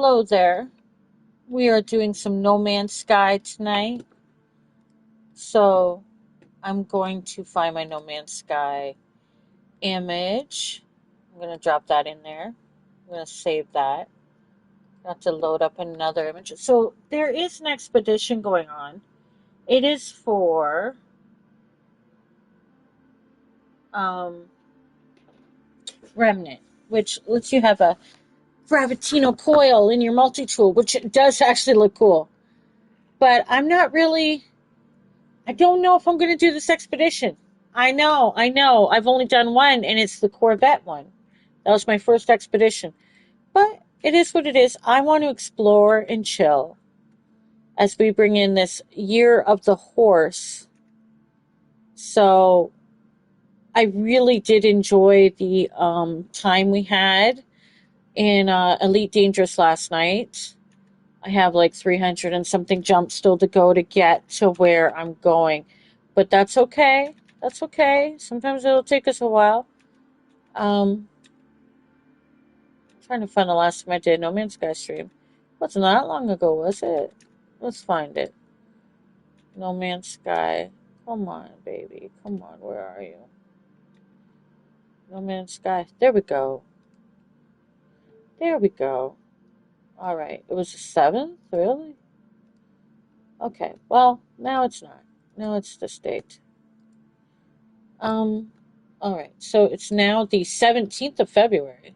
Hello there. We are doing some No Man's Sky tonight. So I'm going to find my No Man's Sky image. I'm going to drop that in there. I'm going to save that. I have to load up another image. So there is an expedition going on. It is for um, Remnant, which lets you have a Gravitino coil in your multi-tool, which does actually look cool. But I'm not really I don't know if I'm going to do this expedition. I know. I've only done one, and it's the Corvette one. That was my first expedition. But it is what it is. I want to explore and chill as we bring in this year of the horse. So I really did enjoy the time we had in Elite Dangerous last night. I have like 300 and something jumps still to go to get to where I'm going. But that's okay. That's okay. Sometimes it'll take us a while. I'm trying to find the last time I did No Man's Sky stream. Wasn't that long ago, was it? Let's find it. No Man's Sky. Come on, baby. Come on. Where are you? No Man's Sky. There we go. There we go. All right. It was the 7th? Really? Okay. Well, now it's not. Now it's the state. All right. So it's now the 17th of February.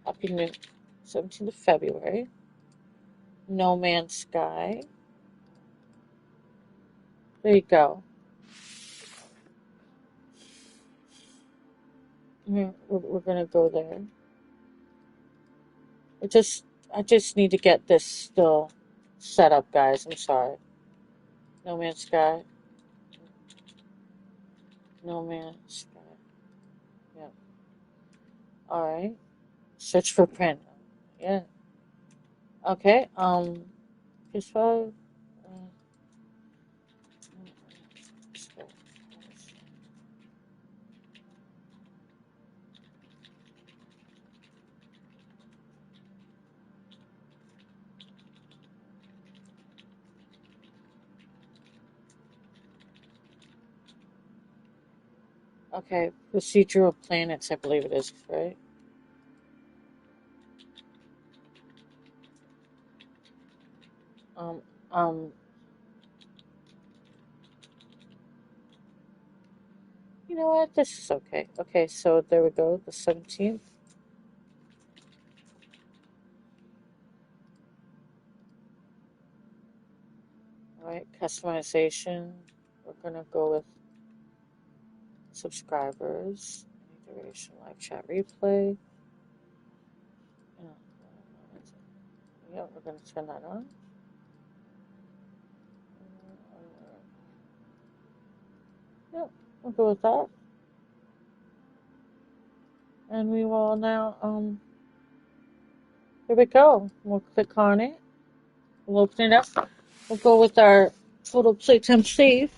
Happy New 17th of February. No Man's Sky. There you go. We're gonna go there. I just need to get this still set up, guys. I'm sorry. No Man's Sky. No Man's Sky. Yeah. All right. Search for print. Yeah. Okay. PS5. Okay. Procedural planets, I believe it is, right? Um, um, you know what? This is okay. Okay, so there we go. The 17th. All right, customization. We're gonna go with subscribers, duration, live chat replay. Yeah, we're gonna turn that on. Yep, we'll go with that. And we will now, here we go. We'll click on it. We'll open it up. We'll go with our total playtime save.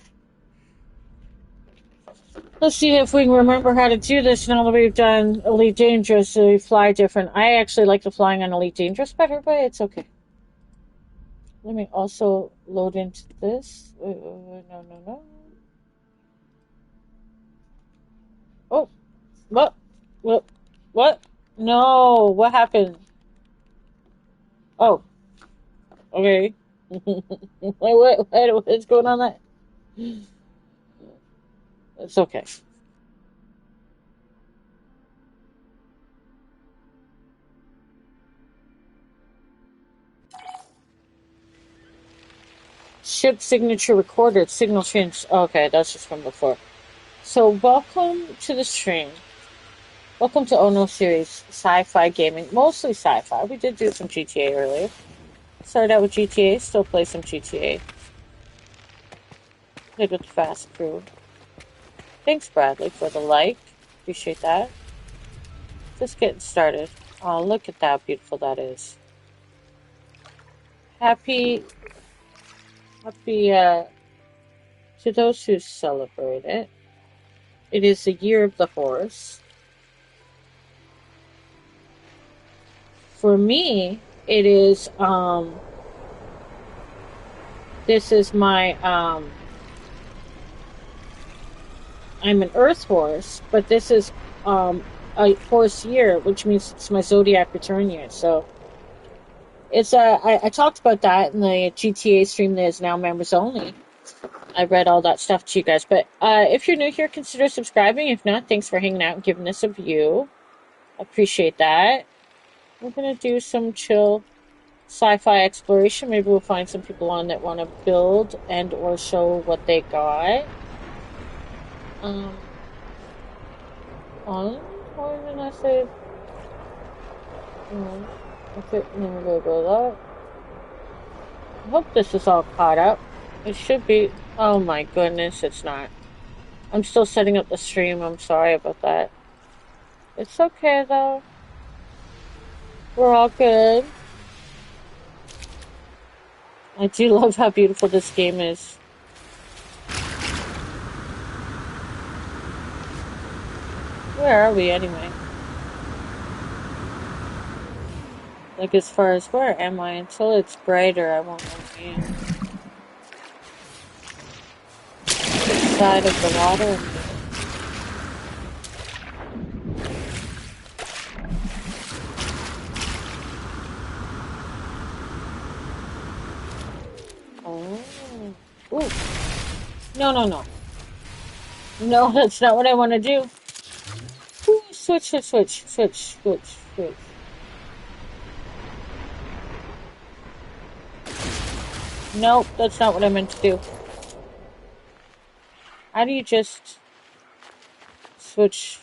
Let's see if we can remember how to do this now that we've done Elite Dangerous, so we fly different. I actually like the flying on Elite Dangerous better, but it's okay. Let me also load into this. No. Oh, what? What? What? No, what happened? Oh, okay. What's going on there? It's okay. Ship signature recorded. Signal change. Okay, that's just from before. So, welcome to the stream. Welcome to Ono Series Sci-Fi Gaming. Mostly sci-fi. We did do some GTA earlier. Started out with GTA. Still play some GTA. Played with the Fast Crew. Thanks, Bradley, for the like. Appreciate that. Just getting started. Oh, look at that. Beautiful that is. Happy, to those who celebrate it. It is the year of the horse. for me, it is, this is my, I'm an earth horse, but this is, a horse year, which means it's my zodiac return year. So it's, I talked about that in the GTA stream that is now members only. I read all that stuff to you guys. But if you're new here, consider subscribing. If not, thanks for hanging out and giving this a view. Appreciate that. We're going to do some chill sci-fi exploration. Maybe we'll find some people on that want to build and or show what they got. Or even I say, okay, then we'll go that. I hope this is all caught up. It should be. Oh my goodness, it's not. I'm still setting up the stream. I'm sorry about that. It's okay though. We're all good. I do love how beautiful this game is. Where are we anyway? Like as far as where am I? Until it's brighter, I won't know. Side of the water. Oh. Ooh. No. No, that's not what I want to do. Ooh, switch. Nope, that's not what I meant to do. How do you just switch?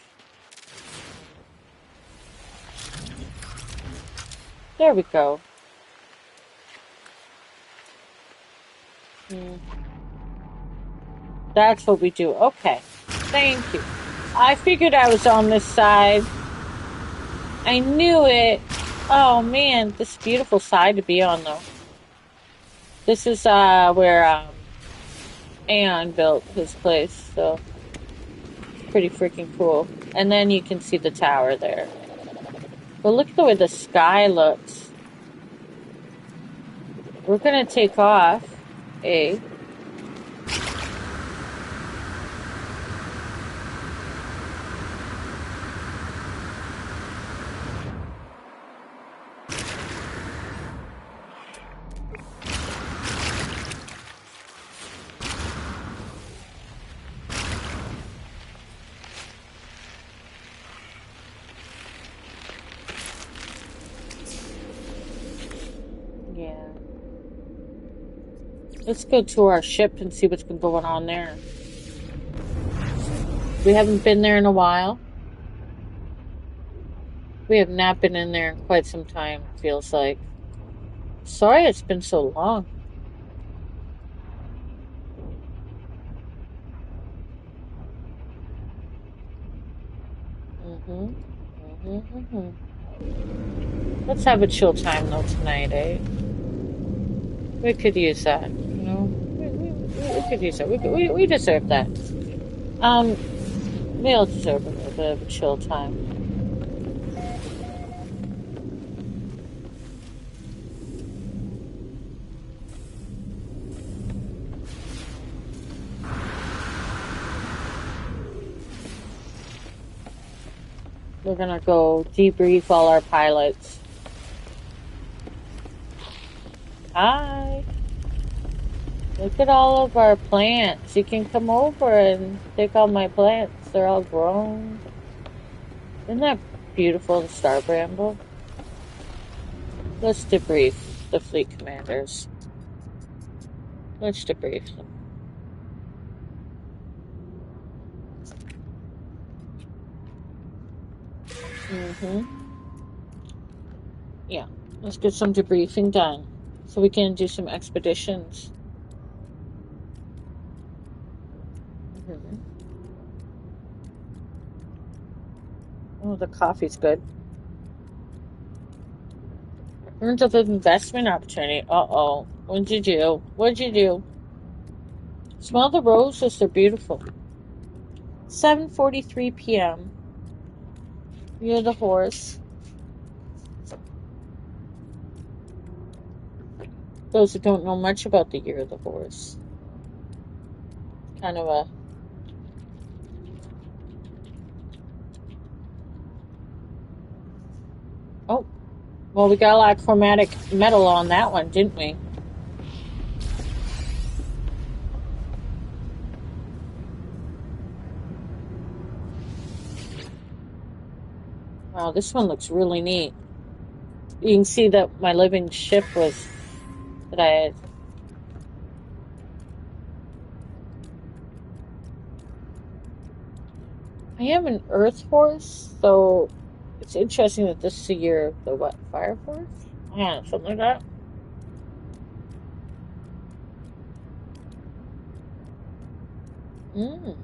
There we go. That's what we do. Okay. Thank you. I figured I was on this side. I knew it. Oh man, this beautiful side to be on though. This is where Aeon built his place, so pretty freaking cool. And then you can see the tower there. But look at the way the sky looks. We're gonna take off, eh? Let's go to our ship and see what's been going on there. We haven't been there in a while. We have not been in there in quite some time, feels like. Sorry it's been so long. Let's have a chill time though tonight, eh? We could use that, you know? We could use that. We deserve that. We all deserve a little bit of a chill time. We're gonna go debrief all our pilots. Hi. Look at all of our plants. You can come over and take all my plants. They're all grown. Isn't that beautiful, the star bramble? Let's debrief the fleet commanders. Let's debrief them. Yeah, let's get some debriefing done so we can do some expeditions. Oh, the coffee's good. Earned of investment opportunity. Uh-oh. What'd you do? What'd you do? Smell the roses. They're beautiful. 7:43 p.m. You're the horse. Those who don't know much about the year of the horse. Kind of a... Oh, well, we got a lot of chromatic metal on that one, didn't we? Wow, this one looks really neat. You can see that my living ship was... that I had... I am an earth horse, so it's interesting that this is the year of the what? Fire horse? Yeah, something like that. Mm.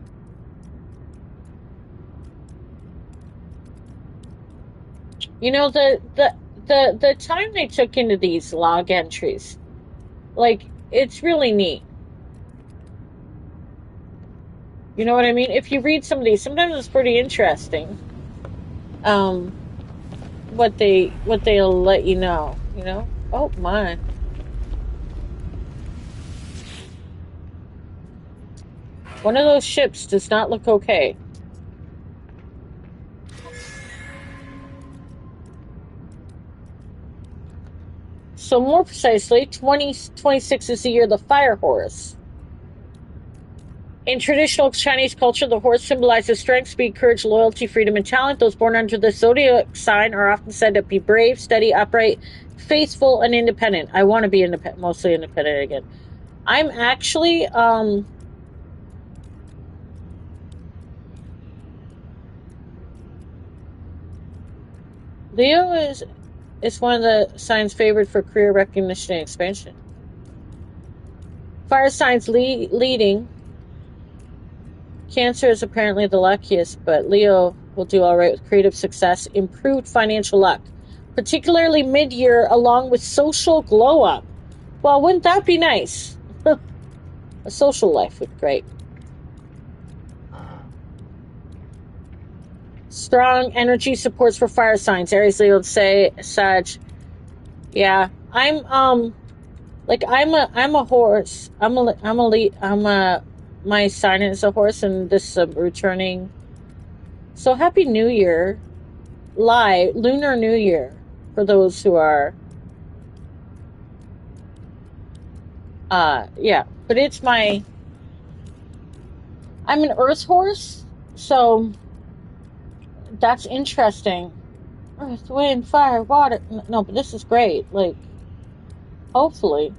You know, the time they took into these log entries, like, it's really neat. You know what I mean? If you read some of these, sometimes it's pretty interesting. Um, what they'll let you know. You know? Oh my! One of those ships does not look okay. So more precisely, 2026 is the year of the fire horse. In traditional Chinese culture, the horse symbolizes strength, speed, courage, loyalty, freedom, and talent. Those born under the zodiac sign are often said to be brave, steady, upright, faithful, and independent. I want to be mostly independent again. I'm actually, Leo is one of the signs favored for career recognition and expansion. Fire signs leading. Cancer is apparently the luckiest, but Leo will do all right with creative success, improved financial luck, particularly mid-year, along with social glow-up. Well, wouldn't that be nice? A social life would be great. Strong energy supports for fire signs. Aries, Leo, say Sag. Yeah, I'm a horse. My sign is a horse, and this returning. So happy New Year, Lunar New Year, for those who are. Yeah, but it's my. I'm an Earth horse, so that's interesting. Earth, wind, fire, water. No, but this is great. Like, hopefully,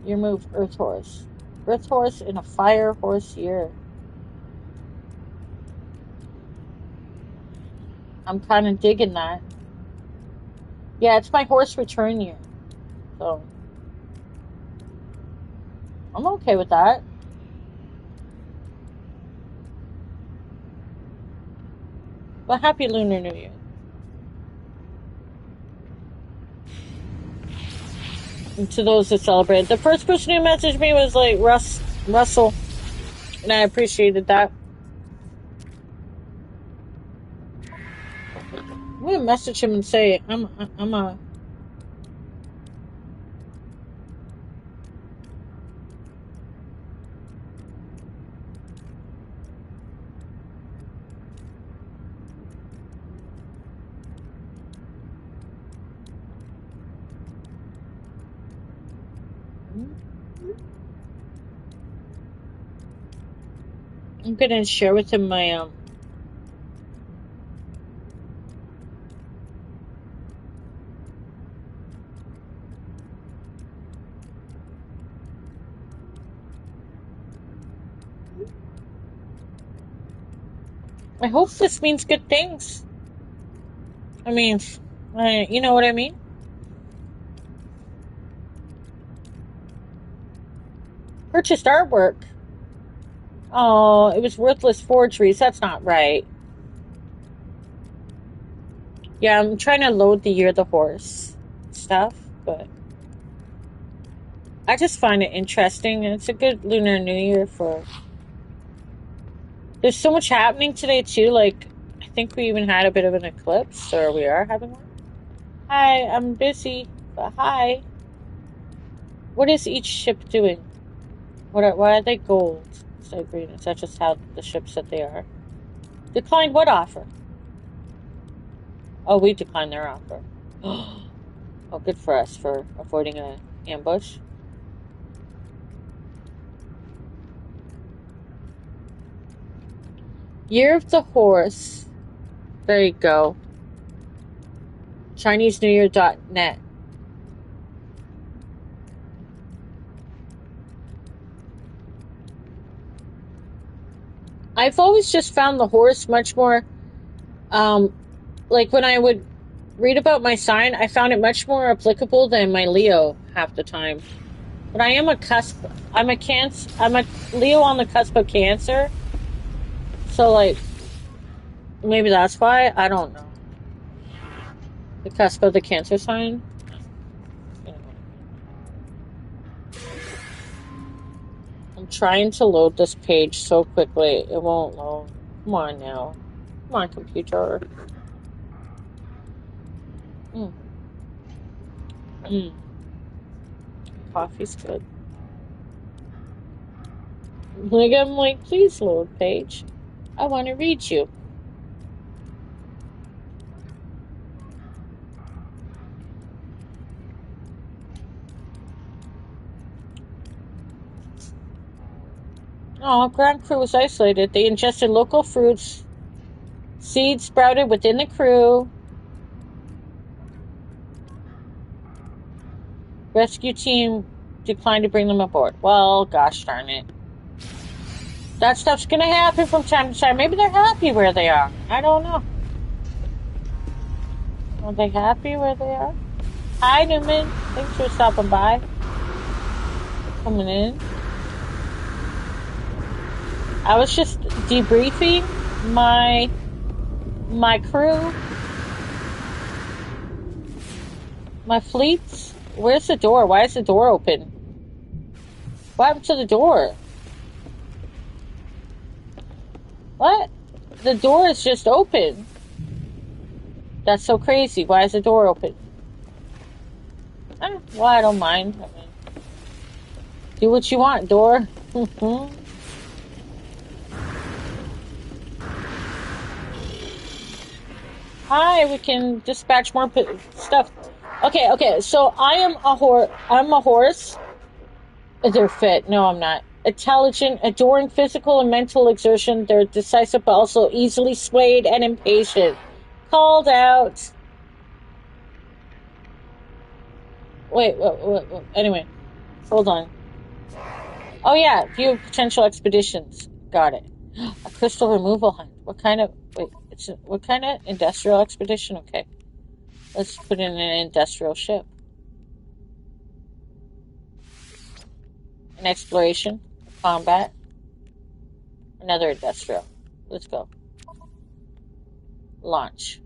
you move Earth horse. Earth horse in a fire horse year. I'm kind of digging that. Yeah, it's my horse return year. So, I'm okay with that. But happy Lunar New Year. And to those that celebrate. The first person who messaged me was like Russell. And I appreciated that. I'm gonna message him and say I'm a. I'm gonna share with him my I hope this means good things. I mean, you know what I mean? Purchased artwork. Oh, it was worthless forgeries. That's not right. Yeah, I'm trying to load the year of the horse stuff, but I just find it interesting. It's a good Lunar New Year for. There's so much happening today too. Like, I think we even had a bit of an eclipse, or we are having one. Hi, I'm busy. But hi. What is each ship doing? Why are they gold instead of green? Is that just how the ship said they are? Declined what offer? Oh, we declined their offer. Oh, good for us for avoiding an ambush. Year of the Horse. There you go. ChineseNewYear.net. I've always just found the horse much more, like when I would read about my sign, I found it much more applicable than my Leo half the time. But I am a cusp. I'm a Leo on the cusp of Cancer. So like, maybe that's why. I don't know. The cusp of the Cancer sign. Anyway. I'm trying to load this page so quickly. It won't load. Come on now. Come on, computer. Mm. Mm. Coffee's good. Like, I'm like, please load page. I want to read you. Oh, ground crew was isolated. They ingested local fruits. Seeds sprouted within the crew. Rescue team declined to bring them aboard. Well, gosh darn it. That stuff's gonna happen from time to time. Maybe they're happy where they are. I don't know. Are they happy where they are? Hi, Newman. Thanks for stopping by. Coming in. I was just debriefing my crew, my fleets. Where's the door? Why is the door open? What happened to the door? What? The door is just open. That's so crazy. Why is the door open? Well, I don't mind. I mean, do what you want, door. Hi, we can dispatch more stuff. Okay. So I'm a horse. They're fit. No, I'm not. Intelligent, adoring physical and mental exertion. They're decisive, but also easily swayed and impatient. Called out. Wait. Anyway, hold on. Oh yeah, view of potential expeditions. Got it. A crystal removal hunt. What kind of industrial expedition? Okay, let's put in an industrial ship. An exploration, combat, another industrial. Let's go. Launch.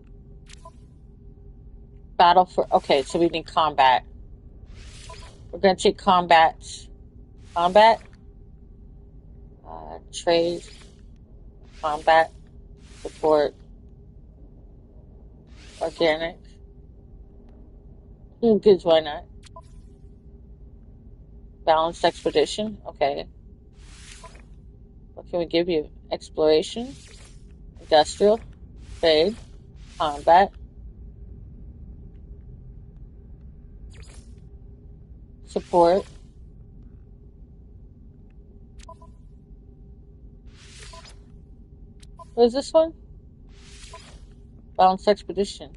Battle for. Okay, so we need combat. We're gonna take combat. Combat. Trade. Combat. Support. Organic. Goods, why not? Balanced expedition. Okay. What can we give you? Exploration. Industrial. Trade. Combat. Support. What is this one? Balanced expedition.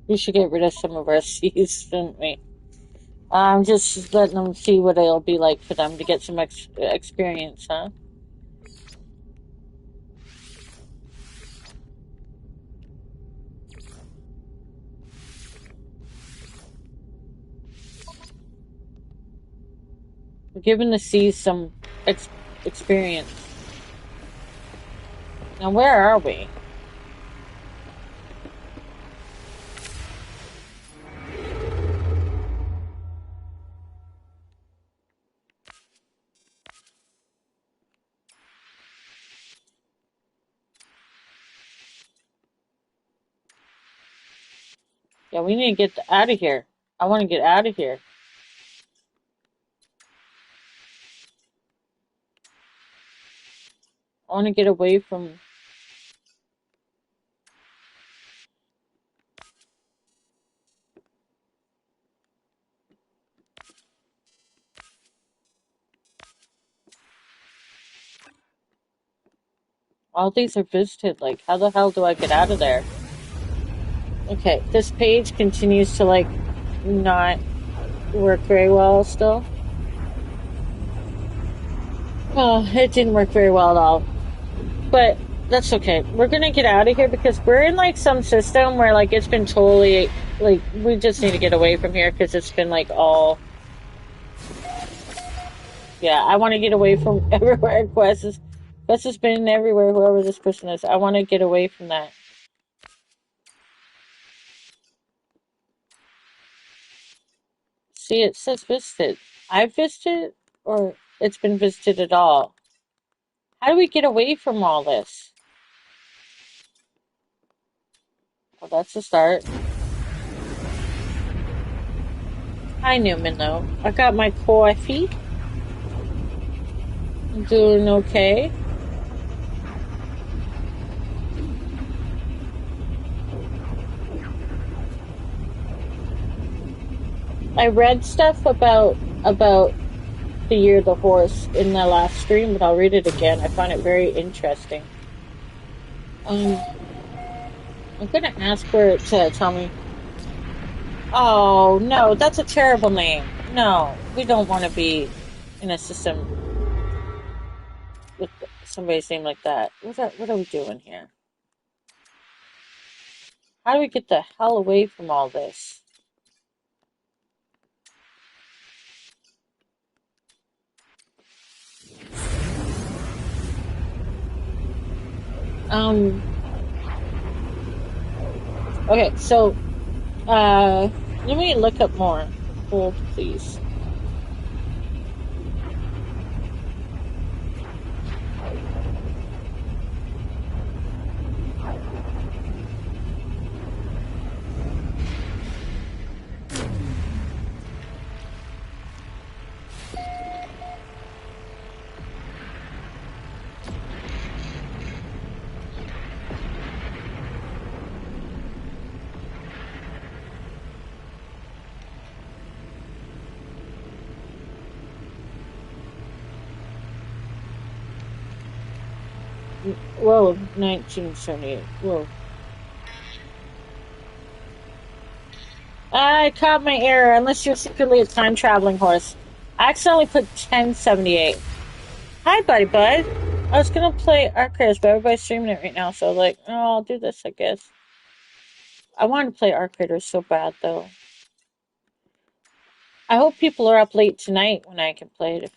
We should get rid of some of our C's, shouldn't we? I'm just letting them see what it'll be like for them to get some experience, huh? We're giving the C's some experience. Now, where are we? Yeah, we need to get out of here. I want to get out of here. I want to get away from... All these are visited. Like, how the hell do I get out of there? Okay, this page continues to, like, not work very well still. Oh, it didn't work very well at all. But that's okay. We're gonna get out of here because we're in, like, some system where, like, it's been totally... Like, we just need to get away from here because it's been, like, all... Yeah, I want to get away from everywhere Quest has been everywhere, whoever this person is. I want to get away from that. See, it says visited. I've visited, or it's been visited at all. How do we get away from all this? Well, that's a start. Hi, Newman, though. I got my coffee. I'm doing okay. I read stuff about the year of the horse in the last stream, but I'll read it again. I find it very interesting. I'm gonna ask her to tell me. Oh no, that's a terrible name. No, we don't want to be in a system with somebody's name like that. What are we doing here? How do we get the hell away from all this? Okay, so, let me look up more. Hold, please. Whoa, 1978. Whoa. I caught my error, unless you're secretly a time-traveling horse. I accidentally put 1078. Hi, buddy bud. I was gonna play Arcade, but everybody's streaming it right now, so like, oh, I'll do this, I guess. I wanted to play Arcade so bad, though. I hope people are up late tonight when I can play it if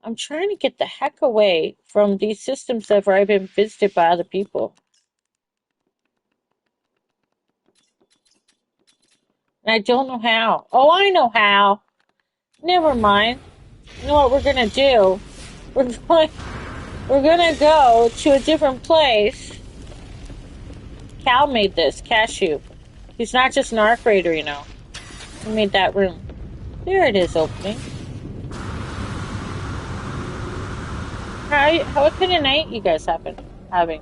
I'm trying to get the heck away from these systems that have already been visited by other people. And I don't know how. Oh, I know how. Never mind. You know what we're gonna do? We're gonna go to a different place. Cal made this, Cashew. He's not just an arc raider, you know. He made that room. There it is, opening. What kind of night you guys having? I'm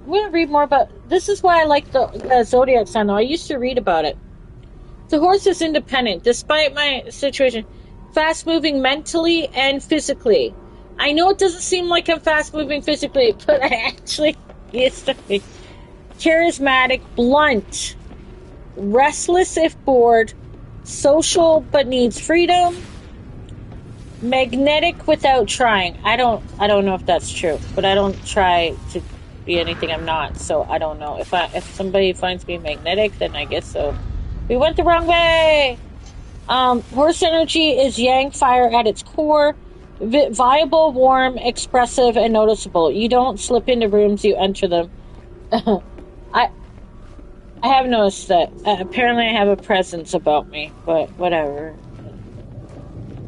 gonna read more about... This is why I like the Zodiac sign, though. I used to read about it. The horse is independent, despite my situation. Fast-moving mentally and physically. I know it doesn't seem like I'm fast-moving physically, but I actually used to be. Charismatic, blunt, restless if bored, social but needs freedom, magnetic without trying. I don't know if that's true, but I don't try to be anything I'm not, so I don't know. If somebody finds me magnetic, then I guess so. We went the wrong way. Horse energy is yang fire at its core. Viable, warm, expressive, and noticeable. You don't slip into rooms, you enter them. I have noticed that. Apparently I have a presence about me, but whatever.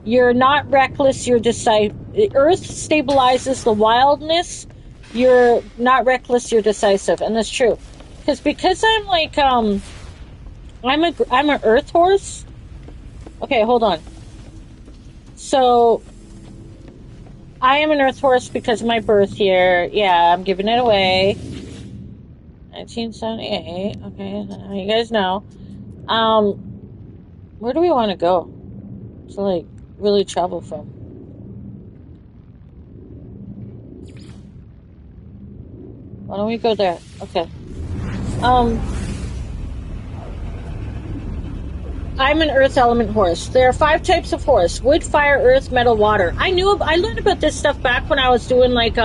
You're not reckless, you're decisive. Earth stabilizes the wildness. You're not reckless, you're decisive. And that's true. because I'm like, I'm an earth horse. Okay, hold on. So, I am an earth horse because of my birth year. Yeah, I'm giving it away. 1978. Okay, you guys know. Um, where do we want to go to, like, really travel from? Why don't we go there? Okay. Um, I'm an earth element horse. There are 5 types of horse: wood, fire, earth, metal, water. I learned about this stuff back when I was doing, like,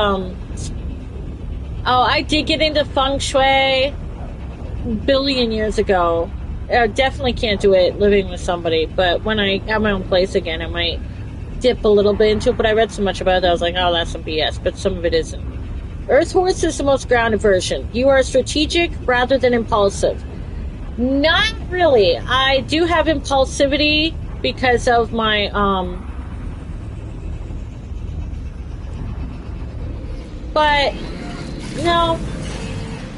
I did get into feng shui billion years ago. I definitely can't do it living with somebody, but when I have my own place again, I might dip a little bit into it. But I read so much about it, I was like, oh, that's some BS, but some of it isn't. Earth horse is the most grounded version. You are strategic rather than impulsive. Not really. I do have impulsivity because of my, but no,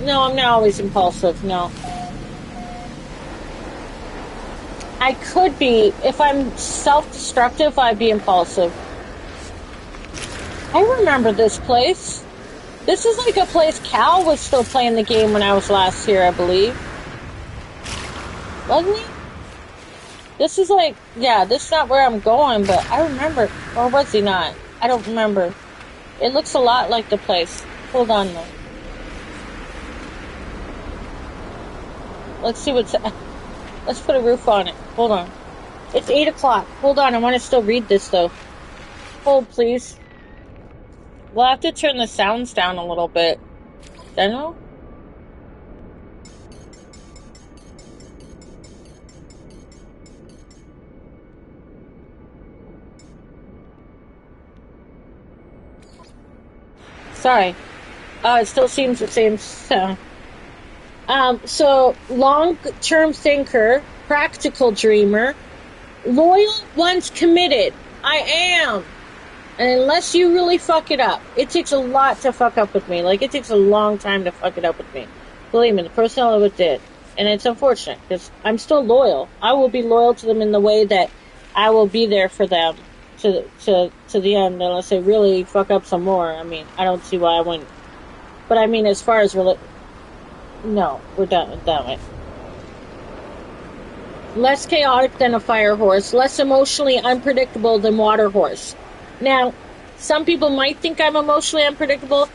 I'm not always impulsive, no. I could be, if I'm self-destructive, I'd be impulsive. I remember this place. This is like a place Cal was still playing the game when I was last here, I believe. Wasn't he? This is like, yeah, this is not where I'm going, but I remember, or was he not? I don't remember. It looks a lot like the place. Hold on, though. Let's see what's... Let's put a roof on it. Hold on. It's 8 o'clock. Hold on, I want to still read this, though. Hold, please. We'll have to turn the sounds down a little bit. General? Sorry. It still seems the same sound. So, long-term thinker, practical dreamer, loyal, once committed. I am. And unless you really fuck it up, it takes a lot to fuck up with me. Like, it takes a long time to fuck it up with me. Believe me, the person I live with did. And it's unfortunate, because I'm still loyal. I will be loyal to them in the way that I will be there for them to the end, unless they really fuck up some more. I mean, I don't see why I wouldn't. But I mean, as far as no, we're done with that. Less chaotic than a fire horse, less emotionally unpredictable than water horse. Now, some people might think I'm emotionally unpredictable,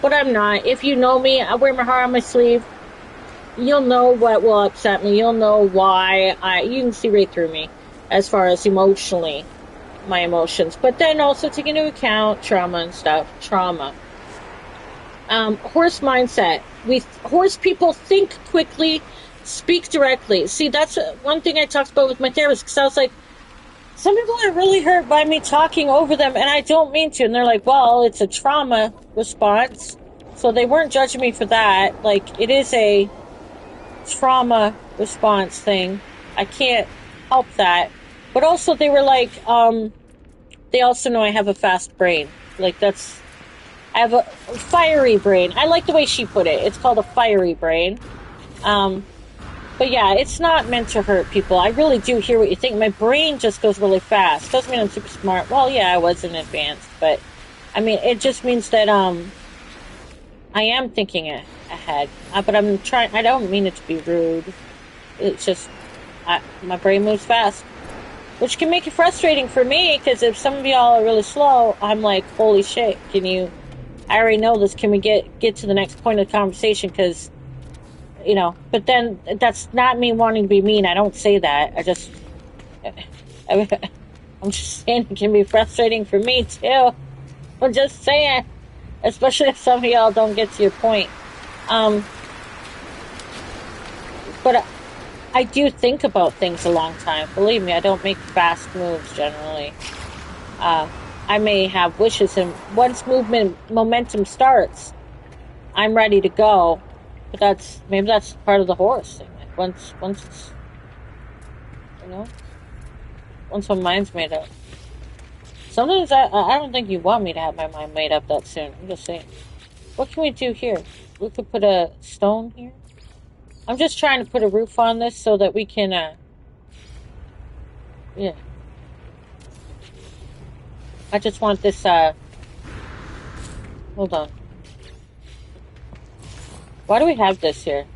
but I'm not. If you know me, I wear my heart on my sleeve. You'll know what will upset me. You'll know why. You can see right through me as far as emotionally, my emotions. But then also take into account trauma and stuff. Trauma. Horse mindset. Horse people think quickly, speak directly. See, that's one thing I talked about with my therapist, because I was like, some people are really hurt by me talking over them, and I don't mean to. And they're like, well, it's a trauma response. So they weren't judging me for that. Like, it is a trauma response thing. I can't help that. But also, they were like, they also know I have a fast brain. Like, I have a fiery brain. I like the way she put it. It's called a fiery brain. But yeah, it's not meant to hurt people. I really do hear what you think. My brain just goes really fast. Doesn't mean I'm super smart. Well, yeah, I was in advanced, but I mean, it just means that I am thinking ahead. But I'm trying. I don't mean it to be rude. It's just my brain moves fast, which can make it frustrating for me. Because if some of y'all are really slow, I'm like, holy shit! I already know this. Can we get to the next point of the conversation? Because but then that's not me wanting to be mean. I don't say that. I'm just saying it can be frustrating for me too. I'm just saying, especially if some of y'all don't get to your point. But I do think about things a long time. Believe me, I don't make fast moves generally. I may have wishes, and once momentum starts, I'm ready to go. But maybe that's part of the horse thing. Like once it's, once my mind's made up. Sometimes I don't think you want me to have my mind made up that soon. I'm just saying. What can we do here? We could put a stone here. I'm just trying to put a roof on this so that we can, yeah. I just want this, hold on. Why do we have this here?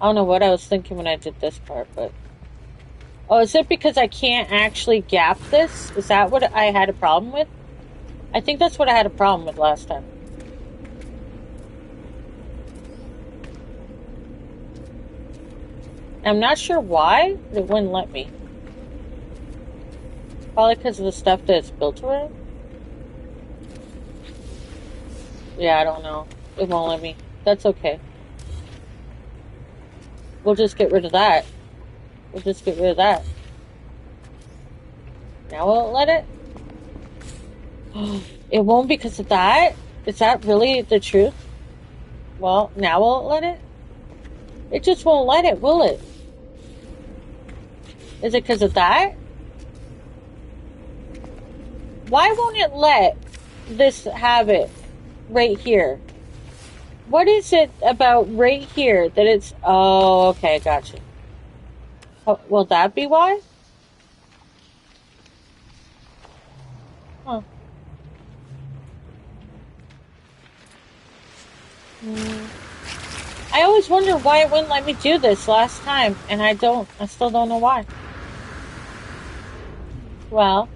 I don't know what I was thinking when I did this part, but... Oh, is it because I can't actually gap this? Is that what I had a problem with? I think that's what I had a problem with last time. I'm not sure why, but it wouldn't let me. Probably because of the stuff that's built around? Yeah, I don't know. It won't let me. That's okay. We'll just get rid of that. We'll just get rid of that. Now will it let it? It won't because of that? Is that really the truth? Well, now will it let it? It just won't let it, will it? Is it because of that? Why won't it let this have it right here? What is it about right here that it's... Oh, okay, gotcha. Oh, will that be why? Huh. I always wonder why it wouldn't let me do this last time, and I still don't know why. Well,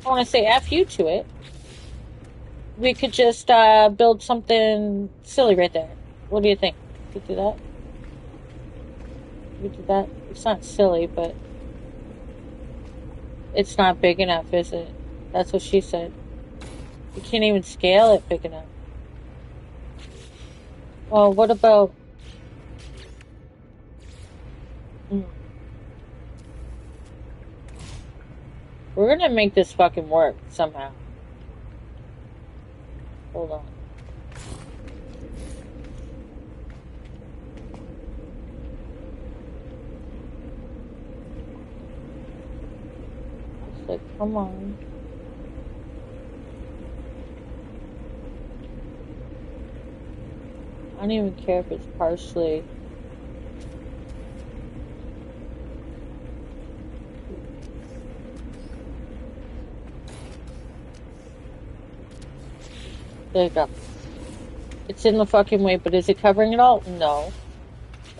I want to say F you to it. We could just build something silly right there. What do you think? We could do that? We do that? It's not silly, but it's not big enough, is it? That's what she said. You can't even scale it big enough. Well, what about... We're gonna make this fucking work somehow. Hold on. It's like, come on. I don't even care if it's partially... There you go. It's in the fucking way, but is it covering it all? No.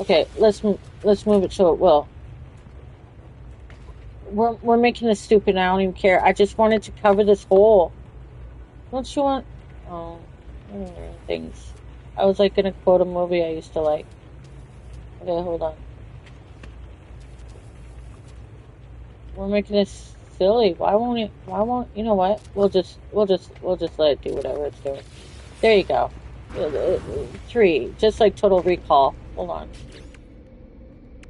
Okay, let's move it so it will. We're making this stupid. I don't even care. I just wanted to cover this hole. Don't you want... Oh, things. I was like gonna quote a movie I used to like. Okay, hold on. We're making this silly. Why won't it? Why won't... You know what? We'll just let it do whatever it's doing. There you go. 3, just like Total Recall. Hold on.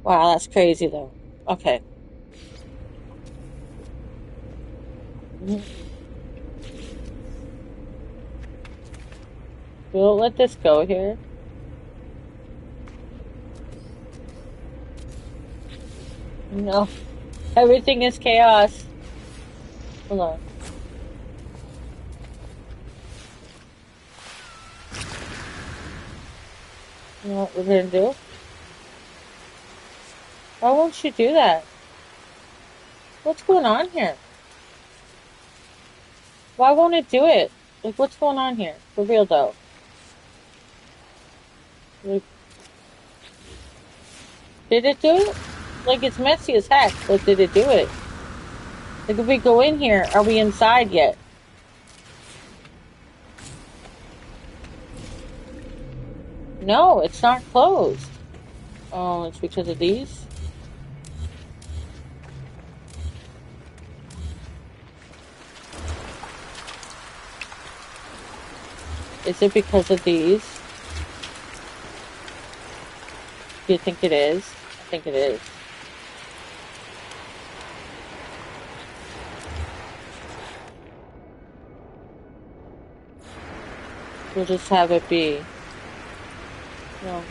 Wow, that's crazy though. Okay. We'll let this go here. No. Everything is chaos. Hold on. You know what we're gonna do? Why won't you do that? What's going on here? Why won't it do it? Like, what's going on here? For real though. Like, did it do it? Like, it's messy as heck, but did it do it? Like, if we go in here, are we inside yet? No, it's not closed. Oh, it's because of these? Is it because of these? Do you think it is? I think it is. We'll just have it be. No.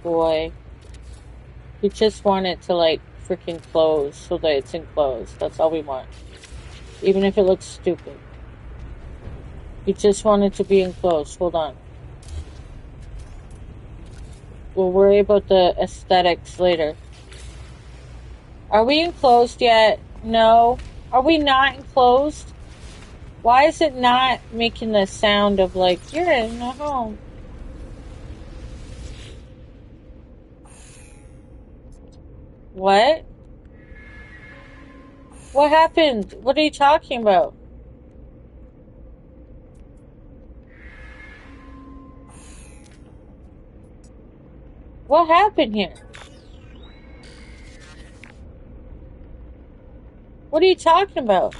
Boy. We just want it to, like, freaking close so that it's enclosed. That's all we want. Even if it looks stupid. We just want it to be enclosed. Hold on. We'll worry about the aesthetics later. Are we enclosed yet? No. Are we not enclosed? Why is it not making the sound of, like, you're in a home? What? What happened? What are you talking about? What happened here? What are you talking about?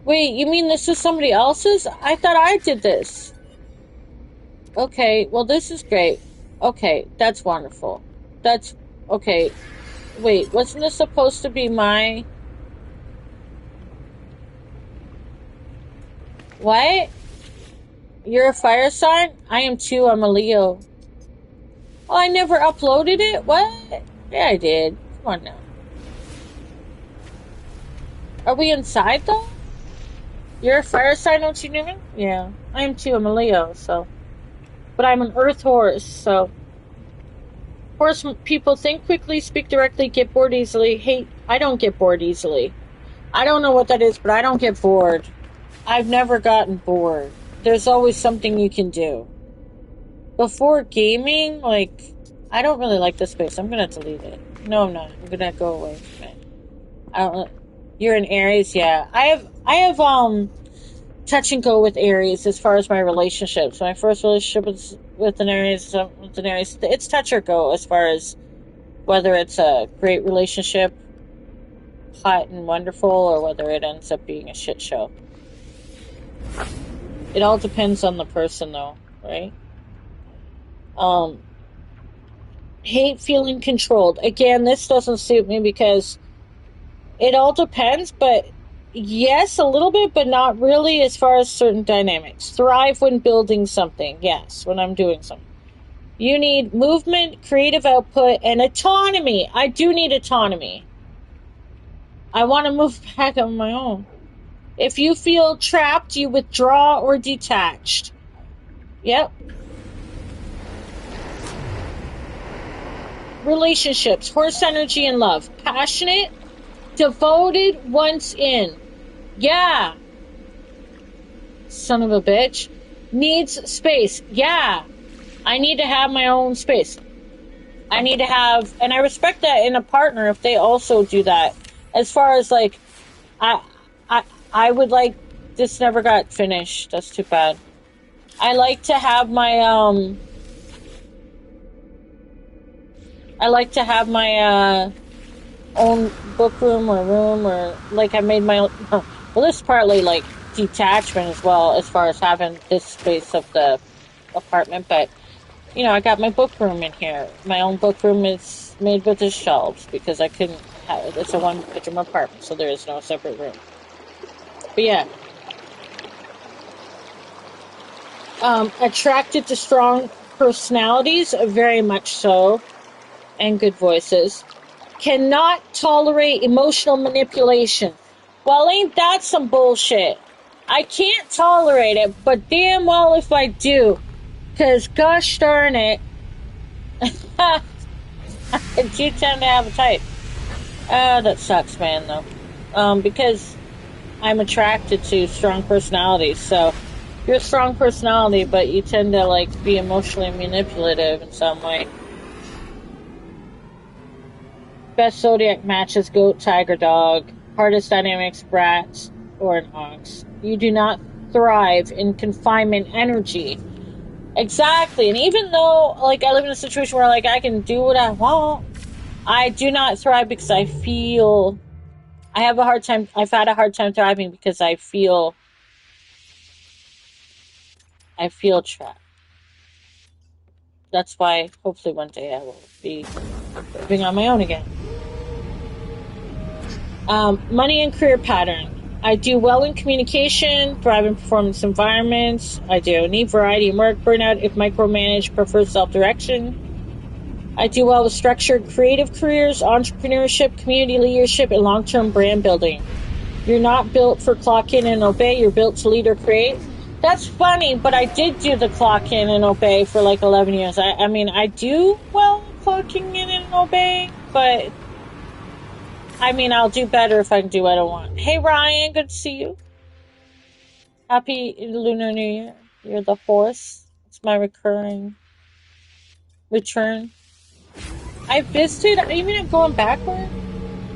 Wait, you mean this is somebody else's? I thought I did this. Okay, well, this is great. Okay, that's wonderful. That's... Okay, wait, wasn't this supposed to be my... What? You're a fire sign? I am too, I'm a Leo. Oh, I never uploaded it? What? Yeah, I did. Come on now. Are we inside, though? You're a fire sign, don't you know? Yeah, I am too, I'm a Leo, so... But I'm an earth horse, so... Horse people think quickly, speak directly, get bored easily. Hate, I don't get bored easily. I don't know what that is, but I don't get bored. I've never gotten bored. There's always something you can do. Before gaming, like, I don't really like this space. I'm gonna delete it. No, I'm not. I'm gonna go away from it. I don't. You're an Aries, yeah. I have touch and go with Aries as far as my relationships. My first relationship was with an Aries. It's touch or go as far as whether it's a great relationship, hot and wonderful, or whether it ends up being a shit show. It all depends on the person, though, right? Hate feeling controlled. Again, this doesn't suit me because it all depends, but yes, a little bit, but not really as far as certain dynamics. Thrive when building something. Yes, when I'm doing something. You need movement, creative output, and autonomy. I do need autonomy. I want to move back on my own. If you feel trapped, you withdraw or detached. Yep. Relationships, horse energy and love. Passionate, devoted, once in. Yeah. Son of a bitch. Needs space. Yeah. I need to have my own space. I need to have, and I respect that in a partner if they also do that. As far as, like, I would like, this never got finished. That's too bad. I like to have my, own book room or like I made my own, well, this is partly like detachment as well as far as having this space of the apartment, but you know, I got my book room in here. My own book room is made with the shelves because I couldn't have, it's a one bedroom apartment, so there is no separate room. But yeah. Attracted to strong personalities, very much so, and good voices. Cannot tolerate emotional manipulation. Well, ain't that some bullshit? I can't tolerate it, but damn well if I do. Because gosh darn it, I do tend to have a type. That sucks, man, though. Because I'm attracted to strong personalities, so you're a strong personality, but you tend to, like, be emotionally manipulative in some way. Best zodiac matches: goat, tiger, dog. Hardest dynamics: brats or an ox. You do not thrive in confinement energy. Exactly. And even though, like, I live in a situation where, like, I can do what I want, I do not thrive because I feel... I've had a hard time thriving because I feel trapped. That's why, hopefully one day I will be living on my own again. Money and career pattern. I do well in communication, thrive in performance environments. I do need variety in work, burnout if micromanaged, prefer self-direction. I do well with structured creative careers, entrepreneurship, community leadership, and long-term brand building. You're not built for clock in and obey. You're built to lead or create. That's funny, but I did do the clock in and obey for like 11 years. I mean, I do well clocking in and obeying, but I mean, I'll do better if I can do what I want. Hey, Ryan, good to see you. Happy Lunar New Year. You're the horse. It's my recurring return. I visited, even going backward.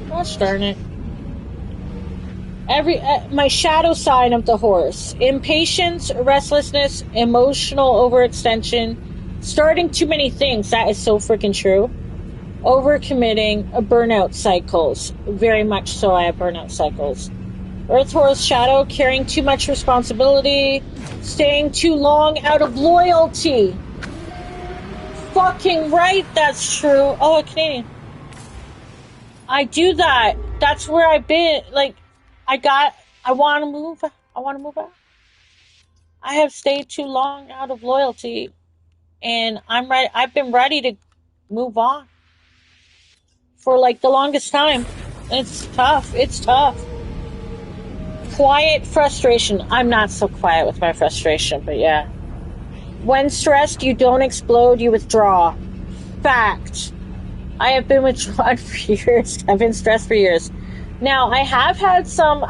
Gosh darn it. My shadow sign of the horse: impatience, restlessness, emotional overextension, starting too many things. That is so freaking true. Overcommitting, burnout cycles. Very much so, I have burnout cycles. Earth horse shadow: carrying too much responsibility, staying too long out of loyalty. Fucking right, that's true. Oh, a Canadian. I do that. That's where I've been. Like, I want to move. I want to move out. I have stayed too long out of loyalty, and I'm ready. I've been ready to move on for like the longest time. It's tough. It's tough. Quiet frustration. I'm not so quiet with my frustration, but yeah. When stressed, you don't explode, you withdraw. Fact. I have been withdrawn for years. I've been stressed for years. Now, I have had some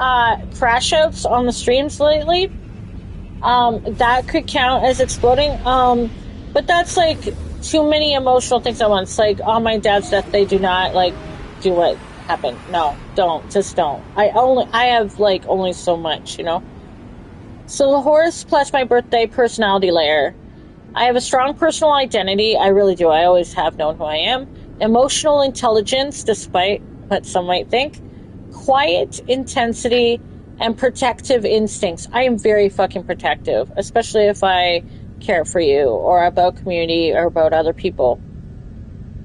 crash outs on the streams lately. That could count as exploding. But that's like too many emotional things at once. Like on my dad's death, they do not like do what happened. No, don't. Just don't. I have like only so much, you know? So the horse plus my birthday personality layer. I have a strong personal identity. I really do. I always have known who I am. Emotional intelligence, despite what some might think. Quiet intensity and protective instincts. I am very fucking protective, especially if I care for you or about community or about other people.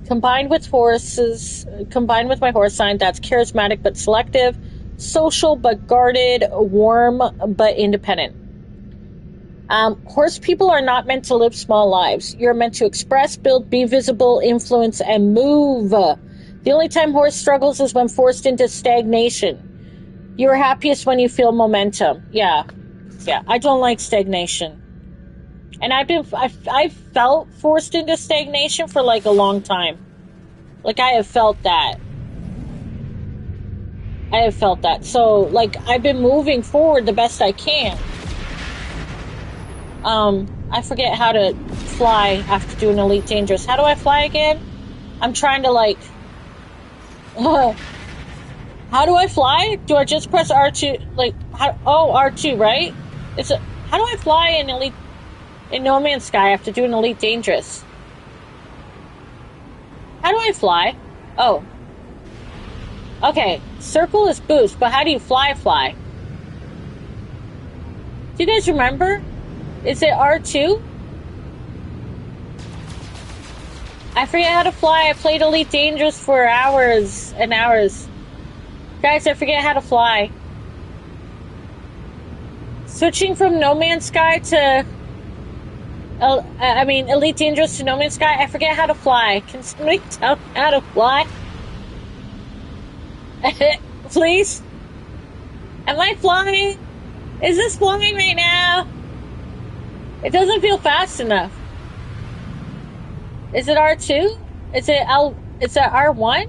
Combined with my horse sign, that's charismatic but selective, social but guarded, warm but independent. Horse people are not meant to live small lives. You're meant to express, build, be visible, influence, and move. The only time horse struggles is when forced into stagnation. You're happiest when you feel momentum. Yeah. I don't like stagnation. And I've felt forced into stagnation for like a long time. Like I have felt that. So like I've been moving forward the best I can. I forget how to fly after doing Elite Dangerous. How do I fly again? I'm trying to like... how do I fly? Do I just press R2? Like, R2, right? How do I fly in No Man's Sky after doing Elite Dangerous? How do I fly? Oh. Okay, circle is boost, but how do you fly? Do you guys remember? Is it R2? I forget how to fly. I played Elite Dangerous for hours and hours. Guys, I forget how to fly. Switching from No Man's Sky to... Elite Dangerous to No Man's Sky, I forget how to fly. Can somebody tell me how to fly? Please? Am I flying? Is this flying right now? It doesn't feel fast enough. Is it R2? Is it R1?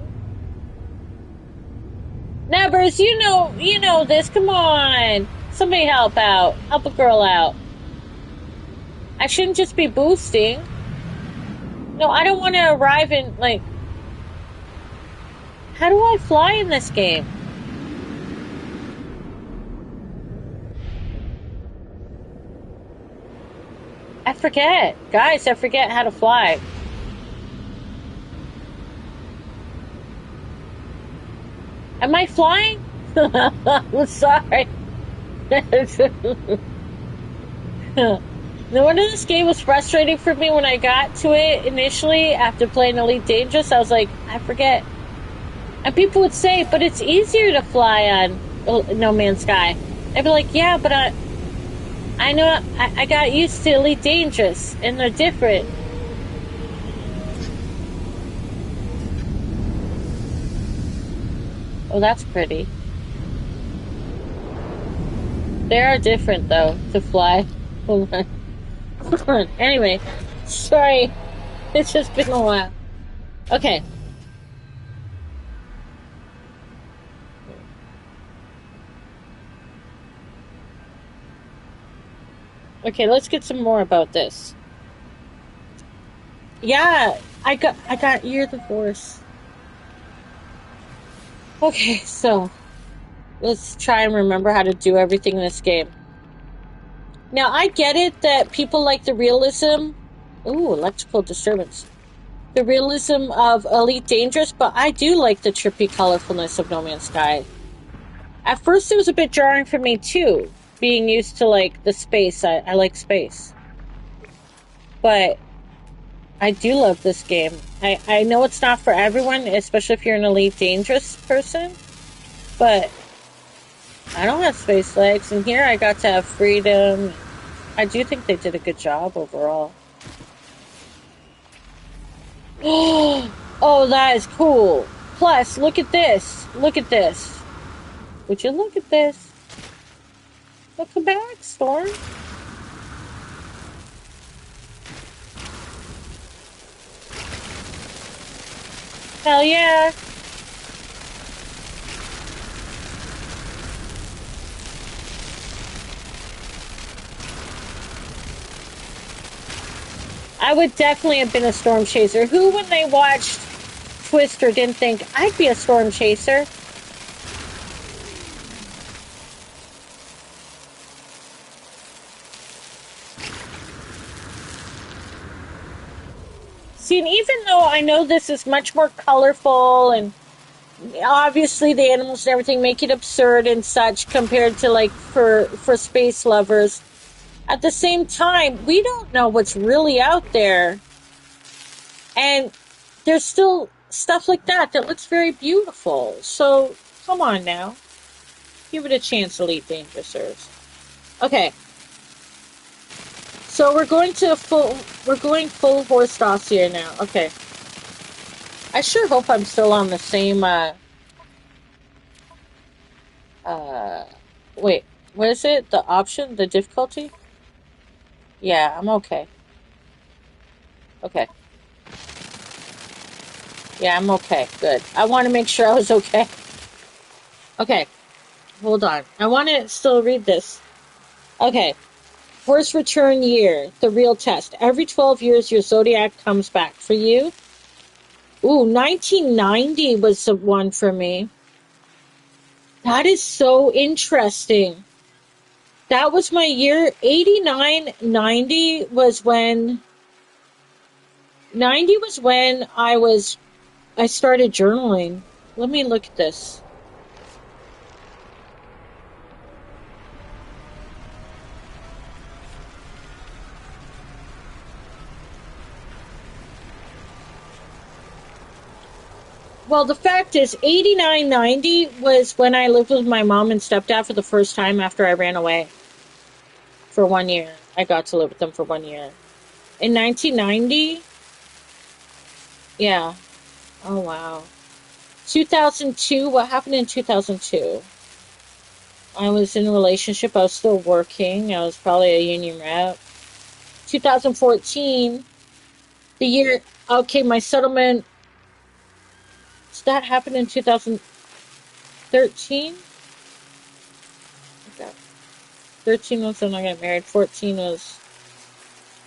Nevers, you know this. Come on. Somebody help out. Help a girl out. I shouldn't just be boosting. No, I don't want to arrive in, like... How do I fly in this game? I forget. Guys, I forget how to fly. Am I flying? I'm sorry. No wonder this game was frustrating for me when I got to it initially after playing Elite Dangerous. I was like, I forget. And people would say, but it's easier to fly on No Man's Sky. I'd be like, yeah, but I know I got used to Elite Dangerous, and they're different. Oh, that's pretty. They are different, though, to fly. Hold on. Hold on. Anyway, sorry. It's just been a while. Okay. Okay, let's get some more about this. Yeah, I got Year of the Horse. Okay, so let's try and remember how to do everything in this game. Now, I get it that people like the realism. Ooh, electrical disturbance. The realism of Elite Dangerous, but I do like the trippy colorfulness of No Man's Sky. At first, it was a bit jarring for me, too, being used to, like, the space. I like space. But I do love this game. I know it's not for everyone, especially if you're an Elite Dangerous person, but I don't have space legs, and here I got to have freedom. I do think they did a good job overall. Oh, that is cool. Plus, look at this. Look at this. Would you look at this? Welcome back, Storm. Hell yeah. I would definitely have been a storm chaser. Who, when they watched Twister, didn't think I'd be a storm chaser? See, and even though I know this is much more colorful and obviously the animals and everything make it absurd and such compared to like for space lovers, at the same time, we don't know what's really out there. And there's still stuff like that looks very beautiful. So, come on now. Give it a chance, Elite Dangerous. Okay. So we're going full horse dossier now. Okay. I sure hope I'm still on the same, wait, what is it? The option? The difficulty? Yeah, I'm okay. Okay. Yeah, I'm okay. Good. I want to make sure I was okay. Okay. Hold on. I want to still read this. Okay. Horse return year. The real test. Every 12 years, your zodiac comes back. For you? Ooh, 1990 was the one for me. That is so interesting. That was my year. 89, 90 was when... 90 was when I started journaling. Let me look at this. Well, the fact is, 89, 90 was when I lived with my mom and stepdad for the first time after I ran away. For 1 year. I got to live with them for 1 year. In 1990? Yeah. Oh, wow. 2002? What happened in 2002? I was in a relationship. I was still working. I was probably a union rep. 2014, the year... Okay, my settlement... Did that happen in 2013? 13 was when I got married. 14 was...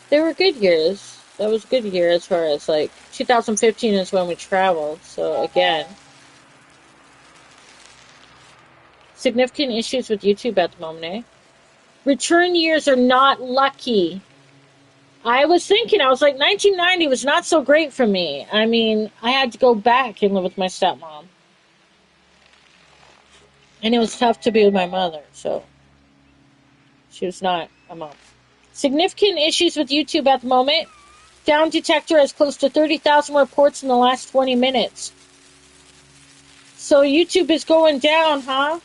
They were good years. That was a good year as far as, like... 2015 is when we traveled, so again... Significant issues with YouTube at the moment, eh? Return years are not lucky. I was thinking, I was like, 1990 was not so great for me. I mean, I had to go back and live with my stepmom. And it was tough to be with my mother, so... She was not a mom. Significant issues with YouTube at the moment. Down detector has close to 30,000 reports in the last 20 minutes. So YouTube is going down, huh?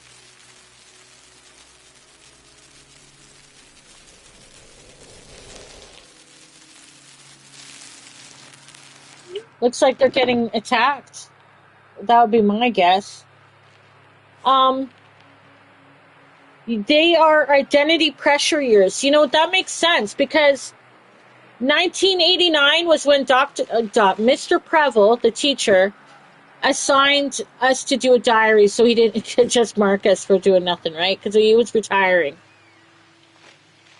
Looks like they're getting attacked. That would be my guess. Um, they are identity pressure years. That makes sense because 1989 was when Mr. Preble, the teacher, assigned us to do a diary so he didn't just mark us for doing nothing, right? Because he was retiring.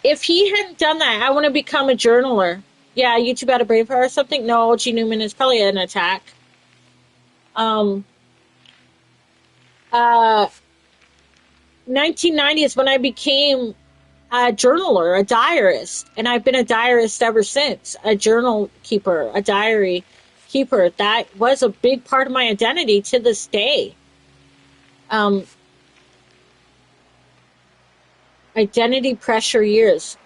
If he hadn't done that, I want to become a journaler. Yeah, YouTube had a Braveheart or something? No, G. Newman is probably an attack. Um, 1990 is when I became a journaler, a diarist, and I've been a diarist ever since. A journal keeper, a diary keeper. That was a big part of my identity to this day. Identity pressure years.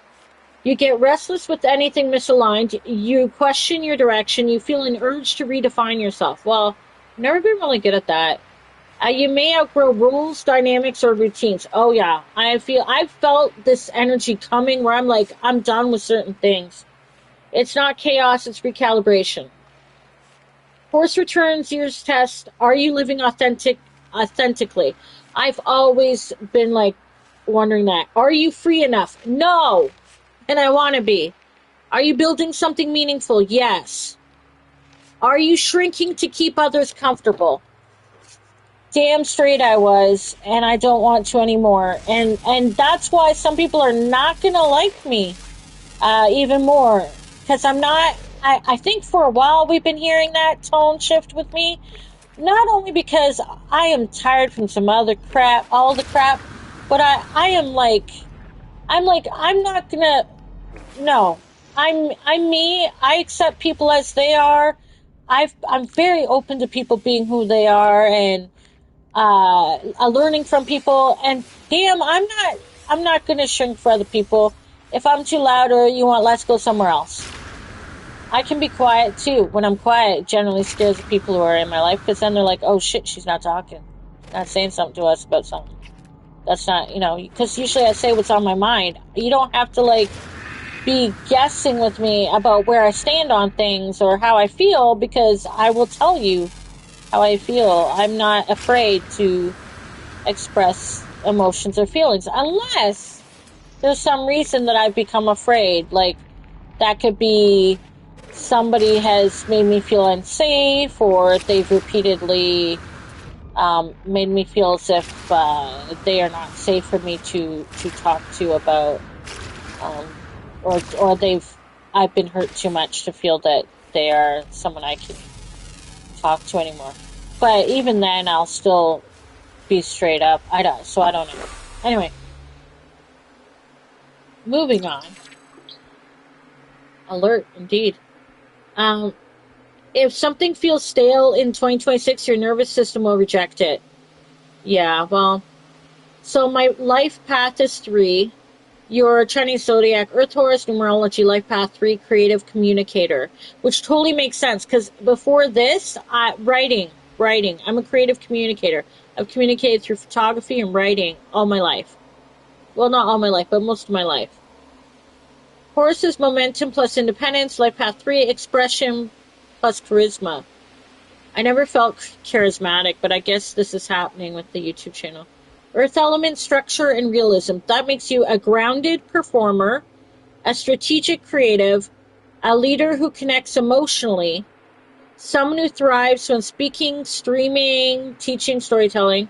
You get restless with anything misaligned. You question your direction. You feel an urge to redefine yourself. Well, I've never been really good at that. You may outgrow rules, dynamics, or routines. Oh yeah, I've felt this energy coming where I'm like, I'm done with certain things. It's not chaos, it's recalibration. Horse returns years test. Are you living authentically? I've always been like wondering that. Are you free enough? No. And I want to be. Are you building something meaningful? Yes. Are you shrinking to keep others comfortable? Damn straight I was, and I don't want to anymore. And that's why some people are not going to like me even more. Because I'm not... I think for a while we've been hearing that tone shift with me. Not only because I am tired from some other crap, all the crap, but I am like... I'm not going to... No. I'm me. I accept people as they are. I'm very open to people being who they are, and learning from people. And damn, I'm not gonna shrink for other people. If I'm too loud or you want, let's go somewhere else. I can be quiet too. When I'm quiet, it generally scares the people who are in my life, because then they're like, oh shit, she's not talking, not saying something to us about something. That's not, because usually I say what's on my mind. You don't have to like be guessing with me about where I stand on things or how I feel, because I will tell you how I feel. I'm not afraid to express emotions or feelings unless there's some reason that I've become afraid. Like, that could be somebody has made me feel unsafe, or they've repeatedly made me feel as if they are not safe for me to talk to about, or I've been hurt too much to feel that they are someone I can talk to anymore. But even then, I'll still be straight up. I don't know. Anyway, moving on. Alert, indeed. If something feels stale in 2026, your nervous system will reject it. Yeah, well, so my life path is 3. Your Chinese zodiac, Earth Horse, numerology, life path 3, creative communicator, which totally makes sense, because before this, writing. I'm a creative communicator. I've communicated through photography and writing all my life. Well, not all my life, but most of my life. Horse is momentum plus independence, life path 3, expression plus charisma. I never felt charismatic, but I guess this is happening with the YouTube channel. Earth element, structure, and realism. That makes you a grounded performer, a strategic creative, a leader who connects emotionally, someone who thrives when speaking, streaming, teaching, storytelling.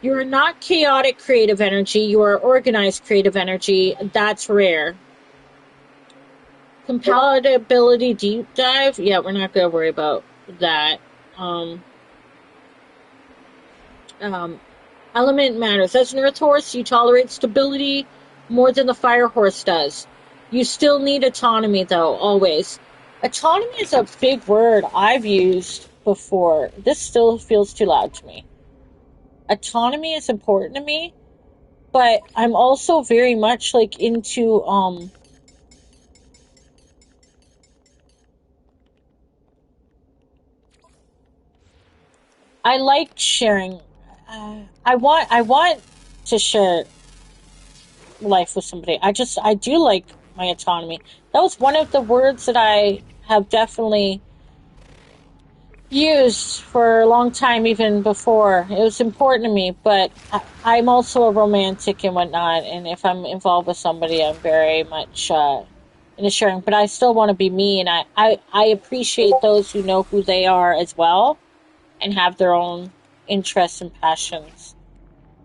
You are not chaotic creative energy. You are organized creative energy. That's rare. Compatibility deep dive. Yeah, we're not going to worry about that. Element matters. As an Earth Horse, you tolerate stability more than the Fire Horse does. You still need autonomy, though, always. Autonomy is a big word I've used before. This still feels too loud to me. Autonomy is important to me, but I'm also very much like into I like sharing. I want to share life with somebody. I do like my autonomy. That was one of the words that I have definitely used for a long time, even before. It was important to me, but I'm also a romantic and whatnot. And if I'm involved with somebody, I'm very much assuring. But I still want to be me, and I appreciate those who know who they are as well and have their own interests and passions.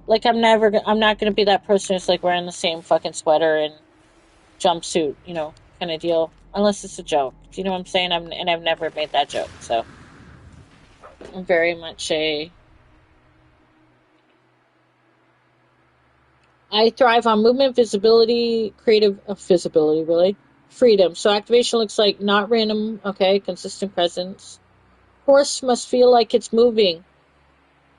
Like I'm not gonna be that person who's like wearing the same fucking sweater and jumpsuit, kind of deal, unless it's a joke. Do you know what I'm saying? I've never made that joke, so I'm very much a. I thrive on movement, visibility, creative visibility, really, freedom. So activation looks like not random, okay, consistent presence. Horse must feel like it's moving.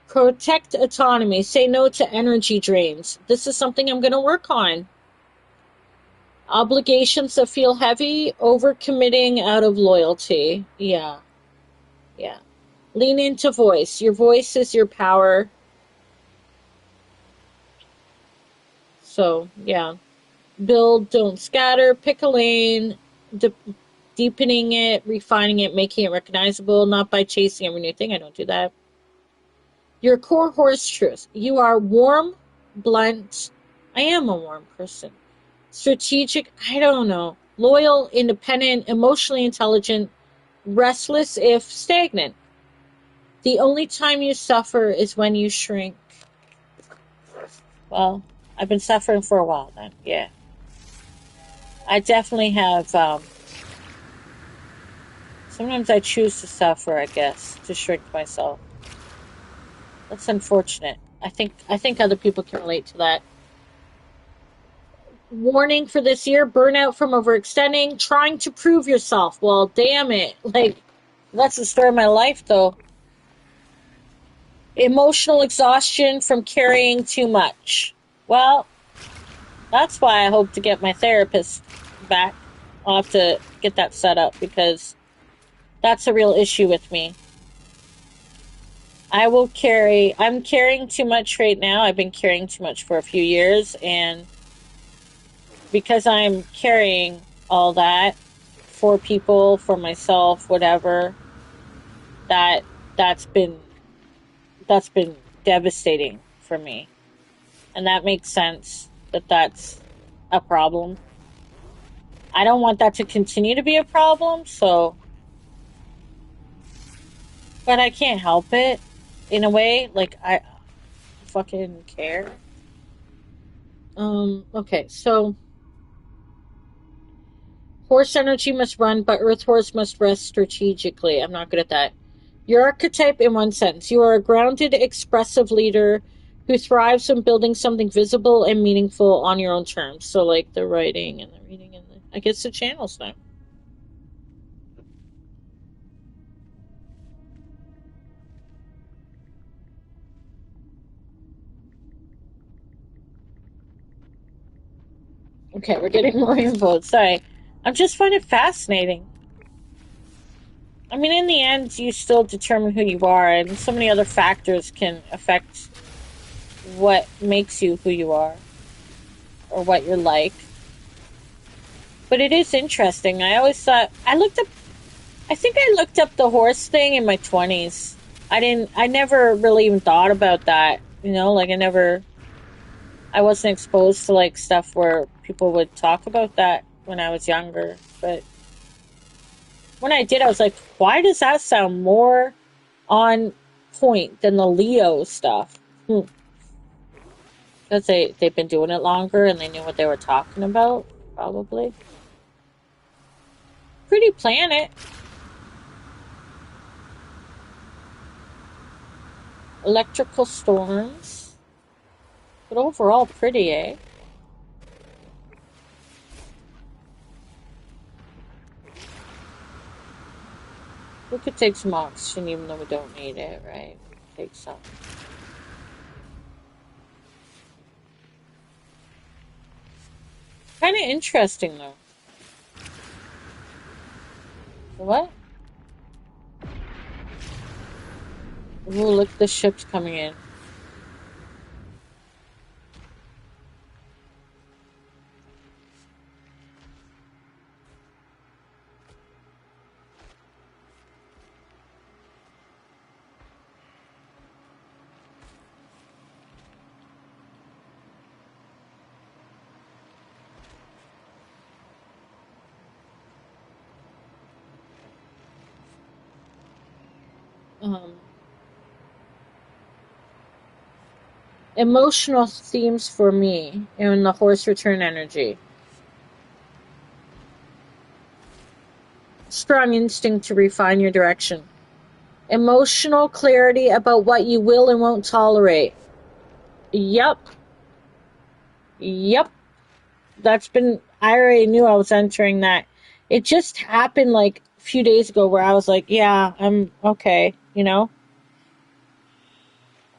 Protect autonomy. Say no to energy drains. This is something I'm going to work on. Obligations that feel heavy, overcommitting out of loyalty. Yeah, yeah. Lean into voice. Your voice is your power. So, yeah. Build, don't scatter. Pick a lane. Deepening it, refining it, making it recognizable, not by chasing every new thing. I don't do that. Your core horse truth. You are warm, blunt. I am a warm person. Strategic. I don't know. Loyal, independent, emotionally intelligent, restless if stagnant. The only time you suffer is when you shrink. Well, I've been suffering for a while then. Yeah. I definitely have. Sometimes I choose to suffer, I guess, to shrink myself. That's unfortunate. I think other people can relate to that. Warning for this year: burnout from overextending, trying to prove yourself. Well, damn it. Like, that's the story of my life, though. Emotional exhaustion from carrying too much. Well, that's why I hope to get my therapist back. I'll have to get that set up because that's a real issue with me. I'm carrying too much right now. I've been carrying too much for a few years, and because I'm carrying all that for people, for myself, whatever, that that's been that's been devastating for me. And that makes sense that that's a problem. I don't want that to continue to be a problem, so but I can't help it in a way. Like I fucking care. Okay, so horse energy must run, but earth horse must rest strategically. I'm not good at that. Your archetype in one sentence. You are a grounded, expressive leader who thrives on building something visible and meaningful on your own terms. So like the writing and the reading and I guess the channels now. Okay, we're getting more info. Sorry. I'm just find it fascinating. I mean, in the end, you still determine who you are, and so many other factors can affect what makes you who you are or what you're like. But it is interesting. I always thought I think I looked up the horse thing in my 20s. I never really even thought about that, like I wasn't exposed to like stuff where people would talk about that when I was younger. But when I did, I was like, why does that sound more on point than the Leo stuff? Because they've been doing it longer and they knew what they were talking about, probably. Pretty planet. Electrical storms. But overall, pretty, eh? We could take some oxygen even though we don't need it, right? Take some. Kind of interesting, though. What? Ooh, look, the ship's coming in. um, emotional themes for me in the horse return energy. Strong instinct to refine your direction. Emotional clarity about what you will and won't tolerate. Yep. Yep. I already knew I was entering that. It just happened like a few days ago where I was like, yeah, I'm okay, you know?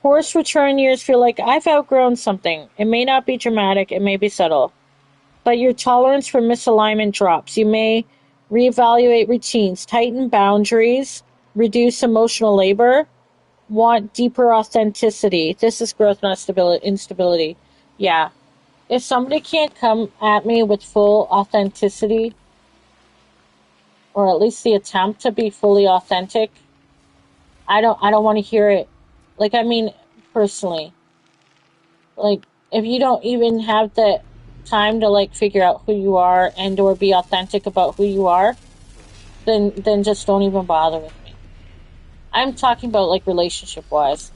Horse return years feel like I've outgrown something. It may not be dramatic, it may be subtle, but your tolerance for misalignment drops. You may reevaluate routines, tighten boundaries, reduce emotional labor, want deeper authenticity. This is growth, not instability. Yeah. If somebody can't come at me with full authenticity, or at least the attempt to be fully authentic, I don't want to hear it. Like, I mean, personally, like, if you don't even have the time to like figure out who you are and or be authentic about who you are, then just don't even bother with me. I'm talking about like relationship wise,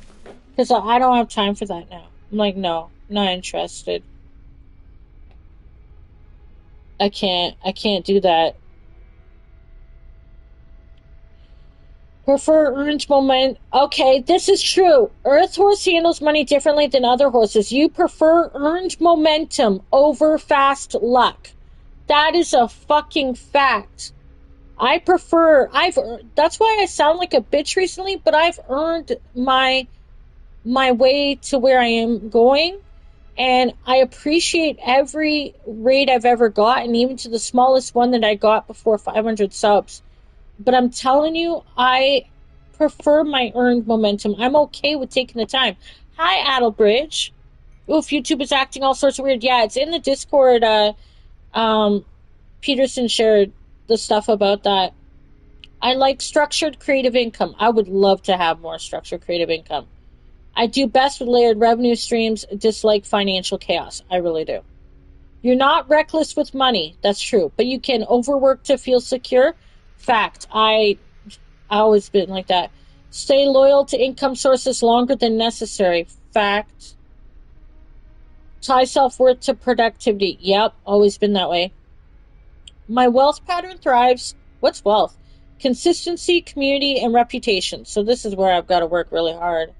because I don't have time for that now. I'm like, no, not interested. I can't do that. Prefer earned moment. Okay, this is true. Earth horse handles money differently than other horses. You prefer earned momentum over fast luck. That is a fucking fact. That's why I sound like a bitch recently, but I've earned my way to where I am going, and I appreciate every raid I've ever gotten, even to the smallest one that I got before 500 subs. But I'm telling you, I prefer my earned momentum. I'm okay with taking the time. Hi, Adelbridge. Oof, YouTube is acting all sorts of weird. Yeah, it's in the Discord. Um, Peterson shared the stuff about that. I like structured creative income. I would love to have more structured creative income. I do best with layered revenue streams, dislike financial chaos. I really do. You're not reckless with money. That's true. But you can overwork to feel secure. Fact. I always been like that. Stay loyal to income sources longer than necessary. Fact. Tie self-worth to productivity. Yep, always been that way. My wealth pattern thrives. What's wealth? Consistency, community, and reputation. So this is where I've got to work really hard.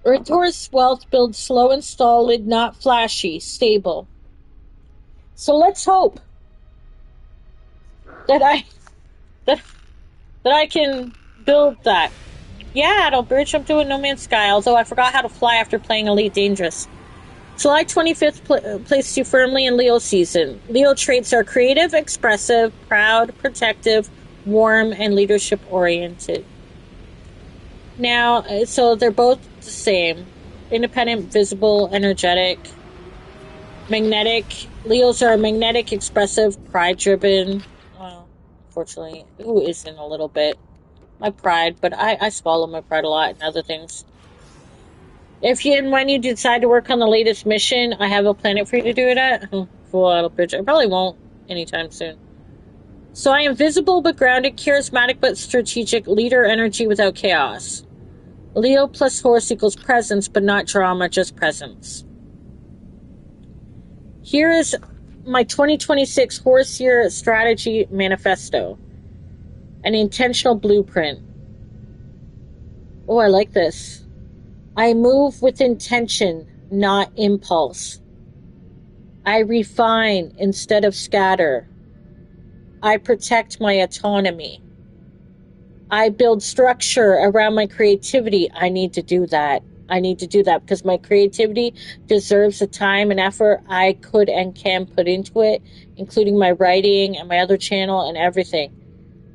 Earth's wealth builds slow and solid, not flashy, stable. So let's hope that that I can build that. Yeah, Adelbridge, I'm doing No Man's Sky, although I forgot how to fly after playing Elite Dangerous. July 25th placed you firmly in Leo season. Leo traits are creative, expressive, proud, protective, warm, and leadership-oriented. Now, so they're both the same. Independent, visible, energetic, magnetic. Leos are magnetic, expressive, pride-driven. Well, unfortunately, who isn't a little bit? My pride, but I swallow my pride a lot and other things. If you and when you decide to work on the latest mission, I have a planet for you to do it at. Full out of bridge. I probably won't anytime soon. So I am visible but grounded, charismatic but strategic, leader energy without chaos. Leo plus horse equals presence, but not drama, just presence. Here is my 2026 Horse Year Strategy Manifesto. An intentional blueprint. Oh, I like this. I move with intention, not impulse. I refine instead of scatter. I protect my autonomy. I build structure around my creativity. I need to do that. I need to do that because my creativity deserves the time and effort I could and can put into it, including my writing and my other channel and everything.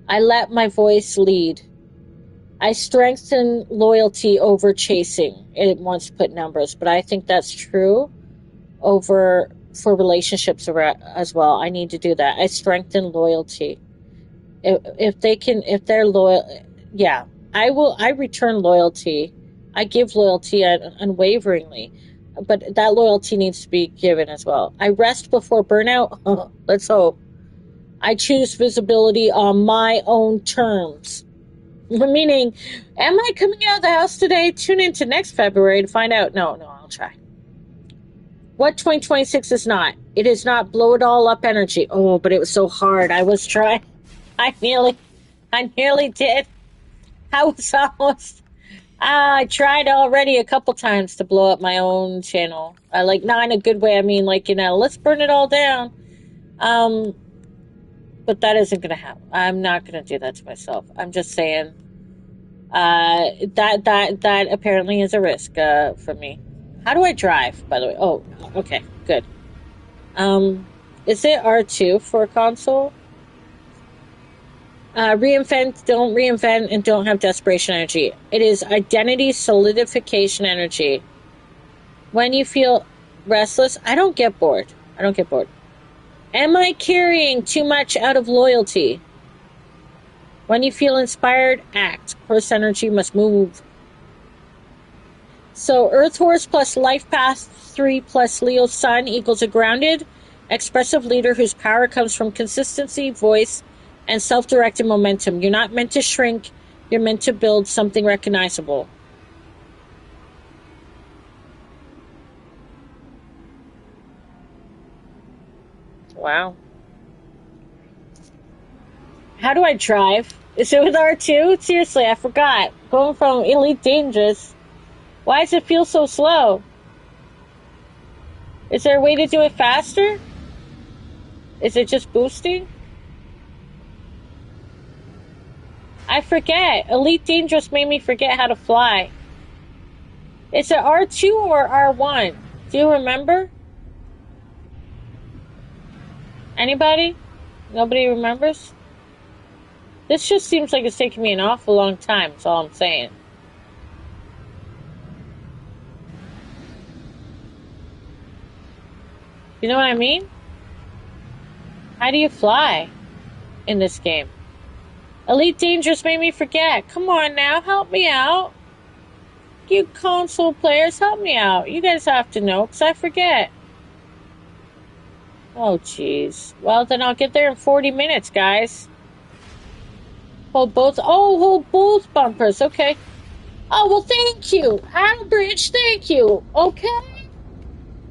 I let my voice lead. I strengthen loyalty over chasing. It wants to put numbers, but I think that's true for relationships as well. I need to do that. I strengthen loyalty. If they're loyal, yeah, I return loyalty. I give loyalty unwaveringly, but that loyalty needs to be given as well. I rest before burnout. Let's hope. I choose visibility on my own terms. Meaning, am I coming out of the house today? Tune in to next February to find out. No, I'll try. What 2026 is not? It is not blow it all up energy. Oh, but it was so hard. I was trying. I nearly did. I was almost. I tried already a couple times to blow up my own channel. Not in a good way. I mean, let's burn it all down. But that isn't going to happen. I'm not going to do that to myself. I'm just saying. That apparently is a risk for me. How do I drive, by the way? Oh, okay, good. Is it R2 for a console? Reinvent, don't reinvent, and don't have desperation energy. It is identity solidification energy. When you feel restless, I don't get bored. Am I carrying too much out of loyalty? When you feel inspired, act. Horse energy must move. So Earth Horse plus Life Path 3 plus Leo Sun equals a grounded, expressive leader whose power comes from consistency, voice, and self-directed momentum. You're not meant to shrink. You're meant to build something recognizable. Wow. How do I drive? Is it with R2? Seriously, I forgot. Going from Elite Dangerous. Why does it feel so slow? Is there a way to do it faster? Is it just boosting? I forget. Elite Dangerous made me forget how to fly. Is it R2 or R1? Do you remember? Anybody? Nobody remembers? This just seems like it's taking me an awful long time, that's all I'm saying. You know what I mean? How do you fly in this game? Elite Dangerous made me forget. Come on now, help me out. You console players, help me out. You guys have to know, because I forget. Oh, jeez. Well, then I'll get there in 40 minutes, guys. Hold both bumpers, okay. Oh, well, thank you. Adalbridge, thank you. Okay?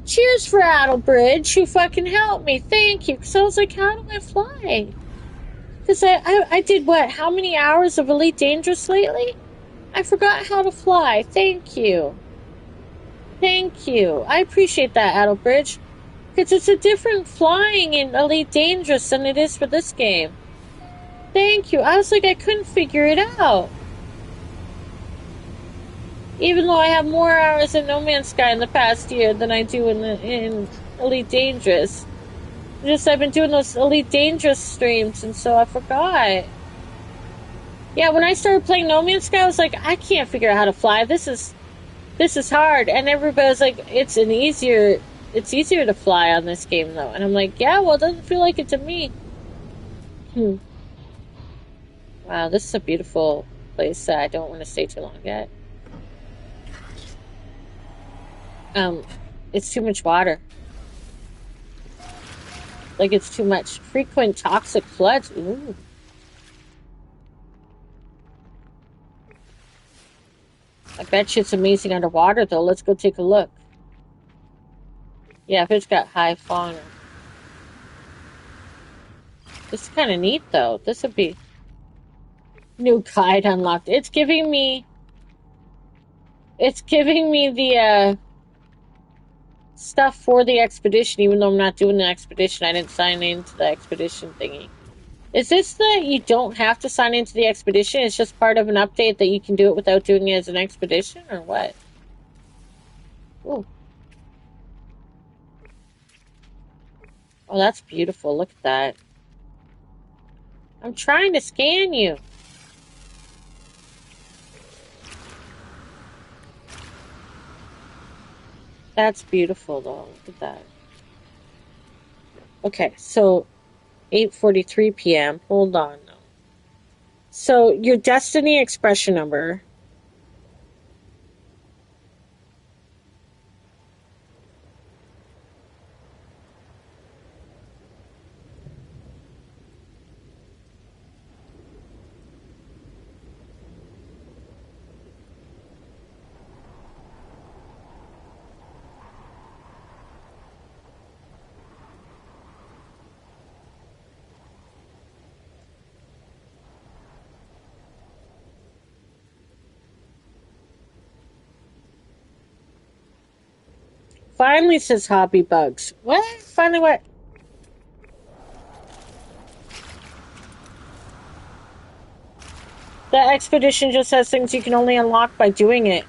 Cheers for Adalbridge, who fucking helped me. Thank you. Because I was like, how do I fly? Because I did what? How many hours of Elite Dangerous lately? I forgot how to fly. Thank you. Thank you. I appreciate that, Adalbridge. Because it's a different flying in Elite Dangerous than it is for this game. Thank you. I was like, I couldn't figure it out. Even though I have more hours in No Man's Sky in the past year than I do in Elite Dangerous. Just I've been doing those Elite Dangerous streams, and so I forgot. Yeah, when I started playing No Man's Sky, I was like, I can't figure out how to fly. This is hard. And everybody was like, it's easier to fly on this game, though. And I'm like, yeah, well, it doesn't feel like it to me. Wow, this is a beautiful place. I don't want to stay too long yet. It's too much water. Like, it's too much. Frequent toxic floods. Ooh. I bet you it's amazing underwater, though. Let's go take a look. Yeah, if it's got high fauna. This is kind of neat, though. This would be... New guide unlocked. It's giving me the, stuff for the expedition, even though I'm not doing the expedition. I didn't sign into the expedition thingy. Is this that you don't have to sign into the expedition? It's just part of an update that you can do it without doing it as an expedition, or what? Ooh. Oh, that's beautiful. Look at that. I'm trying to scan you. That's beautiful, though. Look at that. Okay, so 8:43 p.m. Hold on. So your destiny expression number. Finally, says Hobby Bugs. What? Finally what? The expedition just has things you can only unlock by doing it.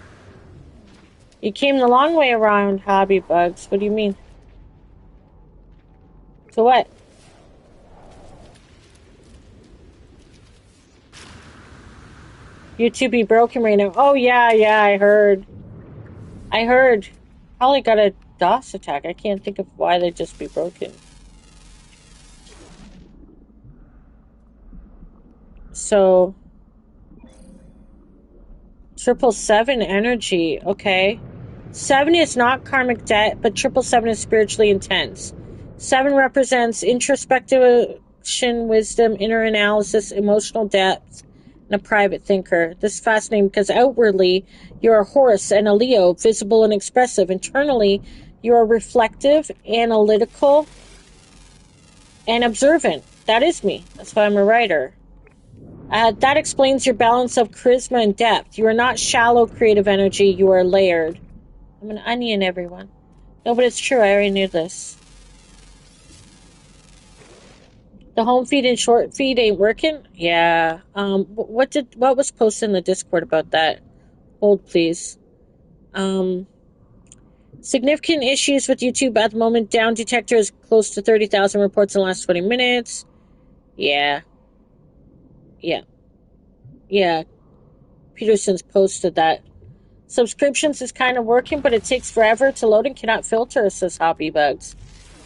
You came the long way around, Hobby Bugs. What do you mean? So what? YouTube be broken right now. Oh, yeah, I heard. Probably got a DOS attack. I can't think of why they'd just be broken. So... 777 energy. Okay. 7 is not karmic debt, but 777 is spiritually intense. 7 represents introspection, wisdom, inner analysis, emotional depth, and a private thinker. This is fascinating because outwardly, you're a horse and a Leo, visible and expressive. Internally, you're reflective, analytical, and observant. That is me. That's why I'm a writer. That explains your balance of charisma and depth. You are not shallow creative energy, you are layered. I'm an onion, everyone. No, but it's true, I already knew this. The home feed and short feed ain't working? Yeah. What was posted in the Discord about that? Hold, please. Significant issues with YouTube at the moment. Down detector is close to 30,000 reports in the last 20 minutes. Yeah. Peterson's posted that. Subscriptions is kind of working, but it takes forever to load and cannot filter, says Hobby Bugs.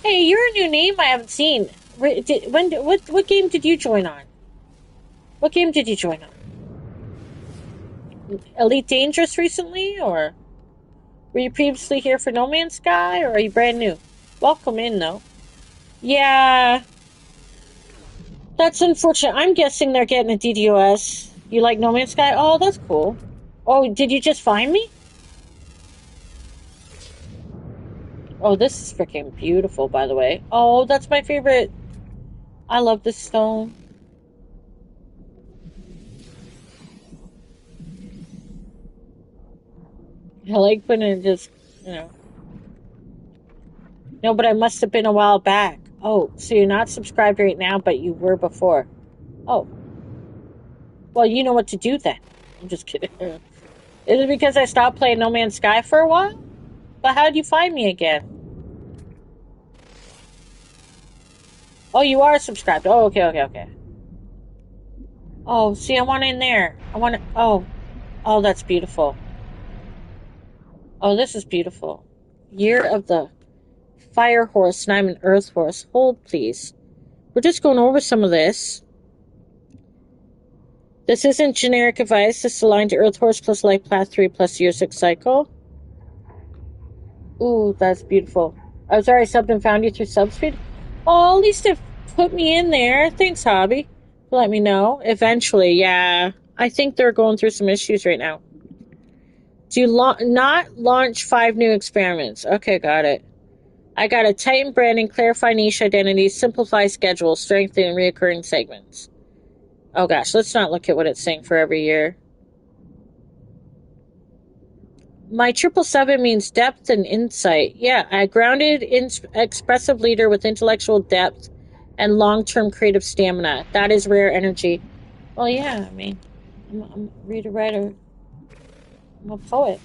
Hey, you're a new name I haven't seen. What game did you join on? What game did you join on? Elite Dangerous recently, or were you previously here for No Man's Sky, or are you brand new? Welcome in, though. Yeah, that's unfortunate. I'm guessing they're getting a DDoS. You like No Man's Sky? Oh, that's cool. Oh, did you just find me? Oh, this is freaking beautiful, by the way. Oh, that's my favorite. I love this stone. I like when it just, No, but I must have been a while back. Oh, so you're not subscribed right now, but you were before. Oh. Well, you know what to do then. I'm just kidding. Is it because I stopped playing No Man's Sky for a while? But how'd you find me again? Oh, you are subscribed. Oh, okay. Oh, see, I want in there. I want to... Oh, that's beautiful. Oh, this is beautiful. Year of the Fire Horse, and I'm an Earth Horse. Hold, please. We're just going over some of this. This isn't generic advice. This is aligned to Earth Horse plus Life Path 3 plus Year 6 cycle. Ooh, that's beautiful. I was already subbed and found you through Subspeed. Oh, at least it put me in there. Thanks, Hobby. Let me know. Eventually, yeah. I think they're going through some issues right now. Do not launch 5 new experiments. Okay, got it. I got to tighten branding, clarify niche identities, simplify schedules, strengthen reoccurring segments. Oh gosh, let's not look at what it's saying for every year. My 777 means depth and insight. Yeah, a grounded, expressive leader with intellectual depth and long-term creative stamina. That is rare energy. Well, yeah, I mean, I'm a reader, writer. I'm a poet.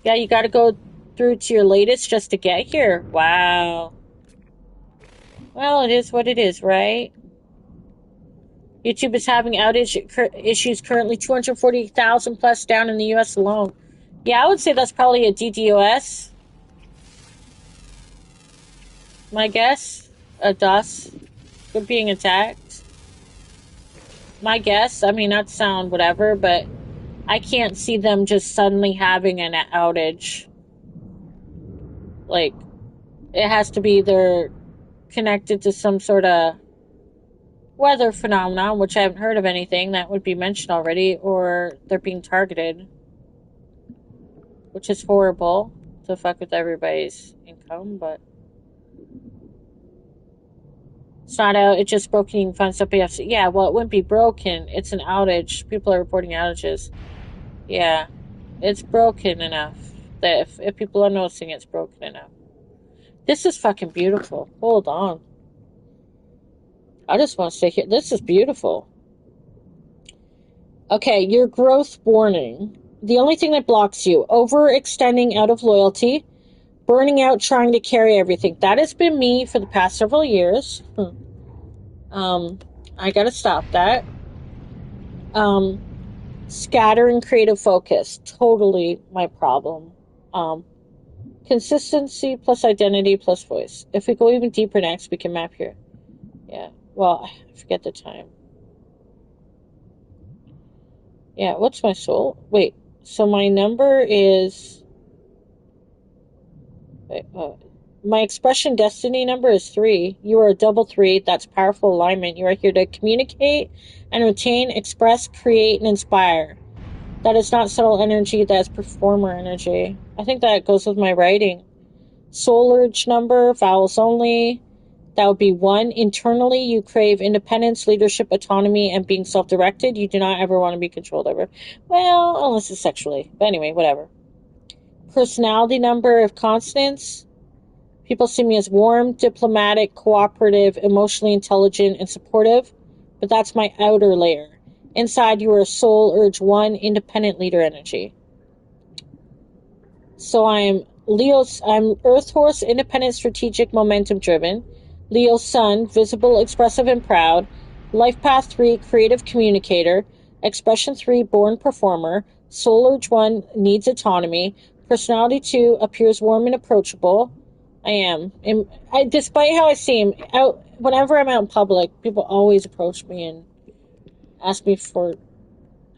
Yeah, you got to go through to your latest just to get here. Wow. Well, it is what it is, right? YouTube is having outage issues currently, 240,000 plus down in the U.S. alone. Yeah, I would say that's probably a DDoS. My guess. A DOS. For being attacked. My guess. I mean, that sound whatever, but I can't see them just suddenly having an outage. Like, it has to be either connected to some sort of weather phenomenon, which I haven't heard of anything that would be mentioned already, or they're being targeted, which is horrible to fuck with everybody's income, but it's not out. It just broke. You can find stuff. Yeah, well, it wouldn't be broken. It's an outage. People are reporting outages. Yeah, it's broken enough. that if people are noticing it's broken enough. This is fucking beautiful. Hold on. I just want to stay here. This is beautiful. Okay, your growth warning. The only thing that blocks you, overextending out of loyalty, burning out trying to carry everything. That has been me for the past several years. I gotta stop that. Scatter and creative focus. Totally my problem. Consistency plus identity plus voice. If we go even deeper next, we can map here. Yeah. Well, I forget the time. Yeah, what's my soul? Wait, so my number is... Wait, my expression destiny number is 3. You are a double 3. That's powerful alignment. You are here to communicate and retain, express, create, and inspire. That is not subtle energy. That is performer energy. I think that goes with my writing. Soul urge number, vowels only. That would be 1. Internally, you crave independence, leadership, autonomy, and being self-directed. You do not ever want to be controlled over. Well, unless it's sexually. But anyway, whatever. Personality number of constants. People see me as warm, diplomatic, cooperative, emotionally intelligent, and supportive. But that's my outer layer. Inside, you are soul urge 1, independent leader energy. So I'm Earth Horse, independent, strategic, momentum driven. Leo Sun, visible, expressive, and proud. Life Path 3, creative communicator. Expression 3, born performer. Soul Urge 1, needs autonomy. Personality 2, appears warm and approachable. I am. Despite how I seem, whenever I'm out in public, people always approach me and ask me for,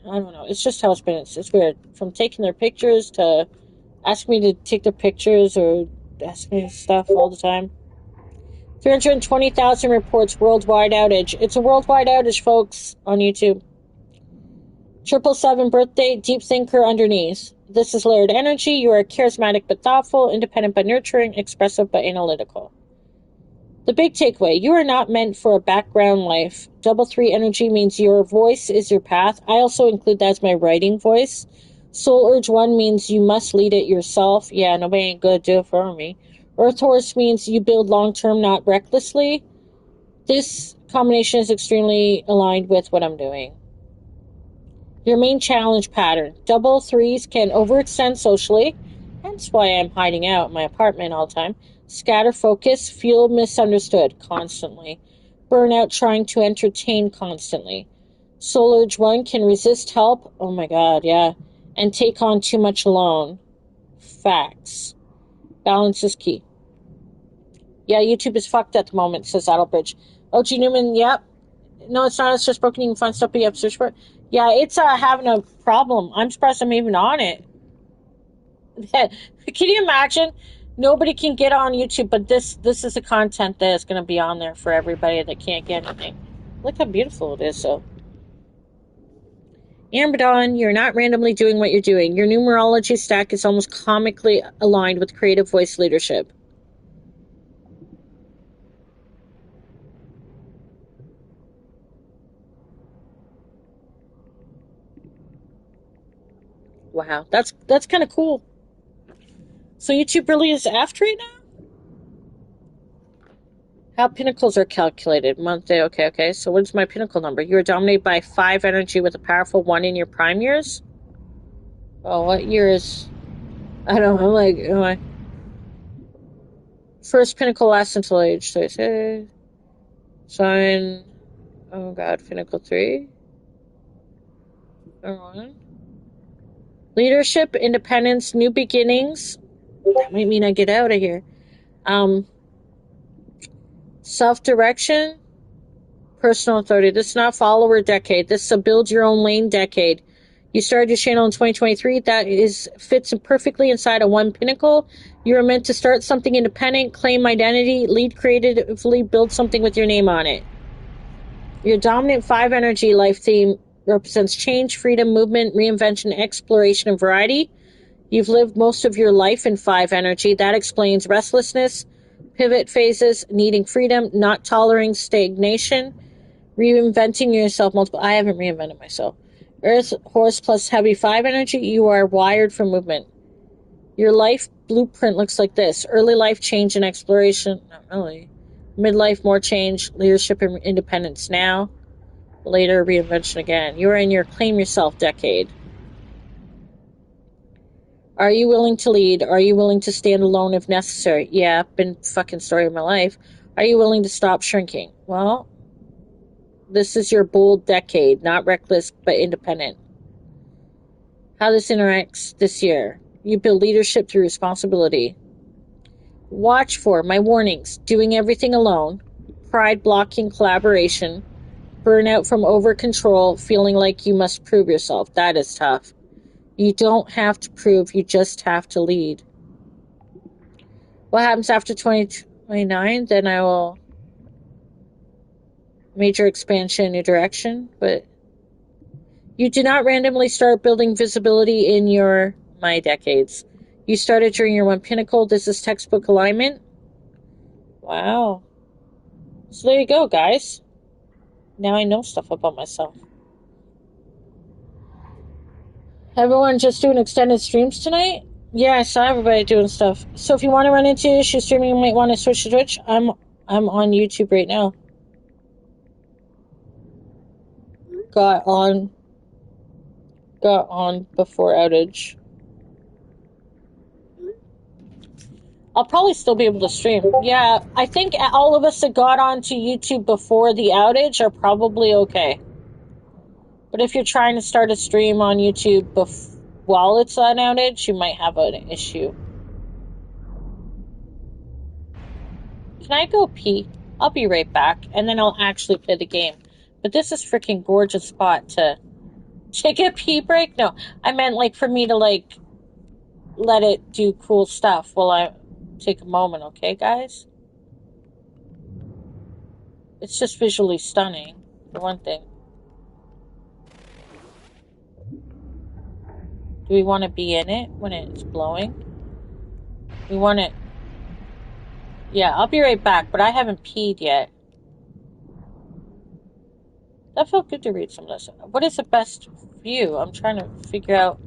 I don't know, it's just how it's been. It's weird. From taking their pictures to ask me to take their pictures or ask me stuff all the time. 320,000 reports worldwide outage. It's a worldwide outage, folks, on YouTube. 777 birthday, deep thinker underneath. This is layered energy. You are charismatic but thoughtful, independent but nurturing, expressive but analytical. The big takeaway, you are not meant for a background life. 3 energy means your voice is your path. I also include that as my writing voice. Soul Urge 1 means you must lead it yourself. Yeah, nobody ain't gonna do it for me. Earth Horse means you build long-term, not recklessly. This combination is extremely aligned with what I'm doing. Your main challenge pattern. 3s can overextend socially, hence why I'm hiding out in my apartment all the time. Scatter focus, feel misunderstood constantly. Burnout, trying to entertain constantly. Soul Urge 1 can resist help. Oh my god, yeah. And take on too much alone. Facts. Balance is key. Yeah, YouTube is fucked at the moment, says Adelbridge. OG Newman, yep. No, it's not. It's just broken. You can find stuff, but you have to search for it. Yeah, it's having a problem. I'm surprised I'm even on it. Can you imagine? Nobody can get on YouTube, but this is the content that is going to be on there for everybody that can't get anything. Look how beautiful it is, so. Amberdawn, you're not randomly doing what you're doing. Your numerology stack is almost comically aligned with creative voice leadership. Wow, that's kind of cool. So YouTube really is after it now? How pinnacles are calculated. Month, day, okay. So what is my pinnacle number? You are dominated by 5 energy with a powerful 1 in your prime years? Oh, what year is... I don't know, like... Am I... First pinnacle lasts until age 36. Sign... Oh god, pinnacle 3. Number 1. Leadership, independence, new beginnings. That might mean I get out of here. Self-direction, personal authority. This is not follower decade. This is a build your own lane decade. You started your channel in 2023. That fits perfectly inside of 1 pinnacle. You're meant to start something independent, claim identity, lead creatively, build something with your name on it. Your dominant 5 energy life theme represents change, freedom, movement, reinvention, exploration, and variety. You've lived most of your life in 5 energy. That explains restlessness, pivot phases, needing freedom, not tolerating stagnation, reinventing yourself multiple... I haven't reinvented myself. Earth, Horse plus heavy 5 energy. You are wired for movement. Your life blueprint looks like this. Early life change and exploration. Not really. Midlife, more change, leadership and independence now. Later, reinvention again. You are in your claim yourself decade. Are you willing to lead? Are you willing to stand alone if necessary? Yeah, been fucking story of my life. Are you willing to stop shrinking? Well, this is your bold decade, not reckless but independent. How this interacts this year. You build leadership through responsibility. Watch for my warnings. Doing everything alone. Pride blocking collaboration. Burnout from over control. Feeling like you must prove yourself. That is tough. You don't have to prove, you just have to lead. What happens after 2029? Then I will major expansion, new direction. But you do not randomly start building visibility in my decades. You started during your one pinnacle. This is textbook alignment. Wow. So there you go, guys. Now I know stuff about myself. Everyone just doing extended streams tonight? Yeah, I saw everybody doing stuff. So if you want to run into issues streaming, you might want to switch to Twitch. I'm on YouTube right now. Got on before outage. I'll probably still be able to stream. Yeah, I think all of us that got onto YouTube before the outage are probably okay. But if you're trying to start a stream on YouTube while it's on outage, you might have an issue. Can I go pee? I'll be right back, and then I'll actually play the game. But this is freaking gorgeous spot to take a pee break. No, I meant like for me to like let it do cool stuff while I take a moment, okay, guys? It's just visually stunning, for one thing. Do we want to be in it when it's blowing? We want it. Yeah, I'll be right back, but I haven't peed yet. That felt good to read some of this. What is the best view? I'm trying to figure out.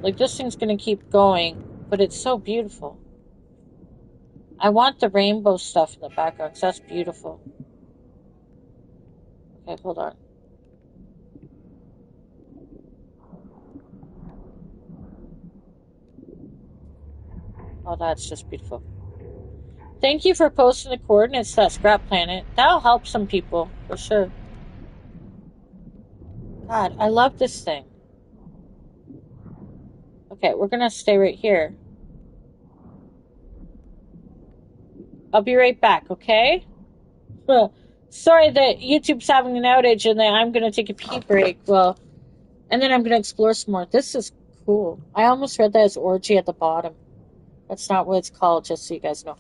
Like, this thing's gonna keep going, but it's so beautiful. I want the rainbow stuff in the background, because that's beautiful. Okay, hold on. Oh, that's just beautiful. Thank you for posting the coordinates to that scrap planet. That'll help some people, for sure. God, I love this thing. Okay, we're gonna stay right here. I'll be right back, okay? Sorry that YouTube's having an outage and then I'm gonna take a pee break. Well, and then I'm gonna explore some more. This is cool. I almost read that as orgy at the bottom. That's not what it's called, just so you guys know.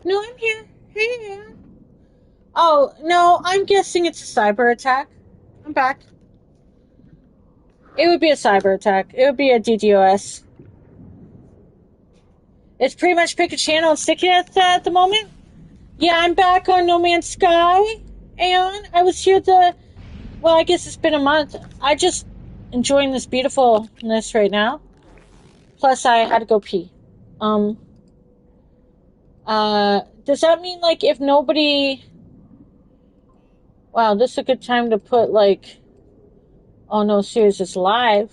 No, I'm here. Hey. Oh, no, I'm guessing it's a cyber attack. I'm back. It would be a cyber attack. It would be a DDoS. It's pretty much pick a channel and stick it at the moment. Yeah, I'm back on No Man's Sky. And I was here well, I guess it's been a month. I just enjoying this beautifulness right now. Plus, I had to go pee. Um, does that mean, like, if nobody... Wow, this is a good time to put, like... Oh, no, serious, it's live.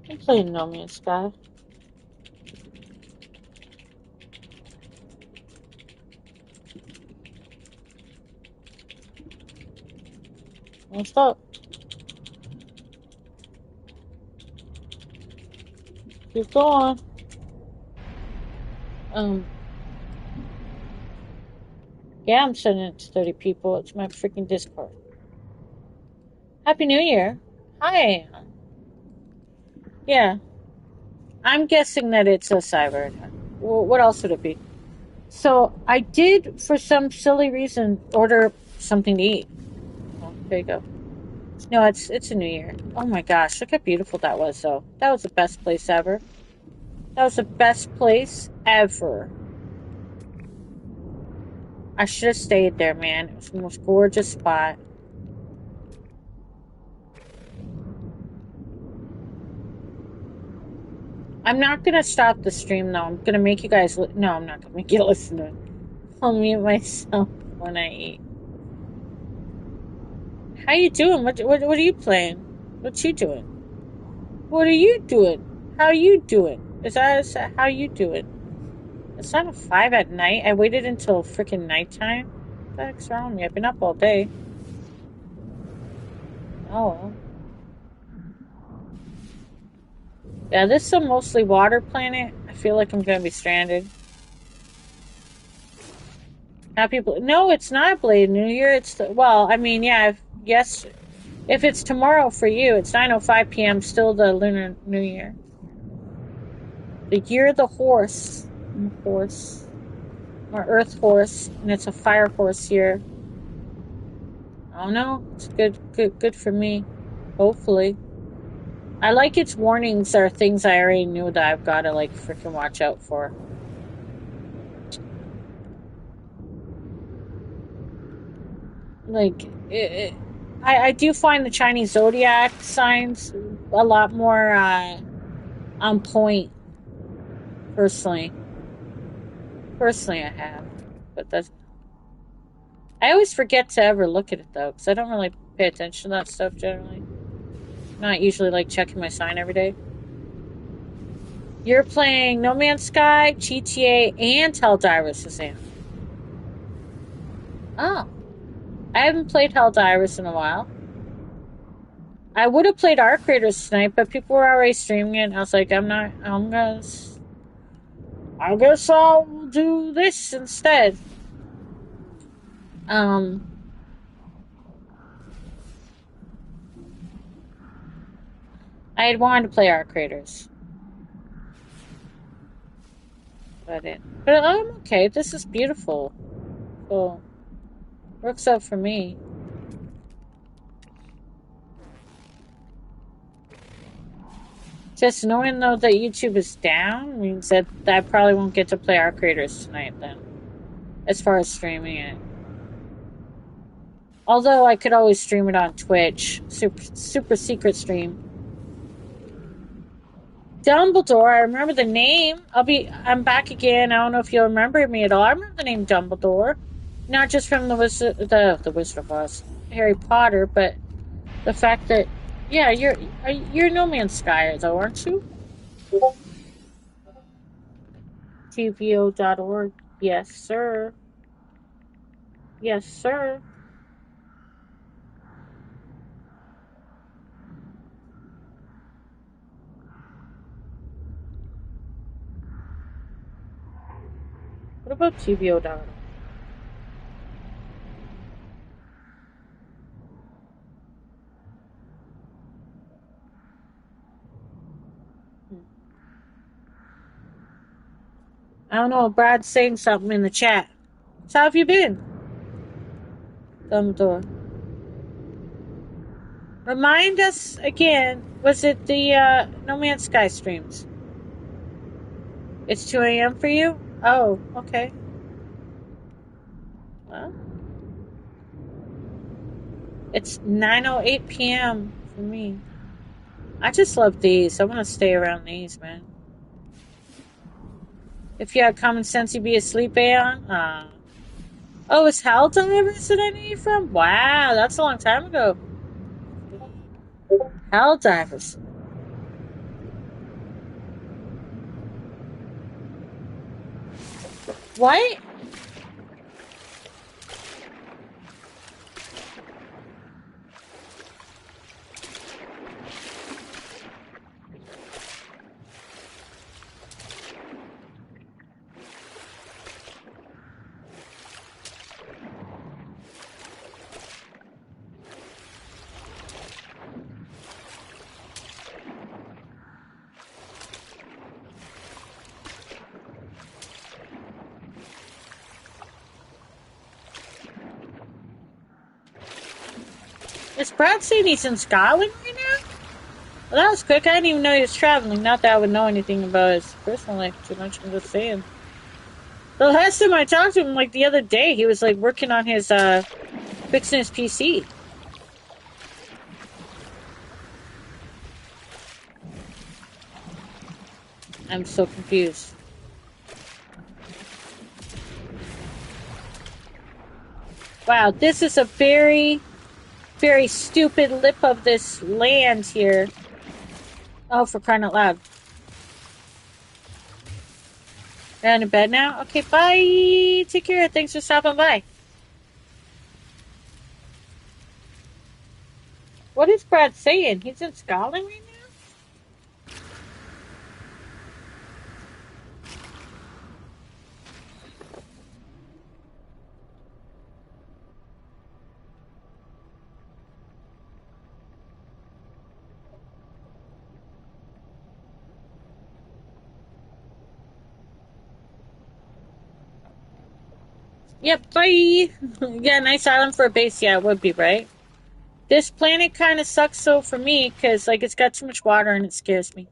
I'm playing No Man's Sky. What's up? Keep going. Yeah, I'm sending it to 30 people. It's my freaking Discord. Happy New Year. Hi. Yeah. I'm guessing that it's a cyber attack. Well, what else would it be? So I did, for some silly reason, order something to eat. Oh, there you go. No, it's a New Year. Oh my gosh, look how beautiful that was, though. That was the best place ever. That was the best place ever. I should have stayed there, man. It was the most gorgeous spot. I'm not gonna stop the stream, though. I'm gonna make you guys... No, I'm not gonna make you listen to it. I'll mute myself when I eat. How you doing? What are you playing? What you doing? What are you doing? How you doing? Is that how you doing? It's not 5 at night. I waited until freaking nighttime. What the heck's wrong with me? I've been up all day. Oh. Yeah, this is a mostly water planet. I feel like I'm gonna be stranded. No, it's not Blade New Year. Well, I mean, yeah, yes, if it's tomorrow for you, it's 9:05 p.m. Still the Lunar New Year. The year of the horse. I'm a horse. I'm an earth horse, and it's a fire horse year. I don't know. It's good for me. Hopefully. I like its warnings are things I already knew that I've got to, like, freaking watch out for. Like, I do find the Chinese zodiac signs a lot more on point, personally. Personally, I have. But I always forget to ever look at it, though, because I don't really pay attention to that stuff generally. Not usually, like, checking my sign every day. You're playing No Man's Sky, GTA, and Helldivers, Suzanne. Oh. I haven't played Helldivers in a while. I would have played Arc Raiders tonight, but people were already streaming it, and I was like, I guess I'll do this instead. I had wanted to play Arc Raiders. But I'm okay. This is beautiful. So, works out for me. Just knowing, though, that YouTube is down means that I probably won't get to play Arc Raiders tonight, then. As far as streaming it. Although I could always stream it on Twitch. Super secret stream. Dumbledore, I remember the name. I'm back again. I don't know if you'll remember me at all. I remember the name Dumbledore. Not just from the Wizard of Oz, Harry Potter, but the fact that, yeah, you're No Man's Sky, though, aren't you? TVO.org. Yes, sir. Yes, sir. What about TVO.org? I don't know. Brad's saying something in the chat. So how have you been? Dumbledore. Remind us again. Was it the No Man's Sky streams? It's 2 a.m. for you? Oh, okay. Well, it's 9:08 p.m. for me. I just love these. I want to stay around these, man. If you had common sense, you'd be asleep, Aeon. Oh, it's Helldivers that I knew you from? Wow, that's a long time ago. Helldivers. What? Is Brad saying he's in Scotland right now? Well, that was quick. I didn't even know he was traveling. Not that I would know anything about his personal life too much. I'm just saying. The last time I talked to him, like the other day, he was like working on his fixing his PC. I'm so confused. Wow, this is a very, very stupid lip of this land here. Oh, for crying out loud. You're in bed now? Okay, bye. Take care. Thanks for stopping by. What is Brad saying? He's in Scotland right now? Yep, bye. Yeah, nice island for a base. Yeah, it would be, right? This planet kind of sucks, though, for me, because, like, it's got too much water and it scares me.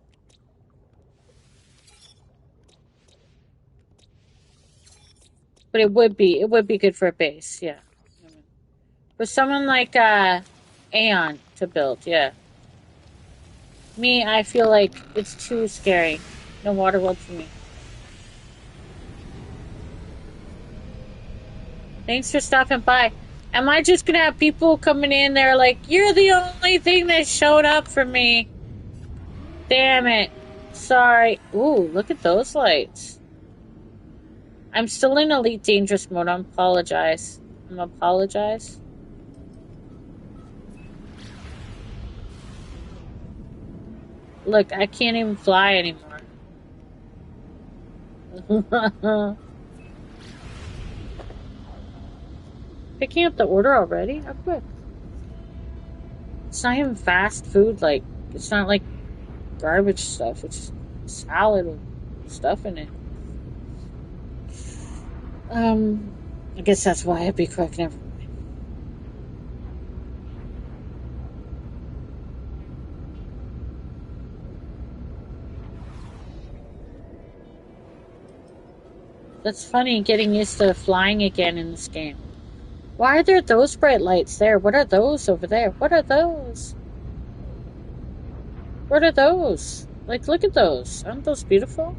But it would be good for a base, yeah. For someone like, Aeon to build, yeah. Me, I feel like it's too scary. No water world for me. Thanks for stopping by. Am I just gonna have people coming in there like, you're the only thing that showed up for me? Damn it. Sorry. Ooh, look at those lights. I'm still in Elite Dangerous mode. I apologize. Look, I can't even fly anymore. Picking up the order already? How quick? It's not even fast food, like, it's not like garbage stuff. It's salad with stuff in it. I guess that's why I'd be quick. Never mind. That's funny, getting used to flying again in this game. Why are there those bright lights there? What are those over there? What are those? What are those? Like, look at those. Aren't those beautiful?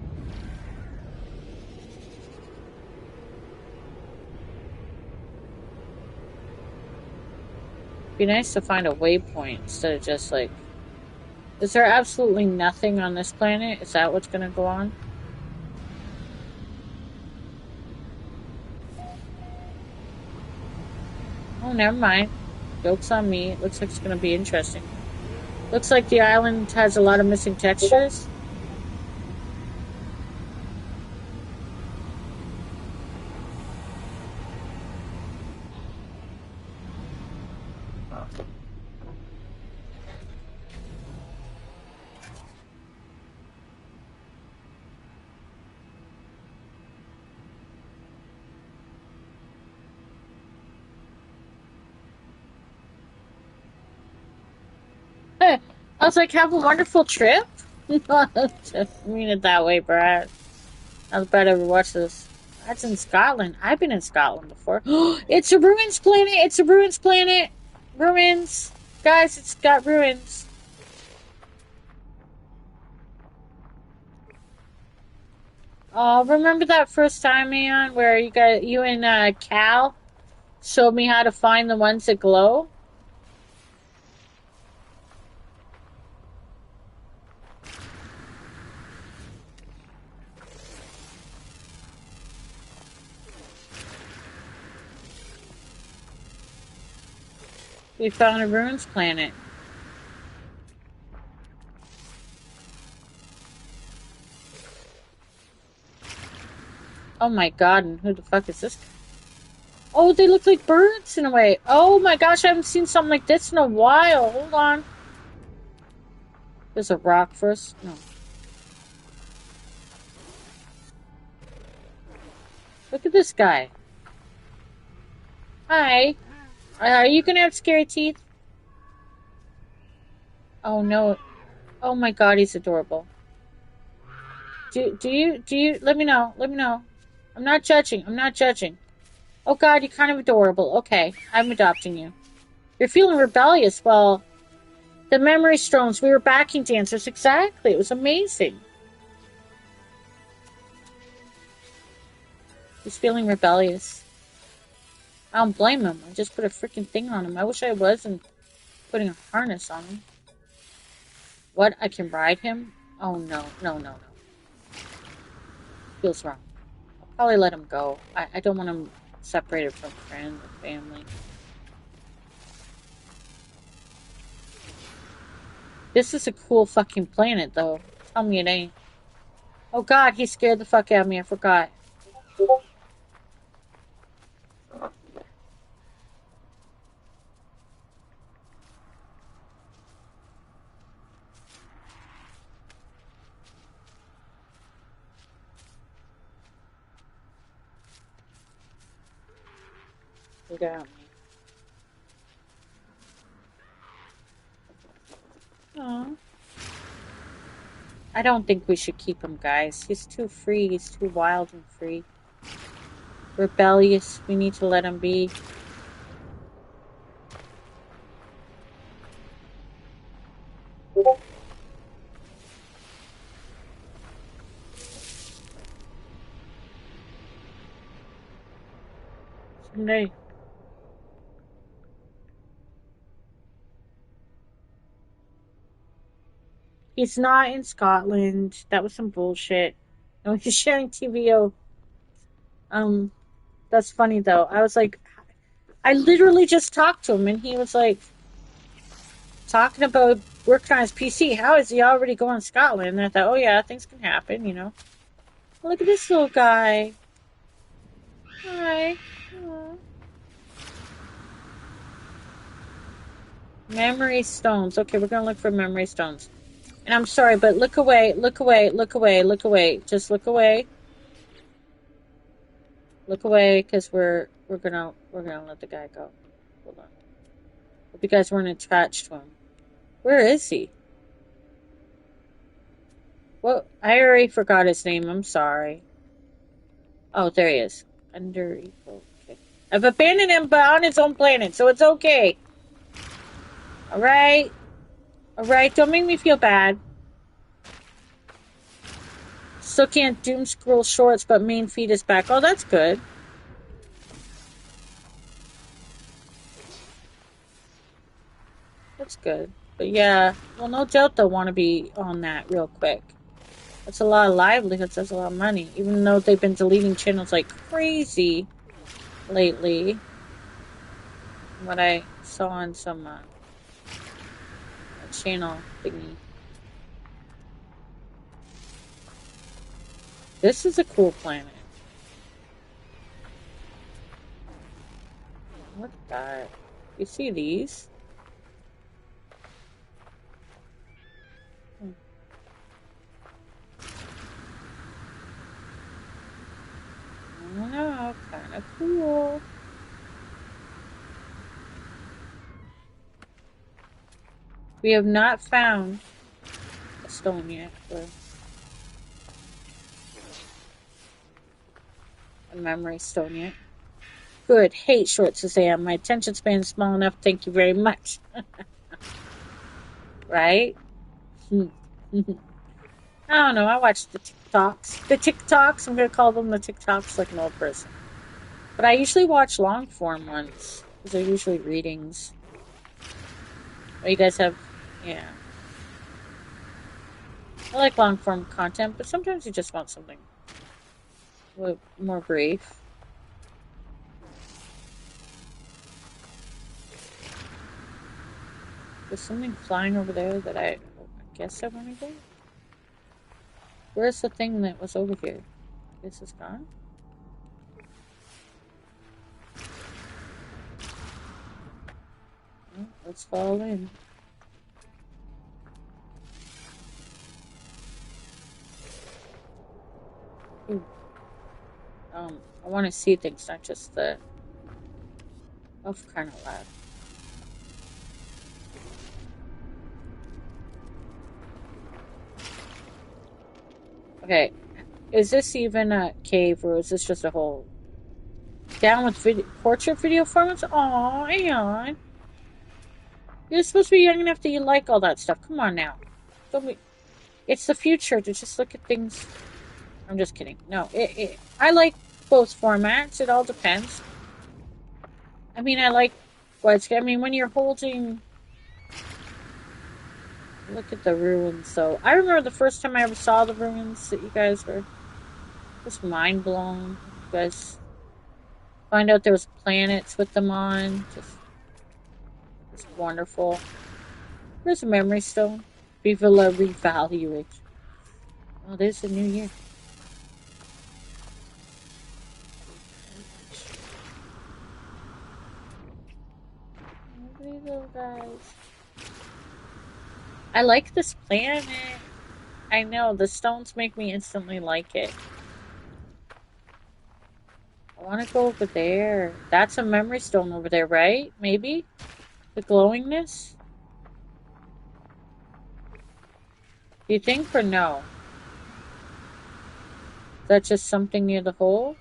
Be nice to find a waypoint instead of just like... Is there absolutely nothing on this planet? Is that what's gonna go on? Oh, never mind. Joke's on me. It looks like it's gonna be interesting. Looks like the island has a lot of missing textures. I was like, have a wonderful trip? Just mean it that way, Brad. I was about to ever watch this. That's in Scotland. I've been in Scotland before. It's a ruins planet! It's a ruins planet! Ruins! Guys, it's got ruins. Oh, remember that first time, man, where you and Cal showed me how to find the ones that glow? We found a ruins planet. Oh my god, and who the fuck is this guy? Oh, they look like birds in a way. Oh my gosh, I haven't seen something like this in a while. Hold on. There's a rock first. No. Look at this guy. Hi. Are you gonna have scary teeth? Oh no. Oh my god, he's adorable. Do you, let me know. Let me know. I'm not judging. I'm not judging. Oh god, you're kind of adorable. Okay, I'm adopting you. You're feeling rebellious. Well, the memory stones, we were backing dancers. Exactly. It was amazing. He's feeling rebellious. I don't blame him. I just put a freaking thing on him. I wish I wasn't putting a harness on him. What? I can ride him? Oh no, no, no, no. Feels wrong. I'll probably let him go. I don't want him separated from friends and family. This is a cool fucking planet, though. Tell me it ain't. Oh god, he scared the fuck out of me. I forgot. He got me. Aww. I don't think we should keep him, guys. He's too free. He's too wild and free. Rebellious. We need to let him be. Someday. He's not in Scotland. That was some bullshit. No, he's sharing TVO. Um, that's funny though. I was like, I literally just talked to him, and he was like talking about working on his PC. How is he already going to Scotland? And I thought, oh yeah, things can happen, you know. Look at this little guy. Hi. Aww. Memory stones. Okay, we're gonna look for memory stones. And I'm sorry, but look away, look away, look away, look away. Just look away. Look away, because we're gonna let the guy go. Hold on. Hope you guys weren't attached to him. Where is he? Well, I already forgot his name. I'm sorry. Oh, there he is. Under equal. Okay. I've abandoned him, but on his own planet, so it's okay. All right. All right. Don't make me feel bad. Still can't doom scroll shorts, but main feed is back. Oh, that's good. That's good. But yeah, well, no doubt they'll want to be on that real quick. That's a lot of livelihoods. That's a lot of money. Even though they've been deleting channels like crazy lately. What I saw on some channel thingy. This is a cool planet. What's that? You see these? I don't know. Kind of cool. We have not found a stone yet for a memory stone yet. Good. Hate shorts as I am. My attention span is small enough. Thank you very much. Right? I don't know. I watch the TikToks. The TikToks. I'm going to call them the TikToks like an old person. But I usually watch long form ones. Because they're usually readings. Oh, you guys have... Yeah. I like long form content, but sometimes you just want something more brief. There's something flying over there that I guess I want to go. Where's the thing that was over here? This is gone? Well, let's fall in. Ooh. I want to see things, not just the... Oh, kind of loud. Okay. Is this even a cave, or is this just a hole? Down with portrait video formats? Aw, Aeon. You're supposed to be young enough that you like all that stuff. Come on now. Don't be... It's the future to just look at things... I'm just kidding. No, I like both formats. It all depends. I mean, I like widescreen. I mean, when you're holding... Look at the ruins, though. I remember the first time I ever saw the ruins that you guys were just mind blown. You guys find out there was planets with them on. Just wonderful. There's a memory stone. Viva la revalue it. Oh, there's a new year. These little guys. I like this planet. I know, the stones make me instantly like it. I want to go over there. That's a memory stone over there, right? Maybe? The glowingness? Do you think, or no? Is that just something near the hole?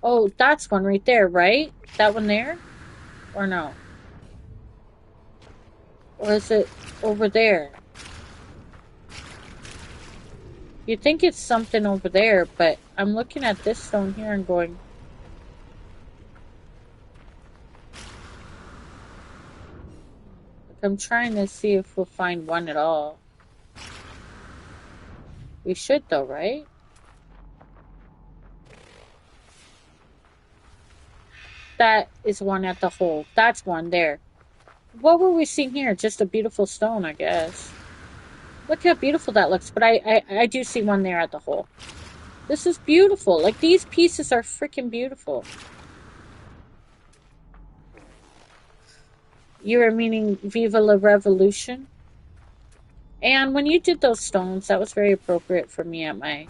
Oh, that's one right there, right? That one there? Or no? Or is it over there? You think it's something over there, but I'm looking at this stone here and going... I'm trying to see if we'll find one at all. We should though, right? That is one at the hole. That's one there. What were we seeing here? Just a beautiful stone, I guess. Look how beautiful that looks. But I do see one there at the hole. This is beautiful. Like, these pieces are freaking beautiful. You were meaning Viva la Revolution? And when you did those stones, that was very appropriate for me at my